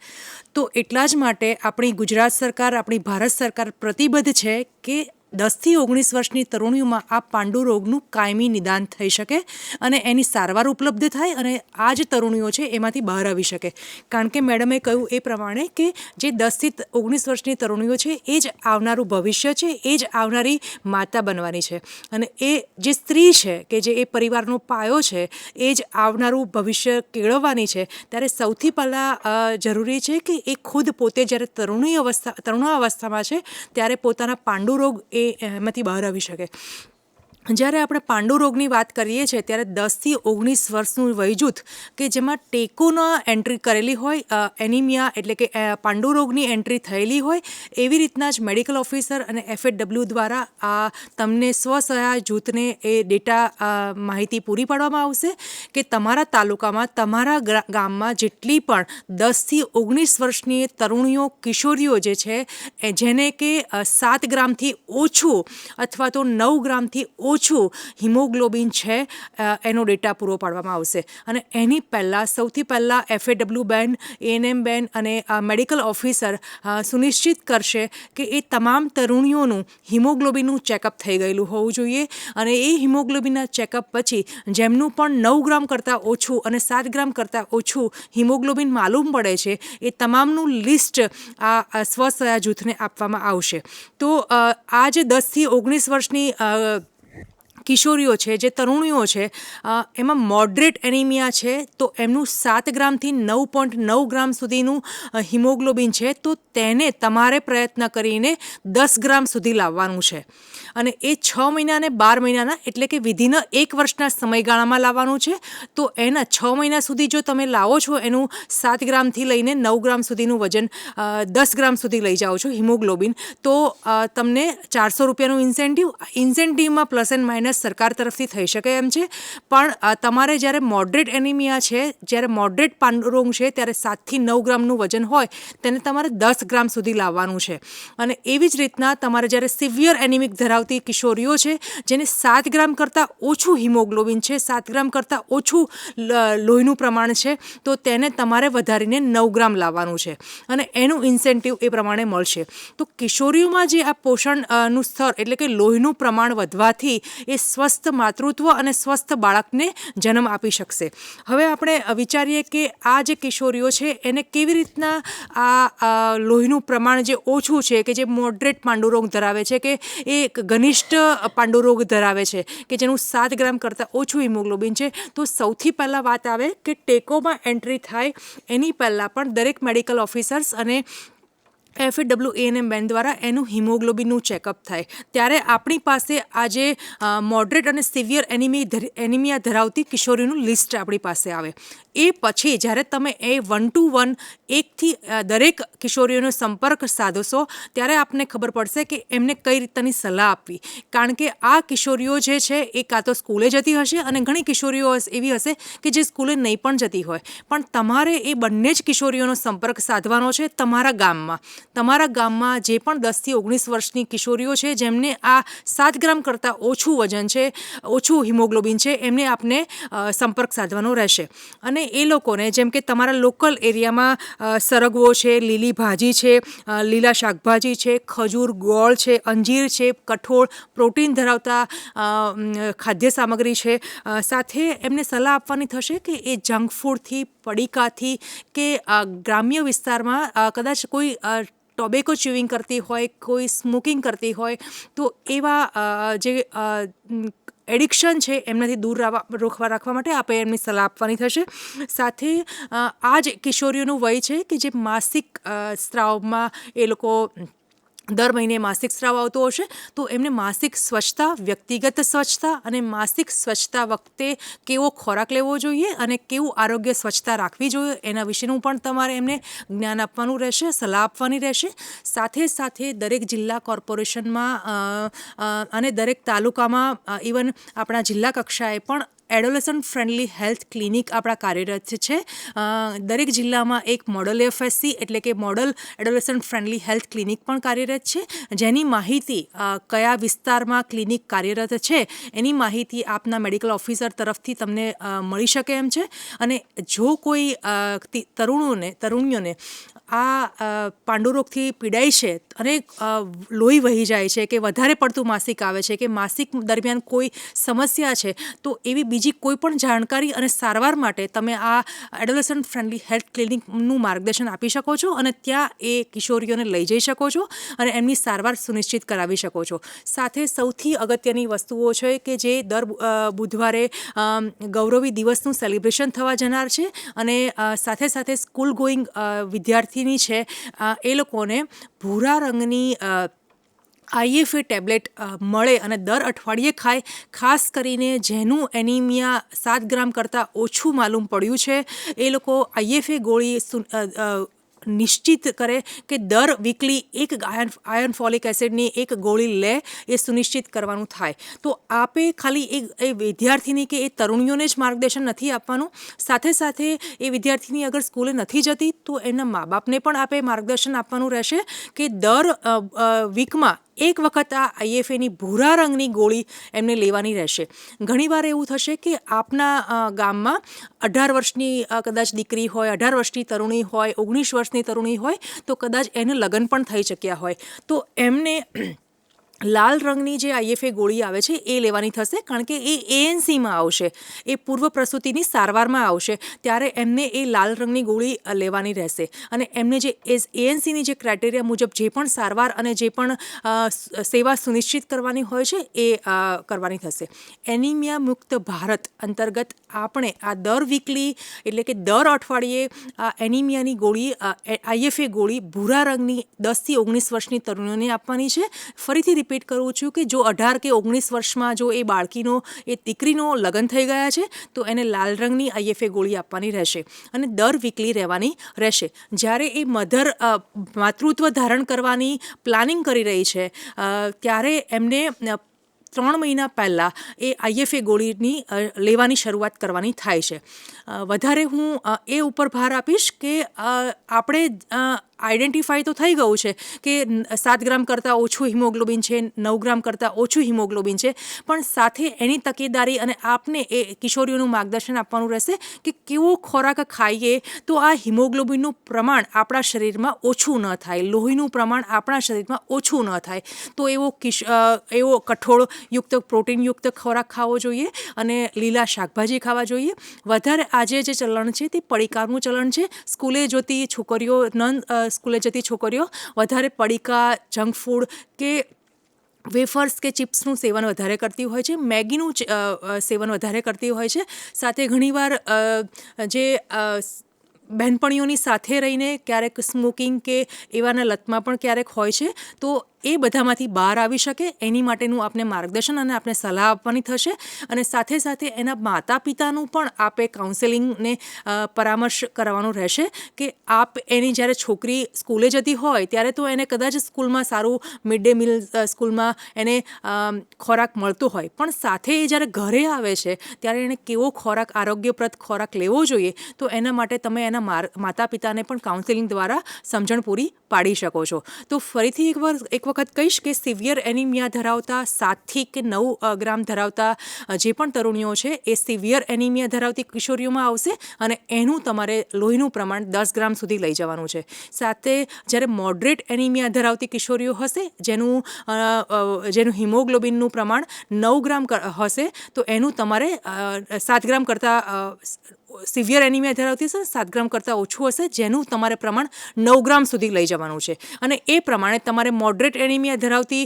તો એટલા જ માટે આપણી ગુજરાત સરકાર, આપણી ભારત સરકાર પ્રતિબદ્ધ છે કે 10થી 19 વર્ષની તરુણીઓમાં આ પાંડુરોગનું કાયમી નિદાન થઈ શકે અને એની સારવાર ઉપલબ્ધ થાય અને આ જ તરુણીઓ છે એમાંથી બહાર આવી શકે. કારણ કે મેડમે કહ્યું એ પ્રમાણે કે જે 10થી 19 વર્ષની તરુણીઓ છે એ જ આવનારું ભવિષ્ય છે, એ જ આવનારી માતા બનવાની છે. અને એ જે સ્ત્રી છે કે જે એ પરિવારનો પાયો છે, એ જ આવનારું ભવિષ્ય કેળવવાની છે. ત્યારે સૌથી પહેલાં જરૂરી છે કે એ ખુદ પોતે જ્યારે તરુણાવસ્થામાં છે ત્યારે પોતાના પાંડુરોગ એમાંથી બહાર આવી શકે. જ્યારે આપણે પાંડુરોગની વાત કરીએ છીએ ત્યારે 10થી 19 વર્ષનું વયજૂથ કે જેમાં ટેકોના એન્ટ્રી કરેલી હોય, એનિમિયા એટલે કે પાંડુરોગની એન્ટ્રી થયેલી હોય, એવી રીતના જ મેડિકલ ઓફિસર અને FHW દ્વારા તમને સ્વસહાય જૂથને એ ડેટા માહિતી પૂરી પાડવામાં આવશે કે તમારા તાલુકામાં, તમારા ગામમાં જેટલી પણ 10થી 19 વર્ષની તરુણીઓ, કિશોરીઓ જે છે જેને કે 7 ગ્રામથી ઓછું અથવા તો 9 ગ્રામથી ઓછું હિમોગ્લોબિન છે એનો ડેટા પૂરો પાડવામાં આવશે. અને એની પહેલાં સૌથી પહેલાં FAW બેન, ANM બેન અને મેડિકલ ઓફિસર સુનિશ્ચિત કરશે કે એ તમામ તરુણીઓનું હિમોગ્લોબિનનું ચેકઅપ થઈ ગયેલું હોવું જોઈએ. અને એ હિમોગ્લોબિનના ચેકઅપ પછી જેમનું પણ 9 ગ્રામ કરતાં ઓછું અને 7 ગ્રામ કરતાં ઓછું હિમોગ્લોબિન માલુમ પડે છે એ તમામનું લિસ્ટ આ સ્વસહાય જૂથને આપવામાં આવશે. તો આ જે 10થી 19 વર્ષની કિશોરીઓ છે, જે તરુણીઓ છે, એમાં મોડરેટ એનિમિયા છે તો એમનું 7 ગ્રામથી 9.9 ગ્રામ સુધીનું હિમોગ્લોબિન છે તો તેને તમારે પ્રયત્ન કરીને 10 ગ્રામ સુધી લાવવાનું છે. અને એ 6 મહિના અને 12 મહિનાના એટલે કે વિધિન 1 વર્ષના સમયગાળામાં લાવવાનું છે. તો એના 6 મહિના સુધી જો તમે લાવો છો એનું 7 ગ્રામથી લઈને 9 ગ્રામ સુધીનું વજન 10 ગ્રામ સુધી લઈ જાઓ છો હિમોગ્લોબિન, તો તમને 400 રૂપિયાનું ઇન્સેન્ટિવમાં પ્લસ એન્ડ માઇનસ સરકાર તરફથી થઈ શકે એમ છે. પણ તમારે જ્યારે મોડરેટ એનિમિયા છે, જ્યારે મોડરેટ પાંડુરોગ છે ત્યારે 7થી 9 ગ્રામનું વજન હોય તેને તમારે 10 ગ્રામ સુધી લાવવાનું છે. અને એવી જ રીતના તમારે જ્યારે સિવિયર એનિમિક ધરાવતી કિશોરીઓ છે જેને 7 ગ્રામ કરતાં ઓછું હિમોગ્લોબિન છે, 7 ગ્રામ કરતાં ઓછું લોહીનું પ્રમાણ છે, તો તેને તમારે વધારીને 9 ગ્રામ લાવવાનું છે અને એનું ઇન્સેન્ટિવ એ પ્રમાણે મળશે. તો કિશોરીઓમાં જે આ પોષણનું સ્તર એટલે કે લોહીનું પ્રમાણ વધવાથી એ સ્વસ્થ માતૃત્વ અને સ્વસ્થ બાળકને જન્મ આપી શકશે. હવે આપણે વિચારીએ કે આ જે કિશોરીઓ છે એને કેવી રીતના આ લોહીનું પ્રમાણ જે ઓછું છે, કે જે મોડરેટ પાંડુરોગ ધરાવે છે, કે એ ઘનિષ્ઠ પાંડુરોગ ધરાવે છે, કે જેનું 7 ગ્રામ કરતાં ઓછું હિમોગ્લોબિન છે, તો સૌથી પહેલાં વાત આવે કે ટેકોમાં એન્ટ્રી થાય એની પહેલાં પણ દરેક મેડિકલ ઓફિસર્સ અને FAW ANM બેન દ્વારા એનું હિમોગ્લોબિનનું ચેકઅપ થાય. ત્યારે આપણી પાસે આજે મોડરેટ અને સિવિયર એનિમિયા ધરાવતી કિશોરીનું લિસ્ટ આપણી પાસે આવે. એ પછી જ્યારે તમે એ 1 to 1 એકથી દરેક કિશોરીઓનો સંપર્ક સાધશો ત્યારે આપને ખબર પડશે કે એમને કઈ રીતની સલાહ આપવી. કારણ કે આ કિશોરીઓ જે છે એ કાં તો સ્કૂલે જતી હશે અને ઘણી કિશોરીઓ એવી હશે કે જે સ્કૂલે નહીં પણ જતી હોય, પણ તમારે એ બંને જ કિશોરીઓનો સંપર્ક સાધવાનો છે તમારા ગામમાં. તમારા ગામમાં જે પણ 10થી 19 વર્ષની કિશોરીઓ છે જેમને આ 7 ગ્રામ કરતાં ઓછું વજન છે, ઓછું હિમોગ્લોબિન છે, એમને આપને સંપર્ક સાધવાનો રહેશે. અને એ લોકોને જેમ કે તમારા લોકલ એરિયામાં સરગવો છે, લીલી ભાજી છે, લીલા શાકભાજી છે, ખજૂર, ગોળ છે, અંજીર છે, કઠોળ, પ્રોટીન ધરાવતા ખાદ્ય સામગ્રી છે. સાથે એમને સલાહ આપવાની થશે કે એ જંક ફૂડથી, પડીકાથી કે ગ્રામ્ય વિસ્તારમાં કદાચ કોઈ ટોબેકો ચ્યુઇંગ કરતી હોય, કોઈ સ્મોકિંગ કરતી હોય, તો એવા જે એડિક્શન છે એમનાથી દૂર રાખવા માટે આપણે એમની સલાહ આપવાની થશે. સાથે આ જ કિશોરીઓનું વય છે કે જે માસિક સ્ત્રાવમાં એ લોકો દર મહિને માસિક સ્રાવ આવતો હશે, તો એમને માસિક સ્વચ્છતા, વ્યક્તિગત સ્વચ્છતા અને માસિક સ્વચ્છતા વખતે કેવો ખોરાક લેવો જોઈએ અને કેવું આરોગ્ય સ્વચ્છતા રાખવી જોઈએ એના વિશેનું પણ તમારે એમને જ્ઞાન આપવાનું રહેશે, સલાહ આપવાની રહેશે. સાથે સાથે દરેક જિલ્લા કોર્પોરેશનમાં અને દરેક તાલુકામાં, ઇવન આપણા જિલ્લા કક્ષાએ પણ એડોલેસન્ટ ફ્રેન્ડલી હેલ્થ ક્લિનિક આપણા કાર્યરત છે. દરેક જિલ્લામાં એક મોડલ એફએસસી એટલે કે model adolescent friendly health clinic પણ કાર્યરત છે, જેની માહિતી કયા વિસ્તારમાં ક્લિનિક કાર્યરત છે એની માહિતી આપના મેડિકલ ઓફિસર તરફથી તમને મળી શકે એમ છે. અને જો કોઈ તરુણીઓને આ પાંડુરોગથી પીડાય છે અને લોહી વહી જાય છે કે વધારે પડતું માસિક આવે છે કે માસિક દરમિયાન કોઈ સમસ્યા છે, તો એવી બીજી કોઈ પણ જાણકારી અને સારવાર માટે તમે આ એડોલેસન્ટ ફ્રેન્ડલી હેલ્થ ક્લિનિકનું માર્ગદર્શન આપી શકો છો અને ત્યાં એ કિશોરીઓને લઈ જઈ શકો છો અને એમની સારવાર સુનિશ્ચિત કરાવી શકો છો. સાથે સૌથી અગત્યની વસ્તુઓ છે કે જે દર બુધવારે ગૌરવી દિવસનું સેલિબ્રેશન થવા જનાર છે અને સાથે સાથે સ્કૂલ ગોઈંગ વિદ્યાર્થીની છે એ લોકોને ભૂરા રંગની IFA ટેબ્લેટ મળે અને દર અઠવાડિયે ખાય. ખાસ કરીને જેનું એનિમિયા 7 ગ્રામ કરતાં ઓછું માલુમ પડ્યું છે એ લોકો IFA ગોળી નિશ્ચિત કરે કે દર વીકલી એક આયર્ન ફોલિક એસિડની એક ગોળી લે, એ સુનિશ્ચિત કરવાનું થાય. તો આપે ખાલી એ વિદ્યાર્થીની કે એ તરુણીઓને જ માર્ગદર્શન નથી આપવાનું, સાથે સાથે એ વિદ્યાર્થીની અગર સ્કૂલે નથી જતી તો એમના મા બાપને પણ આપે માર્ગદર્શન આપવાનું રહેશે કે દર વીકમાં એક વખત આ IFAની ભૂરા રંગની ગોળી એમને લેવાની રહેશે. ઘણીવાર એવું થશે કે આપના ગામમાં 18 વર્ષની કદાચ દીકરી હોય, 18 વર્ષની તરુણી હોય, 19 વર્ષની તરુણી હોય, તો કદાચ એને લગ્ન પણ થઈ ચૂક્યા હોય, તો એમને લાલ રંગની જે IFA ગોળી આવે છે એ લેવાની થશે, કારણ કે એ ANCમાં આવશે, એ પૂર્વ પ્રસૂતિની સારવારમાં આવશે, ત્યારે એમને એ લાલ રંગની ગોળી લેવાની રહેશે. અને એમને જે ANCની જે ક્રાઇટેરિયા મુજબ જે પણ સારવાર અને જે પણ સેવા સુનિશ્ચિત કરવાની હોય છે એ કરવાની થશે. એનિમિયા મુક્ત ભારત અંતર્ગત આપણે આ દર વીકલી એટલે કે દર અઠવાડિયે આ એનિમિયાની ગોળી IFA ગોળી ભૂરા રંગની 10થી 19 વર્ષની તરુણીઓને આપવાની છે. ફરીથી રિપીટ કરું છું કે જો 18 કે 19 વર્ષમાં જો એ બાળકીનો, એ દીકરીનો લગ્ન થઈ ગયા છે તો એને લાલ રંગની IFA ગોળી આપવાની રહેશે અને દર વીકલી રહેવાની રહેશે. જ્યારે એ માતૃત્વ ધારણ કરવાની પ્લાનિંગ કરી રહી છે ત્યારે એમને 3 મહિના પહેલાં એ IFA ગોળીની લેવાની શરૂઆત કરવાની થાય છે. વધારે હું એ ઉપર ભાર આપીશ કે આપણે આઈડેન્ટિફાઈ તો થઈ ગયું છે કે 7 ગ્રામ કરતાં ઓછું હિમોગ્લોબિન છે, 9 ગ્રામ કરતાં ઓછું હિમોગ્લોબિન છે, પણ સાથે એની તકેદારી અને આપને એ કિશોરીઓનું માર્ગદર્શન આપવાનું રહેશે કે કેવો ખોરાક ખાઈએ તો આ હિમોગ્લોબિનનું પ્રમાણ આપણા શરીરમાં ઓછું ન થાય, લોહીનું પ્રમાણ આપણા શરીરમાં ઓછું ન થાય. તો એવો કઠોળયુક્ત, પ્રોટીનયુક્ત ખોરાક ખાવો જોઈએ અને લીલા શાકભાજી ખાવા જોઈએ. વધારે આજે જે ચલણ છે તે પડીકાનું ચલણ છે. સ્કૂલે જતી છોકરીઓ વધારે પડીકા, જંક ફૂડ કે વેફર્સ કે ચિપ્સનું સેવન વધારે કરતી હોય છે, મેગીનું સેવન વધારે કરતી હોય છે. સાથે ઘણીવાર જે બહેનપણીઓની સાથે રહીને ક્યારેક સ્મોકિંગ કે એવાના લતમાં પણ ક્યારેક હોય છે, તો એ બધામાંથી બહાર આવી શકે એની માટેનું આપને માર્ગદર્શન અને આપને સલાહ આપવાની થશે. અને સાથે સાથે એના માતા પિતાનું પણ આપે કાઉન્સેલિંગને પરામર્શ કરવાનું રહેશે કે આપ એની જ્યારે છોકરી સ્કૂલે જતી હોય ત્યારે તો એને કદાચ સ્કૂલમાં સારું મિડ ડે મિલ સ્કૂલમાં એને ખોરાક મળતો હોય, પણ સાથે એ જ્યારે ઘરે આવે છે ત્યારે એને કેવો ખોરાક, આરોગ્યપ્રદ ખોરાક લેવો જોઈએ, તો એના માટે તમે એના માતા પિતાને પણ કાઉન્સેલિંગ દ્વારા સમજણ પૂરી પાડી શકો છો. તો ફરીથી એક વખત કહીશ કે સિવિયર એનિમિયા ધરાવતા 7 કે 9 ગ્રામ ધરાવતા જે પણ તરુણીઓ છે એ સિવિયર એનિમિયા ધરાવતી કિશોરીઓમાં આવશે અને એનું તમારે લોહીનું પ્રમાણ 10 ગ્રામ સુધી લઈ જવાનું છે. સાથે જ્યારે મોડરેટ એનિમિયા ધરાવતી કિશોરીઓ હશે જેનું હિમોગ્લોબિનનું પ્રમાણ 9 ગ્રામ હશે તો એનું તમારે 7 ગ્રામ કરતાં સિવિયર એનિમિયા ધરાવતી હશે 7 ગ્રામ કરતાં ઓછું હશે જેનું તમારે પ્રમાણ 9 ગ્રામ સુધી લઈ જવાનું છે. અને એ પ્રમાણે તમારે મોડરેટ એનિમિયા ધરાવતી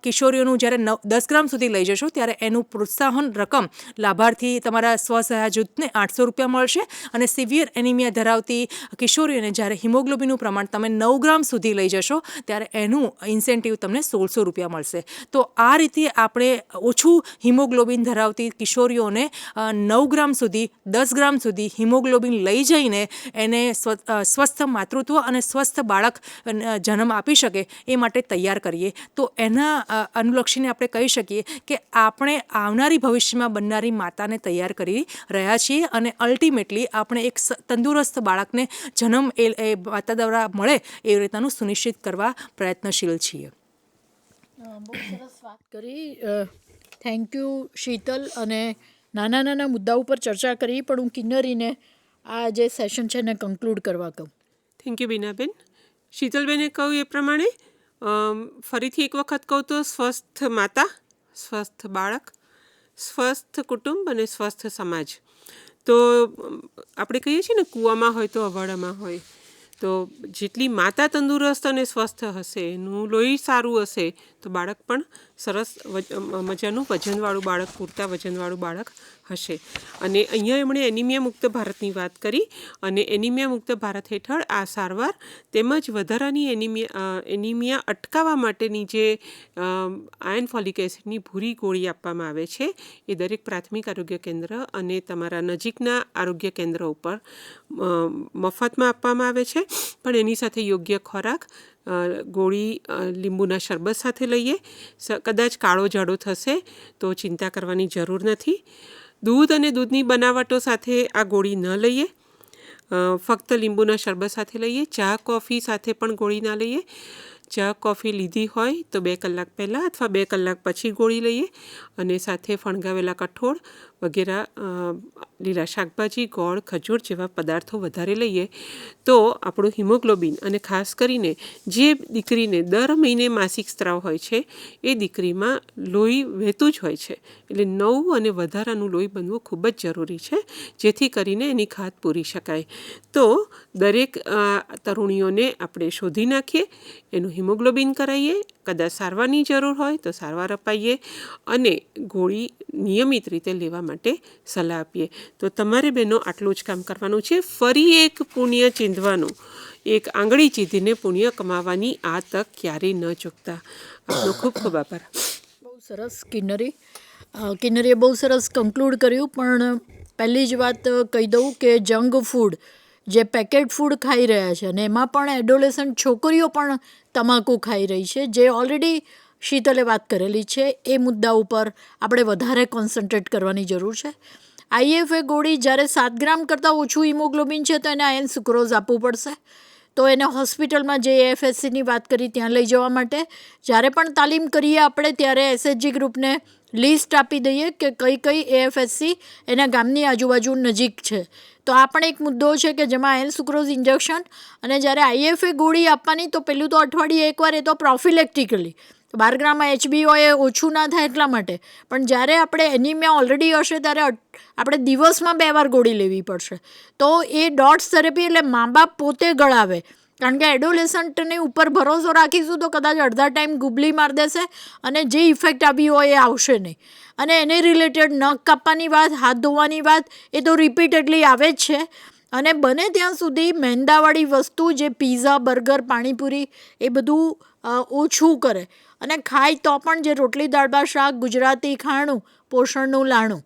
કિશોરીઓનું જ્યારે 10 ગ્રામ સુધી લઈ જશો ત્યારે એનું પ્રોત્સાહન રકમ લાભાર્થી તમારા સ્વસહાય જૂથને 800 રૂપિયા મળશે. અને સિવિયર એનિમિયા ધરાવતી કિશોરીઓને જ્યારે હિમોગ્લોબિનનું પ્રમાણ તમે 9 ગ્રામ સુધી લઈ જશો ત્યારે એનું ઇન્સેન્ટિવ તમને 1600 રૂપિયા મળશે. તો આ રીતે આપણે ઓછું હિમોગ્લોબિન ધરાવતી કિશોરીઓને 9 ગ્રામ સુધી 10 ગ્રામ સુધી હિમોગ્લોબિન લઈ જઈને એને સ્વસ્થ માતૃત્વ અને સ્વસ્થ બાળક જન્મ આપી શકે એ માટે તૈયાર કરીએ. તો એના અનુલક્ષીને આપણે કહી શકીએ કે આપણે આવનારી ભવિષ્યમાં બનનારી માતાને તૈયાર કરી રહ્યા છીએ અને અલ્ટિમેટલી આપણે એક તંદુરસ્ત બાળકને જન્મ એ માતા દ્વારા મળે એ રીતનું સુનિશ્ચિત કરવા પ્રયત્નશીલ છીએ. બહુ સરસ વાત કરી. Thank you Sheetal. અને નાના નાના મુદ્દા ઉપર ચર્ચા કરી, પણ હું કિન્નરીને આ જે સેશન છે એને કન્ક્લુડ કરવા કહું. Thank you Binaben. શીતલબેને કહ્યું એ પ્રમાણે ફરીથી એક વખત કહું તો સ્વસ્થ માતા, સ્વસ્થ બાળક, સ્વસ્થ કુટુંબ અને સ્વસ્થ સમાજ. તો આપણે કહીએ છીએ ને કૂવામાં હોય તો અવાડામાં હોય. તો જેટલી માતા તંદુરસ્ત અને સ્વસ્થ હશે, એનું લોહી સારું હશે, તો બાળક પણ સરસ મજાનું વજનવાળું બાળક, પૂરતા વજનવાળું બાળક હશે. અને અહીંયા એમણે એનિમિયા મુક્ત ભારતની વાત કરી અને એનિમિયા મુક્ત ભારત હેઠળ આ સારવાર તેમજ વધારાની એનિમિયા અટકાવવા માટેની જે આયર્ન ફોલિક એસિડની ભૂરી ગોળી આપવામાં આવે છે એ દરેક પ્રાથમિક આરોગ્ય કેન્દ્ર અને તમારા નજીકના આરોગ્ય કેન્દ્ર ઉપર મફતમાં આપવામાં આવે છે. પણ એની સાથે યોગ્ય ખોરાક, ગોળી લીંબુના શરબત સાથે લઈએ. કદાચ કાળો જાડો થશે તો ચિંતા કરવાની જરૂર નથી. દૂધ અને દૂધની બનાવટો સાથે આ ગોળી ન લઈએ, ફક્ત લીંબુના શરબત સાથે લઈએ. ચા કોફી સાથે પણ ગોળી ના લઈએ. ચા કોફી લીધી હોય તો 2 કલાક પહેલાં અથવા 2 કલાક પછી ગોળી લઈએ. અને સાથે ફણગાવેલા કઠોળ વગેરે, લીલા શાકભાજી, ગોળ, ખજૂર જેવા પદાર્થો વધારે લઈએ તો આપણું હિમોગ્લોબિન, અને ખાસ કરીને જે દીકરીને દર મહિને માસિક સ્ત્રાવ હોય છે એ દીકરીમાં લોહી વહેતું જ હોય છે. એટલે નવું અને વધારાનું લોહી બનવું ખૂબ જ જરૂરી છે જેથી કરીને એની ખાત પૂરી શકાય. તો દરેક તરુણીઓને આપણે શોધી નાખીએ, એનું હિમોગ્લોબિન કરાવીએ, કદાચ સારવારની જરૂર હોય તો સારવાર અપાઈએ અને ગોળી નિયમિત રીતે લેવા માટે સલાહ આપીએ. તો તમારે બહેનો આટલું જ કામ કરવાનું છે. ફરી એક પુણ્ય ચીંધવાનું, એક આંગળી ચીંધીને પુણ્ય કમાવાની આ તક ક્યારેય ન ચૂકતા. આપનો ખૂબ ખૂબ આભાર. બહુ સરસ કિન્નરીએ બહુ સરસ કન્ક્લુડ કર્યું. પણ પહેલી જ વાત કહી દઉં કે જંક ફૂડ, જે પેકેટ ફૂડ ખાઈ રહ્યા છે, અને એમાં પણ એડોલેસન્ટ છોકરીઓ પણ તમાકુ ખાઈ રહી છે, જે ઓલરેડી શીતલે વાત કરેલી છે. એ મુદ્દા ઉપર આપણે વધારે કોન્સન્ટ્રેટ કરવાની જરૂર છે. આઈએફએ ગોળી જ્યારે 7 ગ્રામ કરતાં ઓછું હિમોગ્લોબિન છે તો એને આયર્ન સુક્રોઝ આપવું પડશે. તો એને હોસ્પિટલમાં જે એએફએસસીની વાત કરી ત્યાં લઈ જવા માટે જ્યારે પણ તાલીમ કરીએ આપણે ત્યારે એસએચજી ગ્રુપને લિસ્ટ આપી દઈએ કે કઈ એએફએસસી એના ગામની આજુબાજુ નજીક છે. તો આ પણ એક મુદ્દો છે કે જેમાં આયર્ન સુક્રોઝ ઇન્જેક્શન, અને જ્યારે આઈએફએ ગોળી આપવાની તો પહેલું તો અઠવાડિયે એકવાર, એ તો પ્રોફિલેક્ટિકલી 12 ગ્રામમાં HbO એ ઓછું ના થાય એટલા માટે. પણ જ્યારે આપણે એનિમિયા ઓલરેડી હશે ત્યારે આપણે દિવસમાં 2 વાર ગોળી લેવી પડશે. તો એ ડોટ્સ થેરેપી એટલે મા બાપ પોતે ગળાવે, કારણ કે એડોલેસન્ટની ઉપર ભરોસો રાખીશું તો કદાચ અડધા ટાઈમ ગુબલી મારી દેશે અને જે ઇફેક્ટ આવી હોય એ આવશે નહીં. અને એને રિલેટેડ નખ કાપવાની વાત, હાથ ધોવાની વાત, એ તો રિપીટેડલી આવે જ છે. અને બને ત્યાં સુધી મહેંદાવાળી વસ્તુ, જે પીઝા, બર્ગર, પાણીપુરી, એ બધું ઓછું કરે અને ખાય તો પણ જે રોટલી દાળ ભાત શાક ગુજરાતી ખાણું પોષણનું લાણું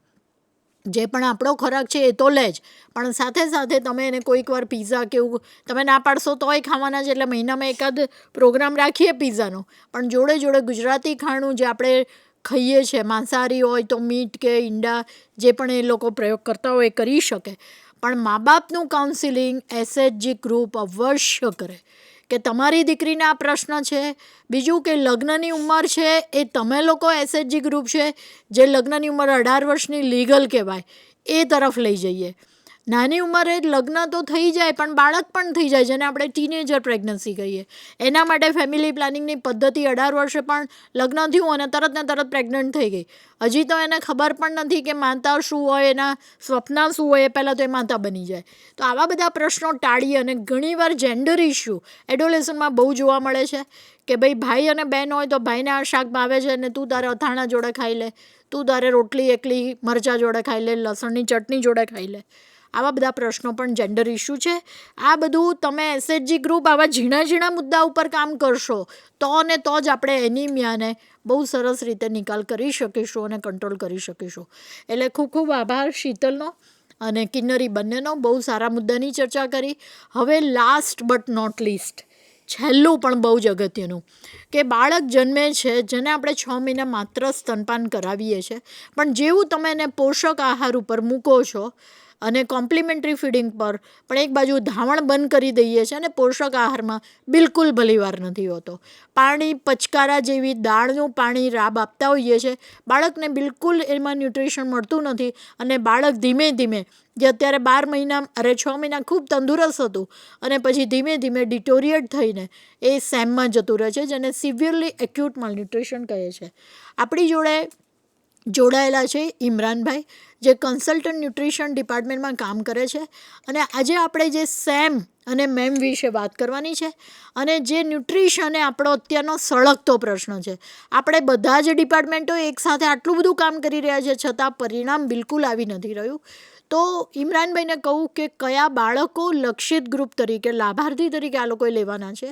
જે પણ આપણો ખોરાક છે એ તો લે જ, પણ સાથે સાથે તમે એને કોઈક વાર પીઝા કે એવું તમે ના પાડશો તોય ખાવાના છે, એટલે મહિનામાં એકાદ પ્રોગ્રામ રાખીએ પીઝાનો, પણ જોડે જોડે ગુજરાતી ખાણું જે આપણે ખાઈએ છીએ, માંસાહારી હોય તો મીટ કે ઈંડા જે પણ એ લોકો પ્રયોગ કરતા હોય એ કરી શકે, પણ મા બાપનું કાઉન્સિલિંગ એસએચજી ગ્રુપ અવશ્ય કરે કે તમારી દીકરીને આ પ્રશ્ન છે. બીજું કે લગ્નની ઉંમર છે એ તમે લોકો એસએચજી ગ્રુપ છે જે લગ્નની ઉંમર 18 વર્ષની લીગલ કહેવાય એ તરફ લઈ જઈએ. નાની ઉંમરે લગ્ન તો થઈ જાય પણ બાળક પણ થઈ જાય જેને આપણે ટીનેજર પ્રેગ્નન્સી કહીએ. એના માટે ફેમિલી પ્લાનિંગની પદ્ધતિ 18 વર્ષે પણ લગ્ન થયું અને તરત ને તરત પ્રેગ્નન્ટ થઈ ગઈ. હજી તો એને ખબર પણ નથી કે માતા શું હોય, એના સ્વપ્ના શું હોય, એ પહેલાં તો એ માતા બની જાય. તો આવા બધા પ્રશ્નો ટાળીએ અને ઘણીવાર જેન્ડર ઇસ્યુ એડોલેશનમાં બહુ જોવા મળે છે કે ભાઈ અને બહેન હોય તો ભાઈને આ શાક ભાવે છે અને તું તારે અથાણા જોડે ખાઈ લે, તું તારે રોટલી એકલી મરચાં જોડે ખાઈ લે, લસણની ચટણી જોડે ખાઈ લે. આવા બધા પ્રશ્નો પણ જેન્ડર ઇસ્યુ છે. આ બધું તમે એસએચજી ગ્રુપ આવા ઝીણા ઝીણા મુદ્દા ઉપર કામ કરશો તો ને તો જ આપણે એનિમિયાને બહુ સરસ રીતે નિકાલ કરી શકીશું અને કંટ્રોલ કરી શકીશું. એટલે ખૂબ ખૂબ આભાર શીતલનો અને કિન્નરી બંનેનો. બહુ સારા મુદ્દાની ચર્ચા કરી. હવે લાસ્ટ બટ નોટ લીસ્ટ, છેલ્લું પણ બહુ જ અગત્યનું કે બાળક જન્મે છે જેને આપણે 6 મહિના માત્ર સ્તનપાન કરાવીએ છીએ, પણ જેવું તમે એને પોષક આહાર ઉપર મૂકો છો અને કોમ્પ્લિમેન્ટરી ફીડિંગ પર પણ એક બાજુ ધાવણ બંધ કરી દઈએ છીએ અને પોષક આહારમાં બિલકુલ ભલીવાર નથી હોતો. પાણી પચકારા જેવી દાળનું પાણી રાબ આપતા હોઈએ છીએ, બાળકને બિલકુલ એમાં ન્યુટ્રિશન મળતું નથી અને બાળક ધીમે ધીમે જે અત્યારે 6 મહિના ખૂબ તંદુરસ્ત હતું અને પછી ધીમે ધીમે ડિટોરિએટ થઈને એ સેમમાં જતું રહે છે જેને સિવિયરલી એક્યુટ માલન્યુટ્રિશન કહે છે. આપણી જોડે જોડાયેલા છે ઇમરાનભાઈ જે કન્સલ્ટન્ટ ન્યુટ્રિશન ડિપાર્ટમેન્ટમાં કામ કરે છે અને આજે આપણે જે સેમ અને મેમ વિશે વાત કરવાની છે અને જે ન્યુટ્રિશન એ આપણો અત્યારનો સળગતો પ્રશ્ન છે. આપણે બધા જ ડિપાર્ટમેન્ટો એકસાથે આટલું બધું કામ કરી રહ્યા છે છતાં પરિણામ બિલકુલ આવી નથી રહ્યું. તો ઇમરાનભાઈને કહું કે કયા બાળકો લક્ષિત ગ્રુપ તરીકે લાભાર્થી તરીકે આ લોકોએ લેવાના છે,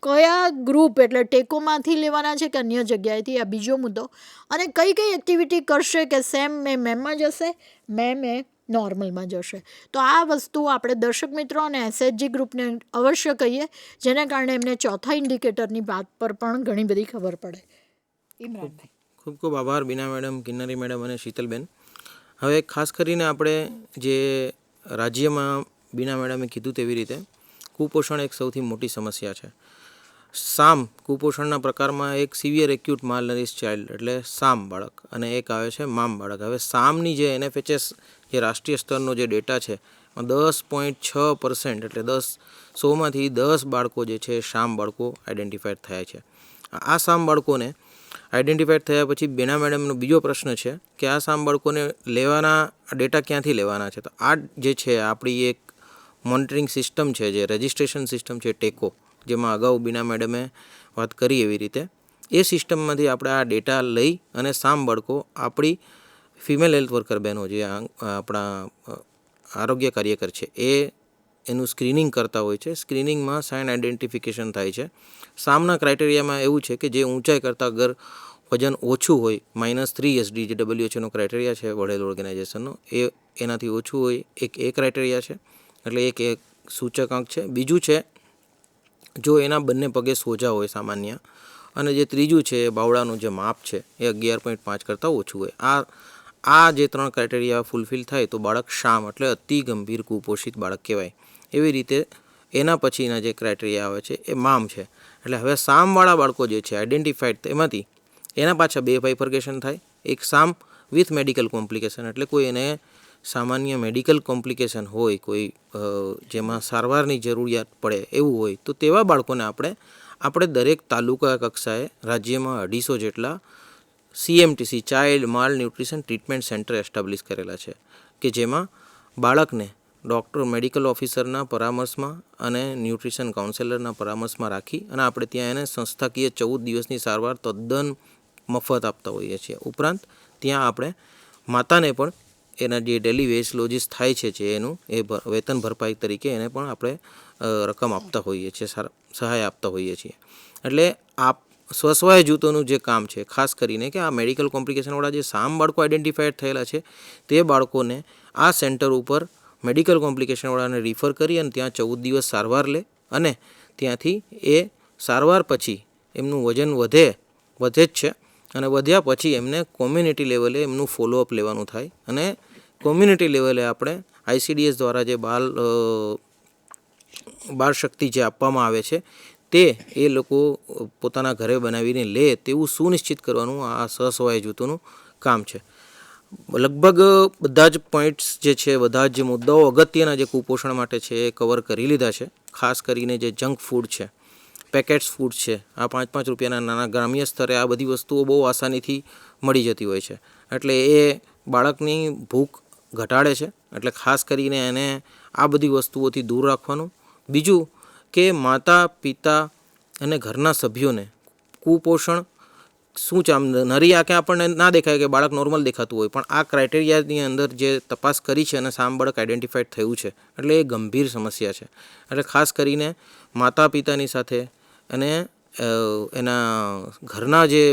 કયા ગ્રુપ એટલે ટેકોમાંથી લેવાના છે કે અન્ય જગ્યાએથી, આ બીજો મુદ્દો, અને કઈ કઈ એક્ટિવિટી કરશે કે સેમ મેમમાં જશે, મેમ એ નોર્મલમાં જશે. તો આ વસ્તુ આપણે દર્શક મિત્રો અને એસએચજી ગ્રુપને અવશ્ય કહીએ જેને કારણે એમને ચોથા ઇન્ડિકેટરની વાત પર પણ ઘણી બધી ખબર પડે. ઇમરાનભાઈ. ખૂબ ખૂબ આભાર બીના મેડમ, કિન્નરી મેડમ અને શીતલબેન. હવે ખાસ કરીને આપણે જે રાજ્યમાં બીના મેડમે કીધું તેવી રીતે કુપોષણ એક સૌથી મોટી સમસ્યા છે. સામ કુપોષણના પ્રકારમાં એક સિવિયર એક્યુટ માલનરિશ ચાઇલ્ડ એટલે સામ બાળક અને એક આવે છે મામ બાળક. હવે સામની જે NFHS જે રાષ્ટ્રીય સ્તરનો જે ડેટા છે 10.6% એટલે 100માંથી 10 બાળકો જે છે સામ બાળકો આઈડેન્ટિફાઈડ થયા છે. આ સામ બાળકોને આઈડેન્ટિફાઈડ થયા પછી બીના મેડમનો બીજો પ્રશ્ન છે કે આ સામ બાળકોને લેવાના ડેટા ક્યાંથી લેવાના છે. તો આ જે છે આપણી એક મોનિટરિંગ સિસ્ટમ છે, જે રજિસ્ટ્રેશન સિસ્ટમ છે ટેકો, જેમાં અગાઉ બીના મેડમે વાત કરી એવી રીતે એ સિસ્ટમમાંથી આપણે આ ડેટા લઈ અને સામ બાળકો આપણી ફિમેલ હેલ્થ વર્કર બહેનો જે આપણા આરોગ્ય કાર્યકર છે એ એનું સ્ક્રીનિંગ કરતા હોય છે. સ્ક્રીનિંગમાં સાઇન આઇડેન્ટિફિકેશન થાય છે. સામના ક્રાઇટેરિયામાં એવું છે કે જે ઊંચાઈ કરતાં અગર વજન ઓછું હોય -3 SD જે WHO ક્રાઇટેરિયા છે વર્લ્ડ ઓર્ગેનાઇઝેશનનો, એ એનાથી ઓછું હોય એ ક્રાઇટેરિયા છે, એટલે એક સૂચકાંક છે. બીજું છે જો એના બંને પગે સોજા હોય સામાન્ય, અને જે ત્રીજું છે બાવળાનું જે માપ છે એ 11.5 કરતાં ઓછું હોય. આ જે 3 ક્રાઇટેરિયા ફૂલફિલ થાય તો બાળક શામ એટલે અતિ ગંભીર કુપોષિત બાળક કહેવાય. એવી રીતે એના પછીના જે ક્રાઇટેરિયા આવે છે એ મામ છે. એટલે હવે સામવાળા બાળકો જે છે આઈડેન્ટિફાઈડ એમાંથી એના પાછા 2 બાયફર્કેશન થાય. એક સામ વિથ મેડિકલ કોમ્પ્લિકેશન એટલે કોઈ એને સામાન્ય મેડિકલ કોમ્પ્લિકેશન હોય, કોઈ જેમાં સારવારની જરૂરિયાત પડે એવું હોય, તો તેવા બાળકોને આપણે દરેક તાલુકા કક્ષાએ રાજ્યમાં 250 જેટલા CMTC ચાઇલ્ડ માલ ન્યુટ્રિશન ટ્રીટમેન્ટ સેન્ટર એસ્ટાબ્લિશ કરેલા છે કે જેમાં બાળકને ડૉક્ટર મેડિકલ ઓફિસરના પરામર્શમાં અને ન્યુટ્રિશન કાઉન્સેલરના પરામર્શમાં રાખી અને આપણે ત્યાં એને સંસ્થાકીય 14 દિવસની સારવાર તદ્દન મફત આપતા હોઈએ છીએ. ઉપરાંત ત્યાં આપણે માતાને પણ એના જે ડેલી વેજ લોજીસ થાય છે જે એનું એ વેતન ભરપાઈ તરીકે એને પણ આપણે રકમ આપતા હોઈએ છીએ, સહાય આપતા હોઈએ છીએ. એટલે સ્વસહાય જૂથોનું જે કામ છે ખાસ કરીને કે આ મેડિકલ કોમ્પ્લિકેશનવાળા જે સામ બાળકો આઈડેન્ટિફાઈડ થયેલા છે તે બાળકોને આ સેન્ટર ઉપર મેડિકલ કોમ્પ્લિકેશનવાળાને રિફર કરી અને ત્યાં 14 દિવસ સારવાર લે અને ત્યાંથી એ સારવાર પછી એમનું વજન વધે જ છે અને વધ્યા પછી એમને કોમ્યુનિટી લેવલે એમનું ફોલોઅપ લેવાનું થાય અને કોમ્યુનિટી લેવલે આપણે ICDS દ્વારા જે બાળ શક્તિ જે આપવામાં આવે છે તે એ લોકો પોતાના ઘરે બનાવીને લે તેવું સુનિશ્ચિત કરવાનું આ સ્વસહાય જૂથોનું કામ છે. લગભગ બધા જ પોઈન્ટ્સ જે છે, બધા જ મુદ્દાઓ અગત્યના જે કુપોષણ માટે છે એ કવર કરી લીધા છે. ખાસ કરીને જે જંક ફૂડ છે, પેકેટ્સ ફૂડ છે, આ 5-5 રૂપિયાના નાના ગ્રામ્ય સ્તરે આ બધી વસ્તુઓ બહુ આસાનીથી મળી જતી હોય છે. એટલે એ બાળકની ભૂખ ઘટાડે છે. એટલે ખાસ કરીને એને આ બધી વસ્તુઓથી દૂર રાખવાનું. બીજું કે માતા પિતા અને ઘરના સભ્યોને કુપોષણ શું છે, આમ નરી આંખે આપણને ના દેખાય કે બાળક નોર્મલ દેખાતું હોય, પણ આ ક્રાઇટેરિયાની અંદર જે તપાસ કરી છે અને સામ બાળક આઈડેન્ટિફાઈડ થયું છે એટલે એ ગંભીર સમસ્યા છે. એટલે ખાસ કરીને માતા પિતાની સાથે અને એના ઘરના જે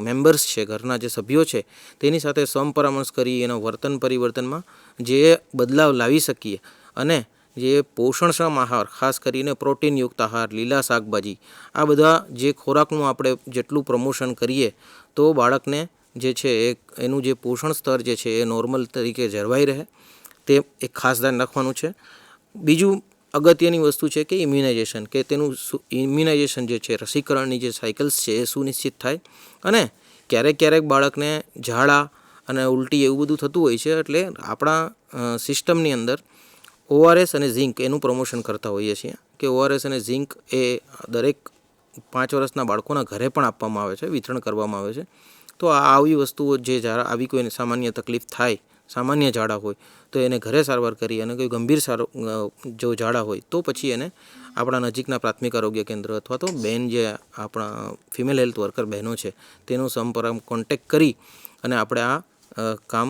મેમ્બર્સ છે, ઘરના જે સભ્યો છે તેની સાથે સમપરામર્શ કરી એના વર્તન પરિવર્તનમાં જે બદલાવ લાવી શકીએ અને જે પોષણક્ષમ આહાર, ખાસ કરીને પ્રોટીનયુક્ત આહાર, લીલા શાકભાજી, આ બધા જે ખોરાકનું આપણે જેટલું પ્રમોશન કરીએ તો બાળકને જે છે એનું જે પોષણ સ્તર જે છે એ નોર્મલ તરીકે જળવાઈ રહે, તે એક ખાસ ધ્યાન રાખવાનું છે. બીજું અગત્યની વસ્તુ છે કે ઇમ્યુનાઇઝેશન, કે તેનું ઇમ્યુનાઇઝેશન જે છે, રસીકરણની જે સાયકલ્સ છે એ સુનિશ્ચિત થાય. અને ક્યારેક બાળકને ઝાડા અને ઉલટી એવું બધું થતું હોય છે, એટલે આપણા સિસ્ટમની અંદર ORS અને ઝીંક એનું પ્રમોશન કરતા હોઈએ છીએ કે ORS અને ઝીંક એ દરેક 5 વર્ષના બાળકોના ઘરે પણ આપવામાં આવે છે, વિતરણ કરવામાં આવે છે. તો આવી વસ્તુઓ જે આવી કોઈ સામાન્ય તકલીફ થાય, સામાન્ય ઝાડા હોય તો એને ઘરે સારવાર કરી અને કોઈ ગંભીર જો ઝાડા હોય તો પછી એને આપણા નજીકના પ્રાથમિક આરોગ્ય કેન્દ્ર અથવા તો બેન જે આપણા ફિમેલ હેલ્થ વર્કર બહેનો છે તેનો કોન્ટેક્ટ કરી અને આપણે આ કામ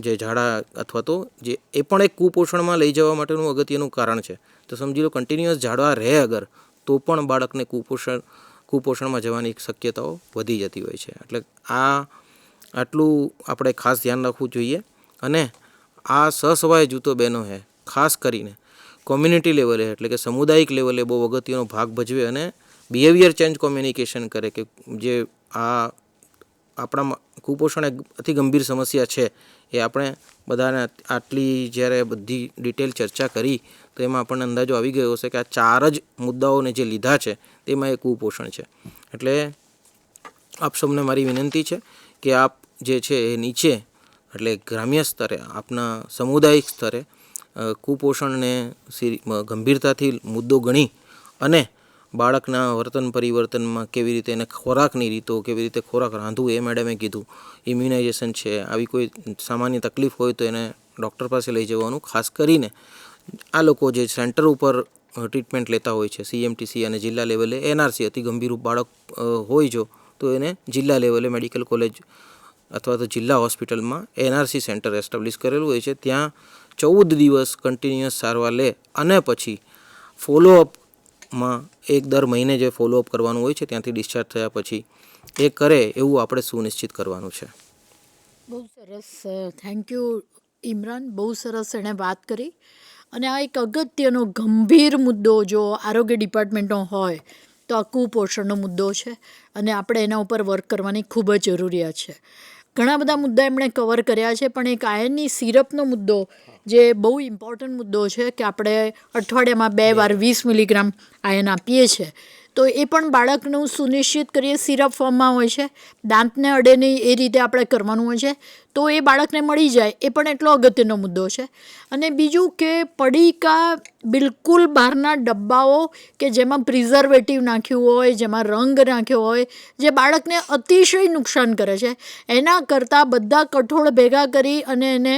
જે ઝાડા અથવા તો જે એ પણ એક કુપોષણમાં લઈ જવા માટેનું અગત્યનું કારણ છે. તો સમજી લો કન્ટિન્યુઅસ ઝાડા રહે અગર તો પણ બાળકને કુપોષણમાં જવાની શક્યતાઓ વધી જતી હોય છે. એટલે આટલું આપણે ખાસ ધ્યાન રાખવું જોઈએ. અને આ સ્વસહાય જૂથો બહેનો હે ખાસ કરીને કોમ્યુનિટી લેવલે એટલે કે સામુદાયિક લેવલે બહુ અગત્યનો ભાગ ભજવે અને બિહેવિયર ચેન્જ કોમ્યુનિકેશન કરે કે જે આ આપણા કુપોષણ એક અતિ ગંભીર સમસ્યા છે એ આપણે બધાને આટલી જ્યારે બધી ડિટેલ ચર્ચા કરી તો એમાં આપણને અંદાજો આવી ગયો હશે કે આ 4 જ મુદ્દાઓને જે લીધા છે તેમાં એ કુપોષણ છે. એટલે આપ સૌને મારી વિનંતી છે કે આપ જે છે એ નીચે એટલે ગ્રામ્ય સ્તરે આપના સામુદાયિક સ્તરે કુપોષણને ગંભીરતાથી મુદ્દો ગણી અને બાળકના વર્તન પરિવર્તનમાં કેવી રીતે એને ખોરાકની રીતો, કેવી રીતે ખોરાક રાંધવું એ મેડમે કીધું, ઇમ્યુનાઇઝેશન છે, આવી કોઈ સામાન્ય તકલીફ હોય તો એને ડૉક્ટર પાસે લઈ જવાનું. ખાસ કરીને આ લોકો જે સેન્ટર ઉપર ટ્રીટમેન્ટ લેતા હોય છે CMTC અને જિલ્લા લેવલે NRC, અતિ ગંભીર બાળક હોય જો તો એને જિલ્લા લેવલે મેડિકલ કોલેજ અથવા તો જિલ્લા હોસ્પિટલમાં NRC સેન્ટર એસ્ટાબ્લિશ કરેલું હોય છે. ત્યાં 14 દિવસ કન્ટિન્યુઅસ સારવાર લે અને પછી ફોલોઅપમાં દર મહિને જે ફોલોઅપ કરવાનું હોય છે ત્યાંથી ડિસ્ચાર્જ થયા પછી એ કરે એવું આપણે સુનિશ્ચિત કરવાનું છે. બહુ સરસ, થેન્ક યુ ઇમરાન, બહુ સરસ એણે વાત કરી. અને આ એક અગત્યનો ગંભીર મુદ્દો જો આરોગ્ય ડિપાર્ટમેન્ટનો હોય તો આ કુપોષણનો મુદ્દો છે અને આપણે એના ઉપર વર્ક કરવાની ખૂબ જ જરૂરિયાત છે. ઘણા બધા મુદ્દા એમણે કવર કર્યા છે, પણ એક આયર્નની સિરપનો મુદ્દો જે બહુ ઇમ્પોર્ટન્ટ મુદ્દો છે કે આપણે અઠવાડિયામાં 2 વાર 20 મિલીગ્રામ આયર્ન આપીએ છીએ તો એ પણ બાળકનું સુનિશ્ચિત કરીએ. સિરપ ફોર્મમાં હોય છે, દાંતને અડે નહીં એ રીતે આપણે કરવાનું હોય છે તો એ બાળકને મળી જાય, એ પણ એટલો અગત્યનો મુદ્દો છે. અને બીજું કે પડીકા, બિલકુલ બહારના ડબ્બાઓ કે જેમાં પ્રિઝર્વેટિવ નાખ્યું હોય, જેમાં રંગ નાખ્યો હોય, જે બાળકને અતિશય નુકસાન કરે છે, એના કરતાં બધા કઠોળ ભેગા કરી અને એને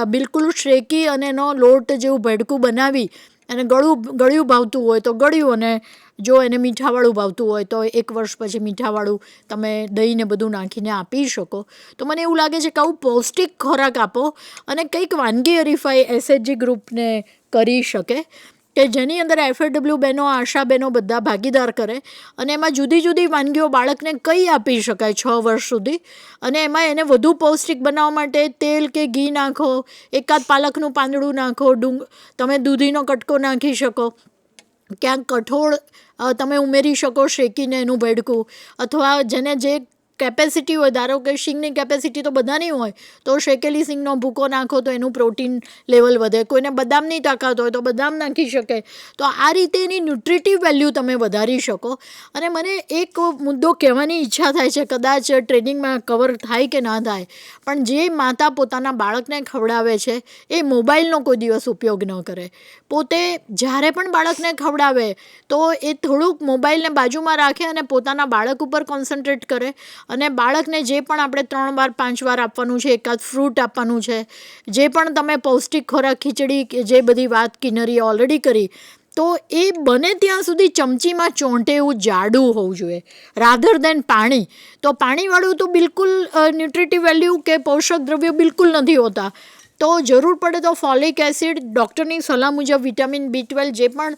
બિલકુલ શેકી અને એનો લોટ જેવું ભડકું બનાવી અને ગળ્યું ભાવતું હોય તો ગળ્યું, અને જો એને મીઠાવાળું ભાવતું હોય તો 1 વર્ષ પછી મીઠાવાળું તમે દહીંને બધું નાખીને આપી શકો. તો મને એવું લાગે છે કે આવું પૌષ્ટિક ખોરાક આપો અને કંઈક વાનગી હરીફાઈ SHG ગ્રુપને કરી શકે. કે જેની અંદર FAW બહેનો, આશા બહેનો બધા ભાગીદાર કરે અને એમાં જુદી જુદી વાનગીઓ બાળકને કઈ આપી શકાય 6 વર્ષ સુધી, અને એમાં એને વધુ પૌષ્ટિક બનાવવા માટે તેલ કે ઘી નાખો, એકાદ પાલકનું પાંદડું નાખો, તમે દૂધીનો કટકો નાખી શકો, ક્યાંક કઠોળ તમે ઉમેરી શકો શેકીને એનું ભેડકું, અથવા જેને જે કેપેસિટી હોય, ધારો કે શીંગની કેપેસિટી તો બધાની હોય તો શેકેલી શીંગનો ભૂકો નાખો તો એનું પ્રોટીન લેવલ વધે, કોઈને બદામની તાકાત હોય તો બદામ નાખી શકે. તો આ રીતે એની ન્યુટ્રિટિવ વેલ્યુ તમે વધારી શકો. અને મને એક મુદ્દો કહેવાની ઈચ્છા થાય છે, કદાચ ટ્રેનિંગમાં કવર થાય કે ના થાય, પણ જે માતા પોતાના બાળકને ખવડાવે છે એ મોબાઈલનો કોઈ દિવસ ઉપયોગ ન કરે. પોતે જ્યારે પણ બાળકને ખવડાવે તો એ થોડુંક મોબાઈલને બાજુમાં રાખે અને પોતાના બાળક ઉપર કોન્સન્ટ્રેટ કરે, અને બાળકને જે પણ આપણે 3 વાર 5 વાર આપવાનું છે, એકાદ ફ્રૂટ આપવાનું છે, જે પણ તમે પૌષ્ટિક ખોરાક, ખીચડી કે જે બધી વાત કિન્નરીએ ઓલરેડી કરી, તો એ બને ત્યાં સુધી ચમચીમાં ચોંટે એવું જાડું હોવું જોઈએ રાધર દેન પાણી. તો પાણીવાળું તો બિલકુલ ન્યુટ્રિટિવ વેલ્યુ કે પોષક દ્રવ્યો બિલકુલ નથી હોતા. તો જરૂર પડે તો ફોલિક એસિડ, ડૉક્ટરની સલાહ મુજબ વિટામિન B12, જે પણ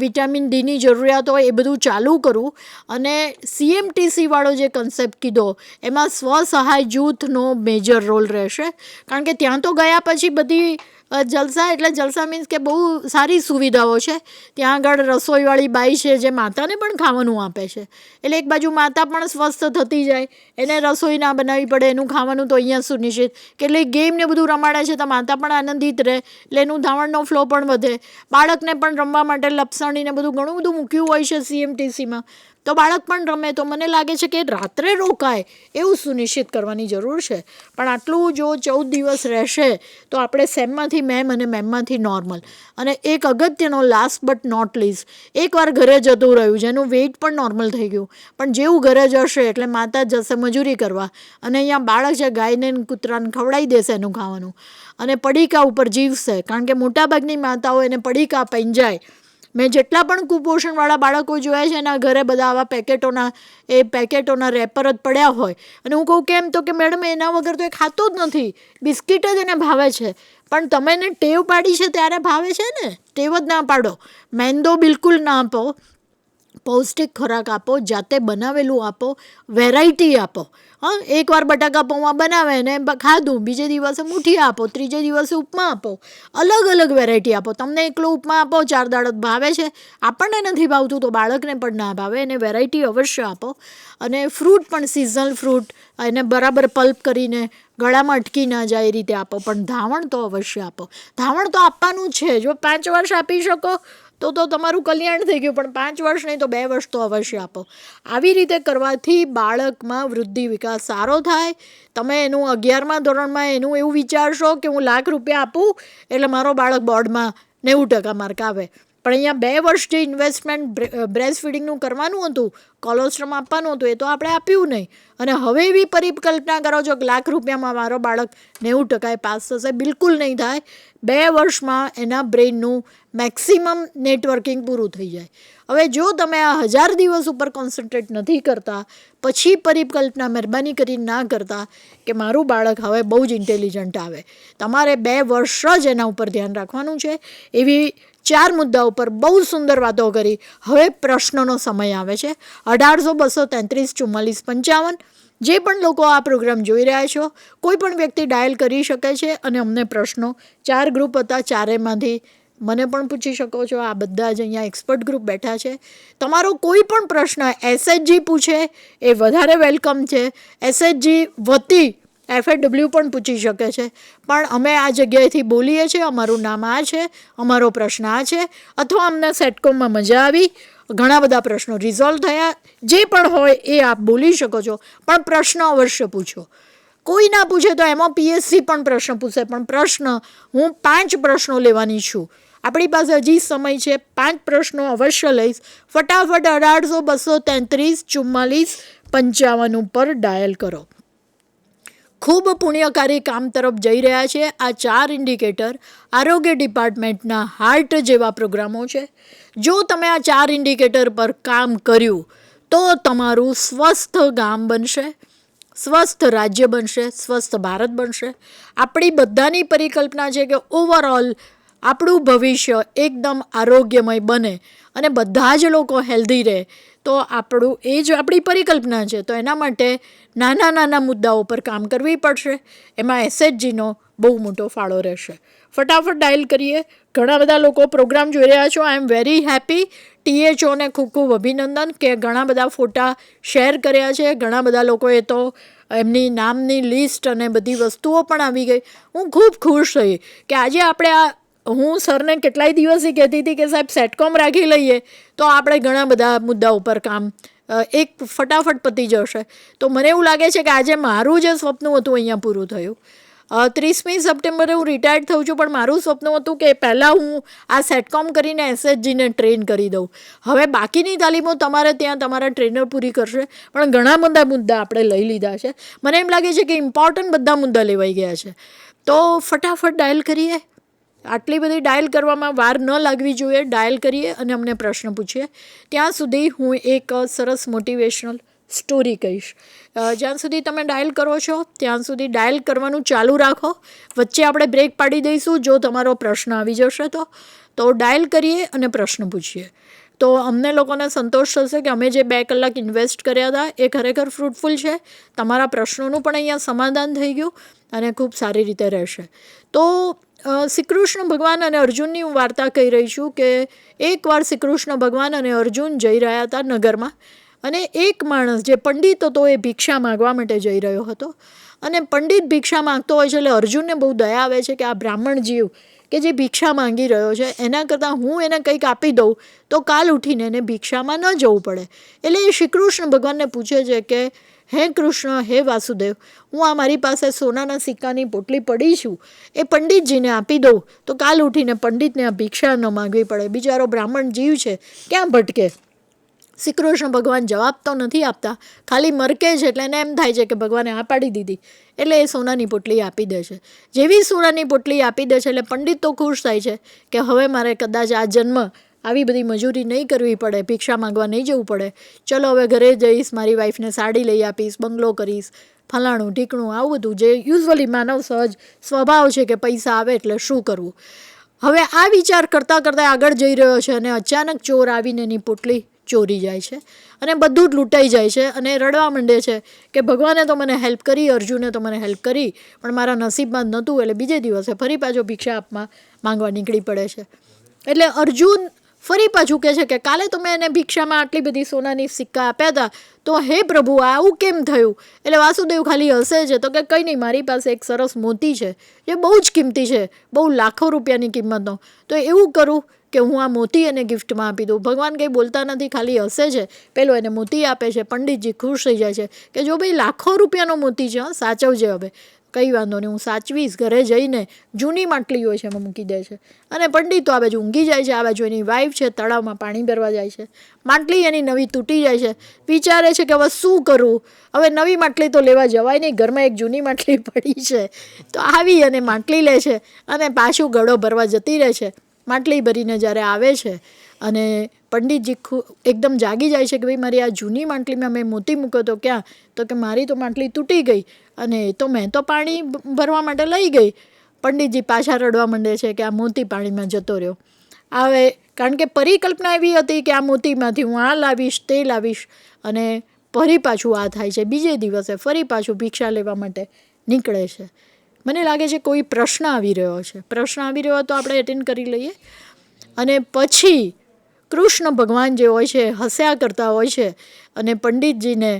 વિટામિન ડીની જરૂરિયાત હોય એ બધું ચાલુ કરવું. અને CMTCવાળો જે કન્સેપ્ટ કીધો એમાં સ્વસહાય જૂથનો મેજર રોલ રહેશે, કારણ કે ત્યાં તો ગયા પછી બધી જલસા, એટલે જલસા મીન્સ કે બહુ સારી સુવિધાઓ છે. ત્યાં આગળ રસોઈવાળી બાઈ છે જે માતાને પણ ખાવાનું આપે છે, એટલે એક બાજુ માતા પણ સ્વસ્થ થતી જાય, એને રસોઈ ના બનાવવી પડે, એનું ખાવાનું તો અહીંયા સુનિશ્ચિત. કેટલીક ગેમ ને બધું રમાડે છે તો માતા પણ આનંદિત રહે, એટલે એનું ધાવણનો ફ્લો પણ વધે. બાળકને પણ રમવા માટે લપસણીને બધું ઘણું બધું મૂક્યું હોય છે CMTCમાં, તો બાળક પણ રમે. તો મને લાગે છે કે રાત્રે રોકાય એવું સુનિશ્ચિત કરવાની જરૂર છે. પણ આટલું જો 14 દિવસ રહેશે તો આપણે સેમમાંથી મેમ અને મેમમાંથી નોર્મલ. અને એક અગત્યનો લાસ્ટ બટ નોટ લીસ્ટ, એકવાર ઘરે જતું રહ્યું જેનું વેઇટ પણ નોર્મલ થઈ ગયું, પણ જેવું ઘરે જશે એટલે માતા જશે મજૂરી કરવા, અને અહીંયા બાળક છે ગાયને કૂતરાને ખવડાવી દેશે એનું ખાવાનું, અને પડીકા ઉપર જીવશે, કારણ કે મોટાભાગની માતાઓ એને પડીકા આપીને જાય. મેં જેટલા પણ કુપોષણવાળા બાળકો જોયા છે એના ઘરે બધા આવા પેકેટોના રેપર જ પડ્યા હોય, અને હું કહું કેમ, તો કે મેડમ એના વગર તો એ ખાતો જ નથી, બિસ્કિટ જ એને ભાવે છે. પણ તમે એને ટેવ પાડી છે ત્યારે ભાવે છે ને, ટેવ જ ના પાડો. મેંદો બિલકુલ ના આપો, પૌષ્ટિક ખોરાક આપો, જાતે બનાવેલું આપો, વેરાયટી આપો. એકવાર બટાકા પૌવા બનાવે ને ખાધું, બીજે દિવસે મુઠિયા આપો, ત્રીજે દિવસે ઉપમા આપો, અલગ અલગ વેરાયટી આપો. તમને એકલો ઉપમા આપો 4 દાડો ભાવે છે, આપણને નથી ભાવતું તો બાળકને પણ ના ભાવે, એને વેરાયટી અવશ્ય આપો. અને ફ્રૂટ પણ સિઝનલ ફ્રૂટ એને બરાબર પલ્પ કરીને ગળામાં અટકી ના જાય એ રીતે આપો. પણ ધાવણ તો અવશ્ય આપો, ધાવણ તો આપવાનું છે. જો 5 વર્ષ આપી શકો તો તમારું કલ્યાણ થઈ ગયું, પણ 5 વર્ષ નહીં તો 2 વર્ષ તો અવશ્ય આપો. આવી રીતે કરવાથી બાળકમાં વૃદ્ધિ વિકાસ સારો થાય. તમે એનું 11મા ધોરણમાં એનું એવું વિચારશો કે હું ₹1,00,000 આપું એટલે મારો બાળક બોર્ડમાં 90% માર્ક આવે, પણ અહીંયા 2 વર્ષ જે ઇન્વેસ્ટમેન્ટ બ્રેસ્ટ ફીડિંગનું કરવાનું હતું, કોલોસ્ટ્રમ આપવાનું હતું, એ તો આપણે આપ્યું નહીં. અને હવે એવી પરિકલ્પના કરો છો કે ₹1,00,000માં મારો બાળક 90% પાસ થશે, બિલકુલ નહીં થાય. 2 વર્ષમાં એના બ્રેઇનનું મેક્સિમમ નેટવર્કિંગ પૂરું થઈ જાય. હવે જો તમે આ 1000 દિવસ ઉપર કોન્સન્ટ્રેટ નથી કરતા, પછી પરિકલ્પના મહેરબાની કરીને ના કરતા કે મારું બાળક હવે બહુ જ ઇન્ટેલિજન્ટ આવે, તમારે 2 વર્ષ જ એના ઉપર ધ્યાન રાખવાનું છે. એવી 4 મુદ્દા ઉપર બહુ સુંદર વાતો કરી. હવે પ્રશ્નોનો સમય આવે છે. 18-233-44-55. જે પણ લોકો આ પ્રોગ્રામ જોઈ રહ્યા છો, કોઈ પણ વ્યક્તિ ડાયલ કરી શકે છે અને અમને પ્રશ્નો, 4 ગ્રુપ હતા, 4એમાંથી મને પણ પૂછી શકો છો. આ બધા જ અહીંયા એક્સપર્ટ ગ્રુપ બેઠા છે. તમારો કોઈ પણ પ્રશ્ન SHG પૂછે એ વધારે વેલકમ છે. SHG વતી FAW પણ પૂછી શકે છે, પણ અમે આ જગ્યાએથી બોલીએ છીએ, અમારું નામ આ છે, અમારો પ્રશ્ન આ છે, અથવા અમને સેટકોમમાં મજા આવી, ઘણા બધા પ્રશ્નો રિઝોલ્વ થયા, જે પણ હોય એ આપ બોલી શકો છો, પણ પ્રશ્ન અવશ્ય પૂછો. કોઈ ના પૂછે તો એમાં PSC પણ પ્રશ્ન પૂછે, પણ પ્રશ્ન હું 5 પ્રશ્નો લેવાની છું. આપણી પાસે હજી સમય છે, 5 પ્રશ્નો અવશ્ય લઈશ. ફટાફટ 18-233-44-55 ઉપર ડાયલ કરો. ખૂબ પુણ્યકારી કામ તરફ જઈ રહ્યા છે આ 4 ઇન્ડિકેટર આરોગ્ય ડિપાર્ટમેન્ટના હાર્ટ જેવા પ્રોગ્રામો છે. જો તમે આ 4 ઇન્ડિકેટર પર કામ કર્યું તો તમારું સ્વસ્થ ગામ બનશે, સ્વસ્થ રાજ્ય બનશે, સ્વસ્થ ભારત બનશે. આપણી બધાની પરિકલ્પના છે કે ઓવરઓલ આપણું ભવિષ્ય એકદમ આરોગ્યમય બને અને બધા જ લોકો હેલ્ધી રહે, તો આપણું એ જ આપણી પરિકલ્પના છે. તો એના માટે નાના નાના મુદ્દાઓ પર કામ કરવી પડશે. એમાં એસએચજીનો બહુ મોટો ફાળો રહેશે. ફટાફટ ડાયલ કરીએ. ઘણા બધા લોકો પ્રોગ્રામ જોઈ રહ્યા છો. આઈ એમ વેરી હેપી. THOને ખૂબ ખૂબ અભિનંદન કે ઘણા બધા ફોટા શેર કર્યા છે. ઘણા બધા લોકોએ તો એમની નામની લિસ્ટ અને બધી વસ્તુઓ પણ આવી ગઈ. હું ખૂબ ખુશ થઈ કે આજે આપણે હું સરને કેટલાય દિવસથી કહેતી હતી કે સાહેબ સેટકોમ રાખી લઈએ તો આપણે ઘણા બધા મુદ્દા ઉપર કામ એક ફટાફટ પતી જશે. તો મને એવું લાગે છે કે આજે મારું જે સ્વપ્ન હતું અહીંયા પૂરું થયું. 30મી સપ્ટેમ્બરે હું રિટાયર્ડ થઉં છું, પણ મારું સ્વપ્ન હતું કે પહેલાં હું આ સેટકોમ કરીને SHGને ટ્રેન કરી દઉં. હવે બાકીની તાલીમો તમારે ત્યાં તમારા ટ્રેનર પૂરી કરશે, પણ ઘણા બધા મુદ્દા આપણે લઈ લીધા છે. મને એમ લાગે છે કે ઇમ્પોર્ટન્ટ બધા મુદ્દા લેવાઈ ગયા છે. તો ફટાફટ ડાયલ કરીએ. આટલી બધી ડાયલ કરવામાં વાર ન લાગવી જોઈએ. ડાયલ કરીએ અને અમને પ્રશ્ન પૂછીએ. ત્યાં સુધી હું એક સરસ મોટિવેશનલ સ્ટોરી કહીશ. જ્યાં સુધી તમે ડાયલ કરો છો ત્યાં સુધી ડાયલ કરવાનું ચાલુ રાખો. વચ્ચે આપણે બ્રેક પાડી દઈશું જો તમારો પ્રશ્ન આવી જશે તો ડાયલ કરીએ અને પ્રશ્ન પૂછીએ. તો અમને લોકોને સંતોષ થશે કે અમે જે 2 કલાક ઇન્વેસ્ટ કર્યા હતા એ ખરેખર ફ્રૂટફુલ છે. તમારા પ્રશ્નોનું પણ અહીંયા સમાધાન થઈ ગયું અને ખૂબ સારી રીતે રહેશે. તો શ્રી કૃષ્ણ ભગવાન અને અર્જુનની હું વાર્તા કહી રહી છું કે એકવાર શ્રી કૃષ્ણ ભગવાન અને અર્જુન જઈ રહ્યા હતા નગરમાં, અને એક માણસ જે પંડિત હતો એ ભિક્ષા માગવા માટે જઈ રહ્યો હતો. અને પંડિત ભિક્ષા માગતો હોય છે એટલે અર્જુનને બહુ દયા આવે છે કે આ બ્રાહ્મણ જીવ કે જે ભિક્ષા માંગી રહ્યો છે એના કરતાં હું એને કંઈક આપી દઉં તો કાલ ઉઠીને એને ભિક્ષામાં ન જવું પડે. એટલે એ શ્રી કૃષ્ણ ભગવાનને પૂછે છે કે હે કૃષ્ણ, હે વાસુદેવ, હું આ મારી પાસે સોનાના સિક્કાની પોટલી પડી છું એ પંડિતજીને આપી દઉં તો કાલ ઉઠીને પંડિતને આ ભિક્ષા ન માગવી પડે. બિચારો બ્રાહ્મણ જીવ છે, ક્યાં ભટકે. શ્રી કૃષ્ણ ભગવાન જવાબ તો નથી આપતા, ખાલી મરકે છે. એટલે એને એમ થાય છે કે ભગવાને આ પાડી દીધી એટલે એ સોનાની પોટલી આપી દે છે. જેવી સોનાની પોટલી આપી દે છે એટલે પંડિત તો ખુશ થાય છે કે હવે મારે કદાચ આ જન્મ આવી બધી મજૂરી નહીં કરવી પડે, ભિક્ષા માંગવા નહીં જવું પડે. ચલો હવે ઘરે જઈશ, મારી વાઈફને સાડી લઈ આપીશ, બંગલો કરીશ, ફલાણું ઢીકણું, આવું બધું જે યુઝવલી માનવ સહજ સ્વભાવ છે કે પૈસા આવે એટલે શું કરવું. હવે આ વિચાર કરતાં કરતાં આગળ જઈ રહ્યો છે અને અચાનક ચોર આવીને એની પોટલી ચોરી જાય છે અને બધું જ લૂંટાઈ જાય છે અને રડવા માંડે છે કે ભગવાને તો મને હેલ્પ કરી, અર્જુને તો મને હેલ્પ કરી, પણ મારા નસીબમાં જ નહોતું. એટલે બીજે દિવસે ફરી પાછો ભિક્ષા આપવા માંગવા નીકળી પડે છે. એટલે અર્જુન ફરી પાછું કહે છે કે કાલે તો મેં એને ભિક્ષામાં આટલી બધી સોનાની સિક્કા આપ્યા હતા, તો હે પ્રભુ આવું કેમ થયું? એટલે વાસુદેવ ખાલી હસે છે તો કે કંઈ નહીં, મારી પાસે એક સરસ મોતી છે જે બહુ જ કિંમતી છે, બહુ લાખો રૂપિયાની કિંમતનો, તો એવું કરું કે હું આ મોતી એને ગિફ્ટમાં આપી દઉં. ભગવાન કંઈ બોલતા નથી, ખાલી હસે છે. પેલો એને મોતી આપે છે. પંડિતજી ખુશ થઈ જાય છે કે જો ભાઈ લાખો રૂપિયાનો મોતી છે, સાચવજે, હવે કંઈ વાંધો નહીં, હું સાચવીશ. ઘરે જઈને જૂની માટલી હોય છે એમાં મૂકી દે છે. અને પંડિત તો આ બાજુ ઊંઘી જાય છે, આ બાજુ એની વાઈફ છે તળાવમાં પાણી ભરવા જાય છે. માટલી એની નવી તૂટી જાય છે. વિચારે છે કે હવે શું કરું, હવે નવી માટલી તો લેવા જવાય નહીં, ઘરમાં એક જૂની માટલી પડી છે. તો આવી અને માટલી લે છે અને પાછું ગળો ભરવા જતી રહે છે. માટલી ભરીને જ્યારે આવે છે અને પંડિતજી એકદમ જાગી જાય છે કે ભાઈ મારી આ જૂની માટલીમાં મેં મોતી મૂક્યો તો ક્યાં? તો કે મારી તો માટલી તૂટી ગઈ અને એ તો મેં તો પાણી ભરવા માટે લઈ ગઈ. પંડિતજી પાછા રડવા માંડે છે કે આ મોતી પાણીમાં જતો રહ્યો. હવે કારણ કે પરિકલ્પના એવી હતી કે આ મોતીમાંથી હું આ લાવીશ, તે લાવીશ, અને ફરી પાછું આ થાય છે. બીજે દિવસે ફરી પાછું ભિક્ષા લેવા માટે નીકળે છે. મને લાગે છે કોઈ પ્રશ્ન આવી રહ્યો છે. પ્રશ્ન આવી રહ્યો તો આપણે એટેન્ડ કરી લઈએ. અને પછી કૃષ્ણ ભગવાન જે હોય છે હસ્યા કરતા હોય છે અને પંડિતજીને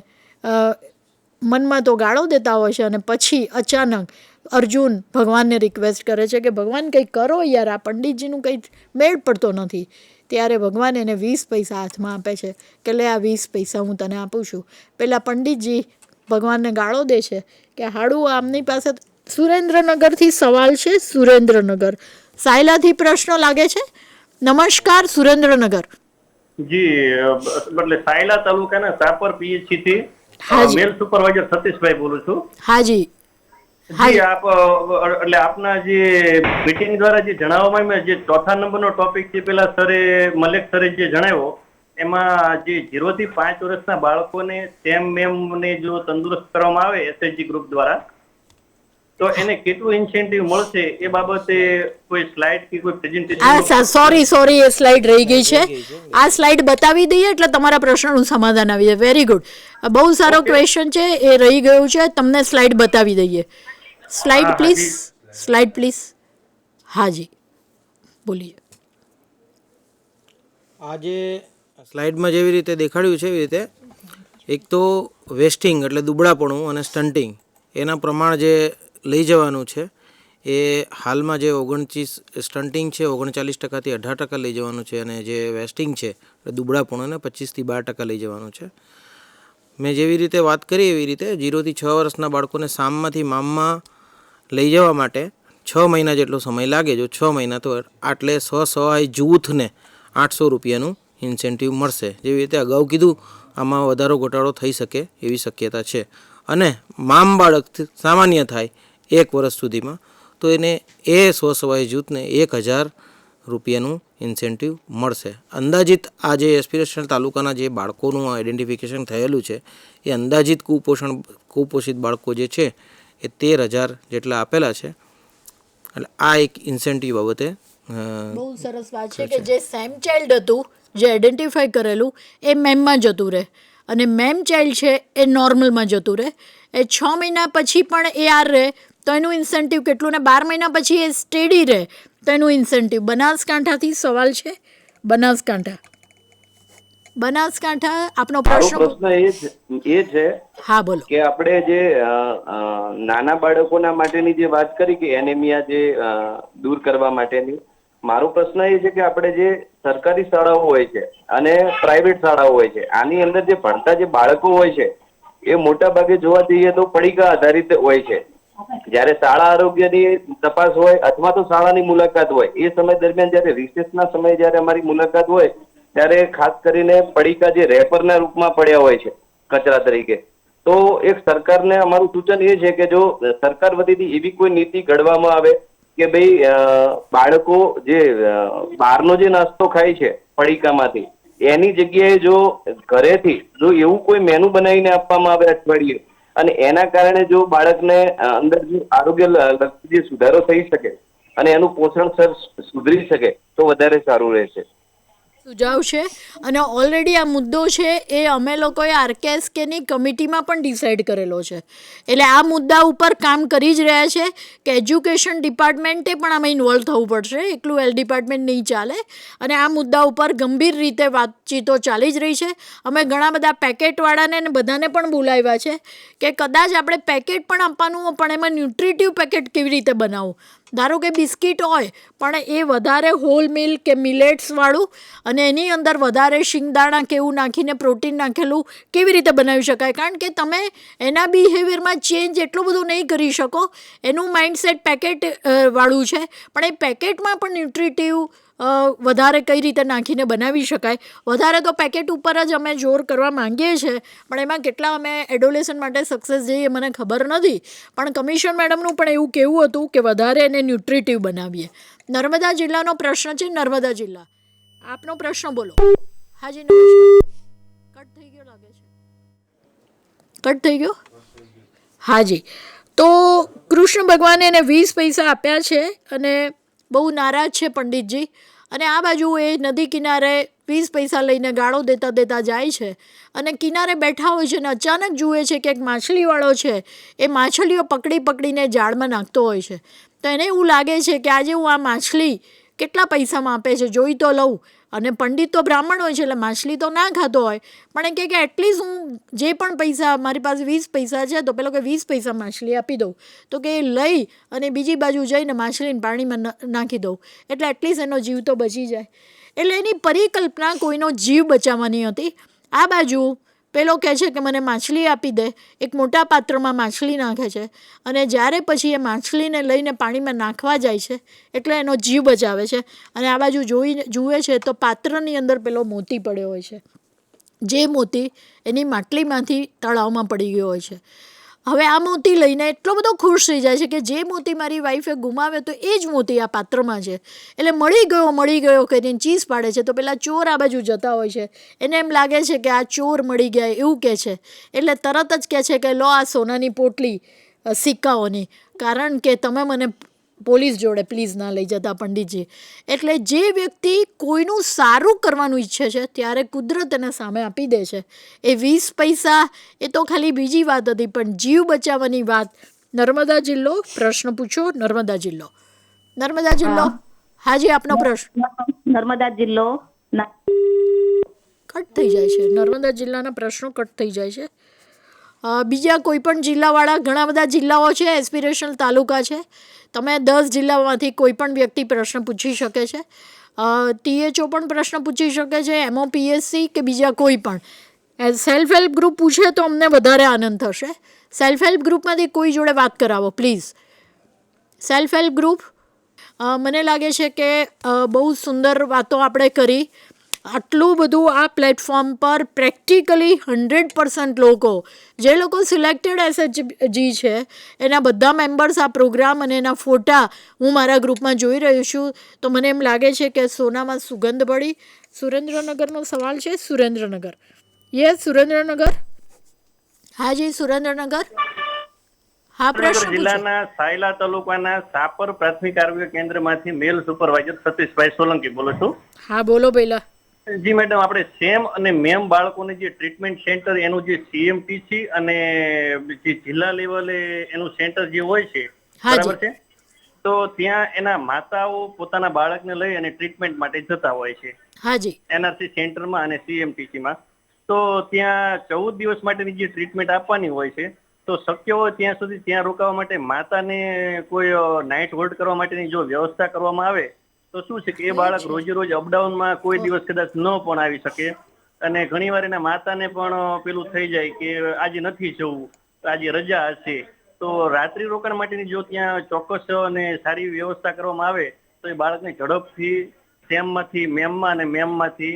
મનમાં તો ગાળો દેતા હોય છે. અને પછી અચાનક અર્જુન ભગવાનને રિક્વેસ્ટ કરે છે કે ભગવાન કંઈક કરો યાર, આ પંડિતજીનું કંઈ મેળ પડતો નથી. ત્યારે ભગવાન એને 20 પૈસા હાથમાં આપે છે કે લે આ 20 પૈસા હું તને આપું છું. પેલા પંડિતજી ભગવાનને ગાળો દે છે કે હાડું આમની પાસે. સુરેન્દ્રનગરથી સવાલ છે. સુરેન્દ્રનગર સાયલાથી પ્રશ્ન લાગે છે. નમસ્કાર સુરેન્દ્રનગર. જી, એટલે સાયલા તાલુકાના સાપર PHC થી હાજી. મેલ સુપરવાઇઝર સતીશભાઈ બોલું છું. હાજી. જી, આપ એટલે આપના જે મીટિંગ દ્વારા જે જણાવવામાં આવ્યું, જે 4થા નંબરનો ટોપિક છે પેલા સરે મલેક સરે જે જણાવ્યો એમાં જે 0 થી 5 વર્ષના બાળકોને સેમ મેમ ને જો તંદુરસ્ત કરવામાં આવે SHG ગ્રુપ દ્વારા, તો એને કેટલું ઇન્સેન્ટિવ મળશે એ બાબતે કોઈ સ્લાઇડ કે કોઈ પ્રેઝન્ટેશન? સોરી એ સ્લાઇડ રહી ગઈ છે. આ સ્લાઇડ બતાવી દઈએ એટલે તમારા પ્રશ્નનું સમાધાન આવી જાય. વેરી ગુડ, બહુ સારો ક્વેશ્ચન છે, એ રહી ગયું છે. તમને સ્લાઇડ બતાવી દઈએ. Slide please, slide please. હાજી બોલીએ. આજે સ્લાઇડમાં જેવી રીતે દેખાડ્યું છે એવી રીતે એક તો વેસ્ટિંગ એટલે દુબળાપણું અને સ્ટન્ટિંગ એના પ્રમાણ જે લઈ જવાનું છે એ હાલમાં જે 29 સ્ટન્ટિંગ છે 39%થી 18% લઈ જવાનું છે, અને જે વેસ્ટિંગ છે એટલે દુબળાપણું એને 25થી 12% લઈ જવાનું છે. મેં જેવી રીતે વાત કરી એવી રીતે 0 થી 6 વર્ષના બાળકોને સામમાંથી મામમાં લઈ જવા માટે 6 મહિના જેટલો સમય લાગે. જો 6 મહિના તો આટલે સ્વસહાય જૂથને 800 રૂપિયાનું ઇન્સેન્ટિવ મળશે. જેવી રીતે અગાઉ કીધું આમાં વધારો ઘટાડો થઈ શકે એવી શક્યતા છે. અને મામ બાળક સામાન્ય થાય 1 વર્ષ સુધીમાં તો એને એ સ્વસહાય જૂથને 1000 રૂપિયાનું ઇન્સેન્ટિવ મળશે. અંદાજિત આ જે એસ્પિરેશનલ તાલુકાના જે બાળકોનું આઈડેન્ટિફિકેશન થયેલું છે એ અંદાજિત કુપોષિત બાળકો જે છે એ 13,000 જેટલા આપેલા છે. એટલે આ એક ઇન્સેન્ટિવ બાબતે બહુ સરસ વાત છે કે જે સેમ ચાઇલ્ડ હતું, જે આઈડેન્ટિફાઈ કરેલું એ મેમમાં જતું રહે, અને મેમ ચાઇલ્ડ છે એ નોર્મલમાં જતું રહે. એ 6 મહિના પછી પણ એ આર રહે તો એનું ઇન્સેન્ટિવ કેટલું, ને 12 મહિના પછી એ સ્ટેડી રહે તો એનું ઇન્સેન્ટિવ. બનાસકાંઠાથી સવાલ છે. બનાસકાંઠા આપનો પ્રશ્ન એ છે. હા બોલો. કે આપણે જે નાના બાળકોના માટેની જે વાત કરી કે એનેમિયા જે દૂર કરવા માટેની, મારો પ્રશ્ન એ છે કે આપણે જે સરકારી શાળાઓ હોય છે અને પ્રાઇવેટ શાળાઓ હોય છે, આની અંદર જે ભણતા જે બાળકો હોય છે એ મોટા ભાગે જોવા જઈએ તો પડીકા આધારિત હોય છે. જ્યારે શાળા આરોગ્યની તપાસ હોય અથવા તો શાળાની મુલાકાત હોય એ સમય દરમિયાન જ્યારે રિસેસના સમયે જ્યારે અમારી મુલાકાત હોય ત્યારે ખાસ કરીને પડીકા જે રેપરના રૂપમાં પડ્યા હોય છે કચરા તરીકે. તો એક સરકારને અમારું સૂચન એ છે કે જો સરકાર વતીથી એવી કોઈ નીતિ ઘડવામાં આવે કે ભાઈ બાળકો જે બહારનો જે નાસ્તો ખાય છે પડીકામાંથી, એની જગ્યાએ જો ઘરેથી જો એવું કોઈ મેનુ બનાવીને આપવામાં આવે અઠવાડિયે, અને એના કારણે જો બાળકને અંદર જે આરોગ્ય લક્ષી જે સુધારો થઈ શકે અને એનું પોષણ સુધરી શકે તો વધારે સારું રહેશે. સુઝાવ છે. અને ઓલરેડી આ મુદ્દો છે એ અમે લોકોએ આરકેએસકેની કમિટીમાં પણ ડિસાઇડ કરેલો છે. એટલે આ મુદ્દા ઉપર કામ કરી જ રહ્યા છે કે એજ્યુકેશન ડિપાર્ટમેન્ટે પણ આમાં ઇન્વોલ્વ થવું પડશે, એકલું હેલ્થ ડિપાર્ટમેન્ટ નહીં ચાલે. અને આ મુદ્દા ઉપર ગંભીર રીતે વાતચીતો ચાલી જ રહી છે. અમે ઘણા બધા પેકેટવાળાને ને બધાને પણ બોલાવ્યા છે કે કદાચ આપણે પેકેટ પણ આપવાનું, પણ એમાં ન્યુટ્રિટિવ પેકેટ કેવી રીતે બનાવવું. ધારો કે બિસ્કિટ હોય પણ એ વધારે હોલ મિલ્ક કે મિલેટ્સવાળું અને એની અંદર વધારે શિંગદાણા કે એવું નાખીને પ્રોટીન નાખેલું કેવી રીતે બનાવી શકાય. કારણ કે તમે એના બિહેવિયરમાં ચેન્જ એટલું બધું નહીં કરી શકો. એનું માઇન્ડસેટ પેકેટ વાળું છે, પણ એ પેકેટમાં પણ ન્યુટ્રિટિવ વધારે કઈ રીતે નાખીને બનાવી શકાય. વધારે તો પેકેટ ઉપર જ અમે જોર કરવા માંગીએ છીએ, પણ એમાં કેટલા અમે એડોલેશન માટે સક્સેસ જઈએ મને ખબર નથી. પણ કમિશન મેડમનું પણ એવું કહેવું હતું કે વધારે એને ન્યુટ્રિટિવ બનાવીએ. નર્મદા જિલ્લાનો પ્રશ્ન છે. નર્મદા જિલ્લા, આપનો પ્રશ્ન બોલો. હાજી નમસ્કાર. કટ થઈ ગયો લાગે છે. કટ થઈ ગયો. હાજી, તો કૃષ્ણ ભગવાને એને 20 પૈસા આપ્યા છે અને બહુ નારાજ છે પંડિતજી. અને આ બાજુ એ નદી કિનારે 20 પૈસા લઈને ગાળો દેતા જાય છે અને કિનારે બેઠા હોય છે અને અચાનક જુએ છે કે એક માછલીવાળો છે એ માછલીઓ પકડીને જાળમાં નાખતો હોય છે. તો એને એવું લાગે છે કે આજે હું આ માછલી કેટલા પૈસામાં આપે છે જોઈ તો લઉં. અને પંડિત તો બ્રાહ્મણ હોય છે એટલે માછલી તો ના ખાતો હોય, પણ એ કહે કે એટલીસ્ટ હું જે પણ પૈસા મારી પાસે 20 પૈસા છે તો પેલો કે 20 પૈસા માછલી આપી દઉં. તો કે એ લઈ અને બીજી બાજુ જઈને માછલીને પાણીમાં નાખી દઉં એટલે એટલીસ્ટ એનો જીવ તો બચી જાય. એટલે એની પરિકલ્પના કોઈનો જીવ બચાવવાની હતી. આ બાજુ પેલો કહે છે કે મને માછલી આપી દે. એક મોટા પાત્રમાં માછલી નાખે છે અને જ્યારે પછી એ માછલીને લઈને પાણીમાં નાખવા જાય છે એટલે એનો જીવ બચાવે છે. અને આ બાજુ જુએ છે તો પાત્રની અંદર પેલો મોતી પડ્યો હોય છે, જે મોતી એની માટલીમાંથી તળાવમાં પડી ગયો હોય છે. હવે આ મોતી લઈને એટલો બધો ખુશ થઈ જાય છે કે જે મોતી મારી વાઈફે ગુમાવ્યો તો એ જ મોતી આ પાત્રમાં છે, એટલે મળી ગયો કરીને ચીસ પાડે છે. તો પેલા ચોર આ બાજુ જતા હોય છે, એને એમ લાગે છે કે આ ચોર મળી ગયા એવું કહે છે. એટલે તરત જ કહે છે કે લો આ સોનાની પોટલી સિક્કાઓની. કારણ કે તમે મને પોલીસ જોડે પ્લીઝ ના લઈ જતા પંડિતજી. એટલે જે વ્યક્તિ કોઈનું સારું કરવાનું ઈચ્છે છે ત્યારે કુદરત એને સામે આપી દે છે. એ 20 પૈસા એ તો ખાલી બીજી વાત હતી, પણ જીવ બચાવવાની વાત. નર્મદા જિલ્લો, પ્રશ્ન પૂછો. નર્મદા જિલ્લો. નર્મદા જિલ્લો, હાજી આપનો પ્રશ્ન. નર્મદા જિલ્લો કટ થઈ જાય છે. નર્મદા જિલ્લાના પ્રશ્નો કટ થઈ જાય છે. બીજા કોઈ પણ જિલ્લાવાળા, ઘણા બધા જિલ્લાઓ છે, એસ્પિરેશનલ તાલુકા છે. તમે 10 જિલ્લામાંથી કોઈ પણ વ્યક્તિ પ્રશ્ન પૂછી શકે છે. THO પણ પ્રશ્ન પૂછી શકે છે, MOPSC કે બીજા કોઈ પણ. સેલ્ફ હેલ્પ ગ્રુપ પૂછે તો અમને વધારે આનંદ થશે. સેલ્ફ હેલ્પ ગ્રુપમાંથી કોઈ જોડે વાત કરાવો પ્લીઝ. સેલ્ફ હેલ્પ ગ્રુપ, મને લાગે છે કે બહુ સુંદર વાતો આપણે કરી. આટલું બધું આ પ્લેટફોર્મ પર પ્રેક્ટિકલી 100% લોકો, જે લોકો સિલેક્ટેડ SHG છે, એના બધા મેમ્બર્સ આ પ્રોગ્રામ અને એના ફોટા હું મારા ગ્રુપમાં જોઈ રહ્યું છું. તો મને એમ લાગે છે કે સોનામાં સુગંધ પડી. સુરેન્દ્રનગરનો સવાલ છે. સુરેન્દ્રનગર, યસ સુરેન્દ્રનગર, હાજી સુરેન્દ્રનગર. હા, પ્રશ્ન પૂછો. જિલ્લાના સાયલા તાલુકાના સાપર પ્રાથમિક આરોગ્ય કેન્દ્રમાંથી મેલ સુપરવાઇઝર સતીશભાઈ સોલંકી બોલું છું. હા, બોલો પહેલા. જી મેડમ, આપણે સેમ અને મેમ બાળકોને જે ટ્રીટમેન્ટ સેન્ટર એનું જે CMTC અને જે જિલ્લા લેવલે એનું સેન્ટર જે હોય છે, બરાબર છે, તો ત્યાં એના માતાઓ પોતાના બાળકને લઈ અને ટ્રીટમેન્ટ માટે જતા હોય છે. હાજી. NRC સેન્ટરમાં અને CMTC માં. તો ત્યાં 14 દિવસ માટેની જે ટ્રીટમેન્ટ આપવાની હોય છે, તો શક્ય હોય ત્યાં સુધી ત્યાં રોકાવા માટે માતાને કોઈ નાઇટ હોલ્ડ કરવા માટેની જો વ્યવસ્થા કરવામાં આવે તો શું છે કે એ બાળક રોજે રોજ અપડાઉનમાં કોઈ દિવસ કદાચ ન પણ આવી શકે. અને ઘણી વાર એના માતાને પણ પેલું થઈ જાય કે આજે નથી જવું, આજે રજા હશે. તો રાત્રિ રોકાણ માટેની જો ત્યાં ચોક્કસ અને સારી વ્યવસ્થા કરવામાં આવે તો એ બાળકને ઝડપથી સેમમાંથી મેમમાં અને મેમમાંથી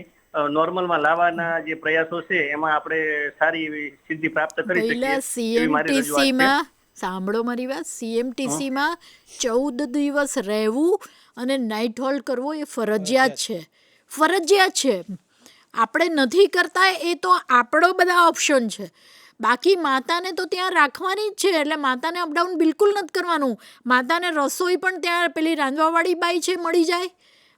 નોર્મલમાં લાવવાના જે પ્રયાસો છે એમાં આપણે સારી એવી સિદ્ધિ પ્રાપ્ત કરી શકીએ. એવી મારી રજૂઆત છે. સાંભળો મારી વાત. CMTCમાં 14 દિવસ રહેવું અને નાઇટ હોલ્ડ કરવો એ ફરજિયાત છે. ફરજિયાત છે. આપણે નથી કરતા એ તો આપણો બધા ઓપ્શન છે. બાકી માતાને તો ત્યાં રાખવાની જ છે. એટલે માતાને અપડાઉન બિલકુલ નથી કરવાનું. માતાને રસોઈ પણ ત્યાં પેલી રાંધવાવાળી બાઈ છે મળી જાય.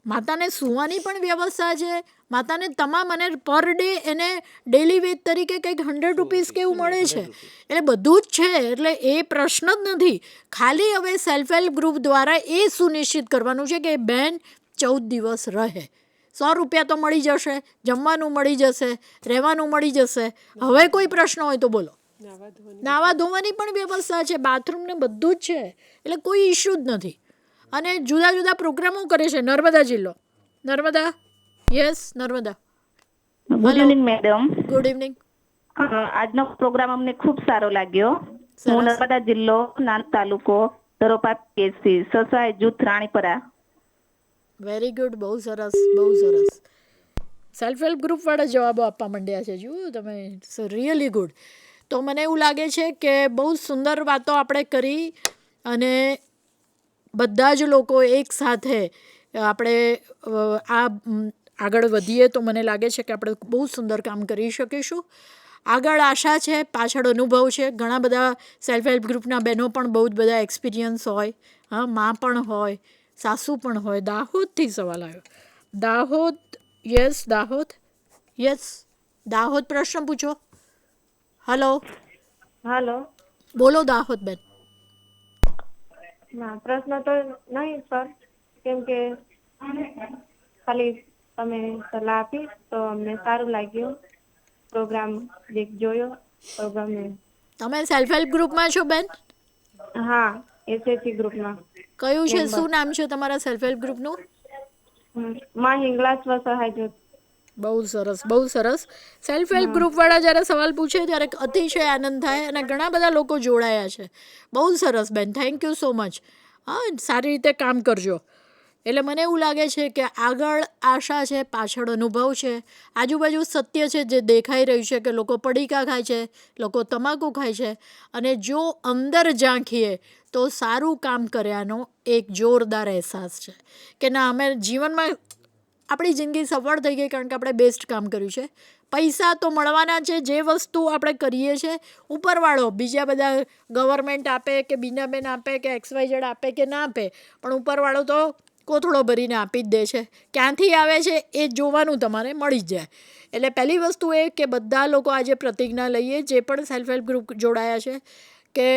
માતાને સૂવાની પણ વ્યવસ્થા છે. માતાને તમામ, અને પર ડે એને ડેલી વેજ તરીકે કંઈક 100 રૂપીસ કે એવું મળે છે. એટલે બધું જ છે. એટલે એ પ્રશ્ન જ નથી. ખાલી હવે સેલ્ફ હેલ્પ ગ્રુપ દ્વારા એ સુનિશ્ચિત કરવાનું છે કે બહેન 14 દિવસ રહે. 100 રૂપિયા તો મળી જશે, જમવાનું મળી જશે, રહેવાનું મળી જશે. હવે કોઈ પ્રશ્ન હોય તો બોલો. નાવા ધોવાની પણ વ્યવસ્થા છે, બાથરૂમ ને બધું જ છે. એટલે કોઈ ઇશ્યુ જ નથી. અને જુદા જુદા પ્રોગ્રામો કરે છે. નર્મદા જિલ્લો, Narmada, yes Narmada. Good evening madam. Good evening. આજનો પ્રોગ્રામ અમને ખૂબ સારો લાગ્યો. હું નર્મદા જિલ્લો, નાન તાલુકો, ધરોપા PSC, સસાય જૂથ રાણીપરા. વેરી ગુડ, બહુ સરસ, બહુ સરસ. સેલ્ફ હેલ્પ ગ્રુપવાળા જવાબો આપવા માંડ્યા છે. જુઓ તમે, રિયલી ગુડ. તો મને એવું લાગે છે કે બહુ સુંદર વાતો આપણે કરી અને બધા જ લોકો એક સાથે આપણે આ આગળ વધીએ તો મને લાગે છે કે આપણે બહુ સુંદર કામ કરી શકીશું. આગળ આશા છે, પાછળ અનુભવ છે. ઘણા બધા સેલ્ફ હેલ્પ ગ્રુપના બહેનો પણ બહુ જ બધા એક્સપિરિયન્સ હોય. હા, માં પણ હોય, સાસુ પણ હોય. દાહોદથી સવાલ આવ્યો. દાહોદ, યસ દાહોદ, યસ દાહોદ, પ્રશ્ન પૂછો. હલો. હલો, બોલો દાહોદ બેન. ના પ્રશ્ન તો નહીં સર, કેમ કે ખાલી તમે સલાહ આપી તો અમને સારું લાગ્યું. પ્રોગ્રામ જોયો પ્રોગ્રામ. તમે સેલ્ફ હેલ્પ ગ્રુપમાં છો બેન? હા, SHG ગ્રુપમાં. કયું છે, શું નામ છે તમારા સેલ્ફ હેલ્પ ગ્રુપનું? માં હિંગળા સ્વસહાય જૂથ. બહુ સરસ, બહુ સરસ. સેલ્ફ હેલ્પ ગ્રુપવાળા જ્યારે સવાલ પૂછે ત્યારે અતિશય આનંદ થાય અને ઘણા બધા લોકો જોડાયા છે. બહુ સરસ બેન, થેન્ક યુ સો મચ. હા, સારી રીતે કામ કરજો. એટલે મને એવું લાગે છે કે આગળ આશા છે, પાછળ અનુભવ છે, આજુબાજુ સત્ય છે જે દેખાઈ રહ્યું છે કે લોકો પડીકા ખાય છે, લોકો તમાકુ ખાય છે. અને જો અંદર ઝાંખીએ તો સારું કામ કર્યાનો એક જોરદાર અહેસાસ છે કે ના, અમે જીવનમાં આપણી જિંદગી સફળ થઈ ગઈ કારણ કે આપણે બેસ્ટ કામ કર્યું છે. પૈસા તો મળવાના છે. જે વસ્તુ આપણે કરીએ છીએ ઉપરવાળો બીજા બધા ગવર્મેન્ટ આપે કે બીનાબેન આપે કે XYZ આપે કે ના આપે, પણ ઉપરવાળો તો કોથળો ભરીને આપી જ દે છે. ક્યાંથી આવે છે એ જોવાનું તમારે મળી જ જાય. એટલે પહેલી વસ્તુ એ કે બધા લોકો આજે પ્રતિજ્ઞા લઈએ, જે પણ સેલ્ફ હેલ્પ ગ્રુપ જોડાયા છે, કે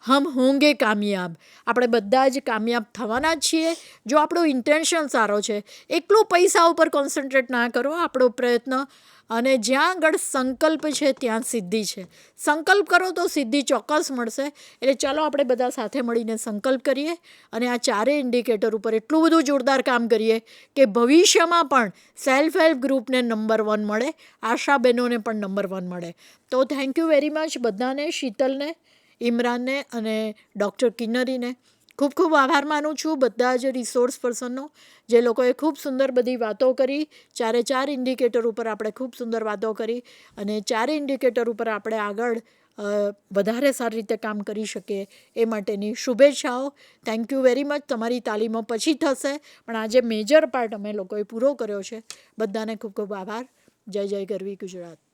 હમ હોંગે કામયાબ. આપણે બધા જ કામયાબ થવાના જ છીએ જો આપણો ઇન્ટેન્શન સારો છે. એકલું પૈસા ઉપર કોન્સન્ટ્રેટ ના કરો, આપણો પ્રયત્ન અને જ્યાં આગળ સંકલ્પ છે ત્યાં સિદ્ધિ છે. સંકલ્પ કરો તો સિદ્ધિ ચોક્કસ મળશે. એટલે ચાલો આપણે બધા સાથે મળીને સંકલ્પ કરીએ અને આ ચારેય ઇન્ડિકેટર ઉપર એટલું બધું જોરદાર કામ કરીએ કે ભવિષ્યમાં પણ સેલ્ફ હેલ્પ ગ્રુપને નંબર 1 મળે, આશાબેનોને પણ નંબર 1 મળે. તો થેન્ક યુ વેરી મચ બધાને, શીતલને, ઇમરાનને અને ડૉક્ટર કિન્નરીને ખૂબ ખૂબ આભાર માનું છું, બધા જ રિસોર્સ પર્સનનો, જે લોકોએ ખૂબ સુંદર બધી વાતો કરી. ચાર ઇન્ડિકેટર ઉપર આપણે ખૂબ સુંદર વાતો કરી અને ચારે ઇન્ડિકેટર ઉપર આપણે આગળ વધારે સારી રીતે કામ કરી શકીએ એ માટેની શુભેચ્છાઓ. Thank you very much. તમારી તાલીમો પછી થશે, પણ આજે મેજર પાર્ટ અમે લોકોએ પૂરો કર્યો છે. બધાને ખૂબ ખૂબ આભાર. જય જય ગરવી ગુજરાત.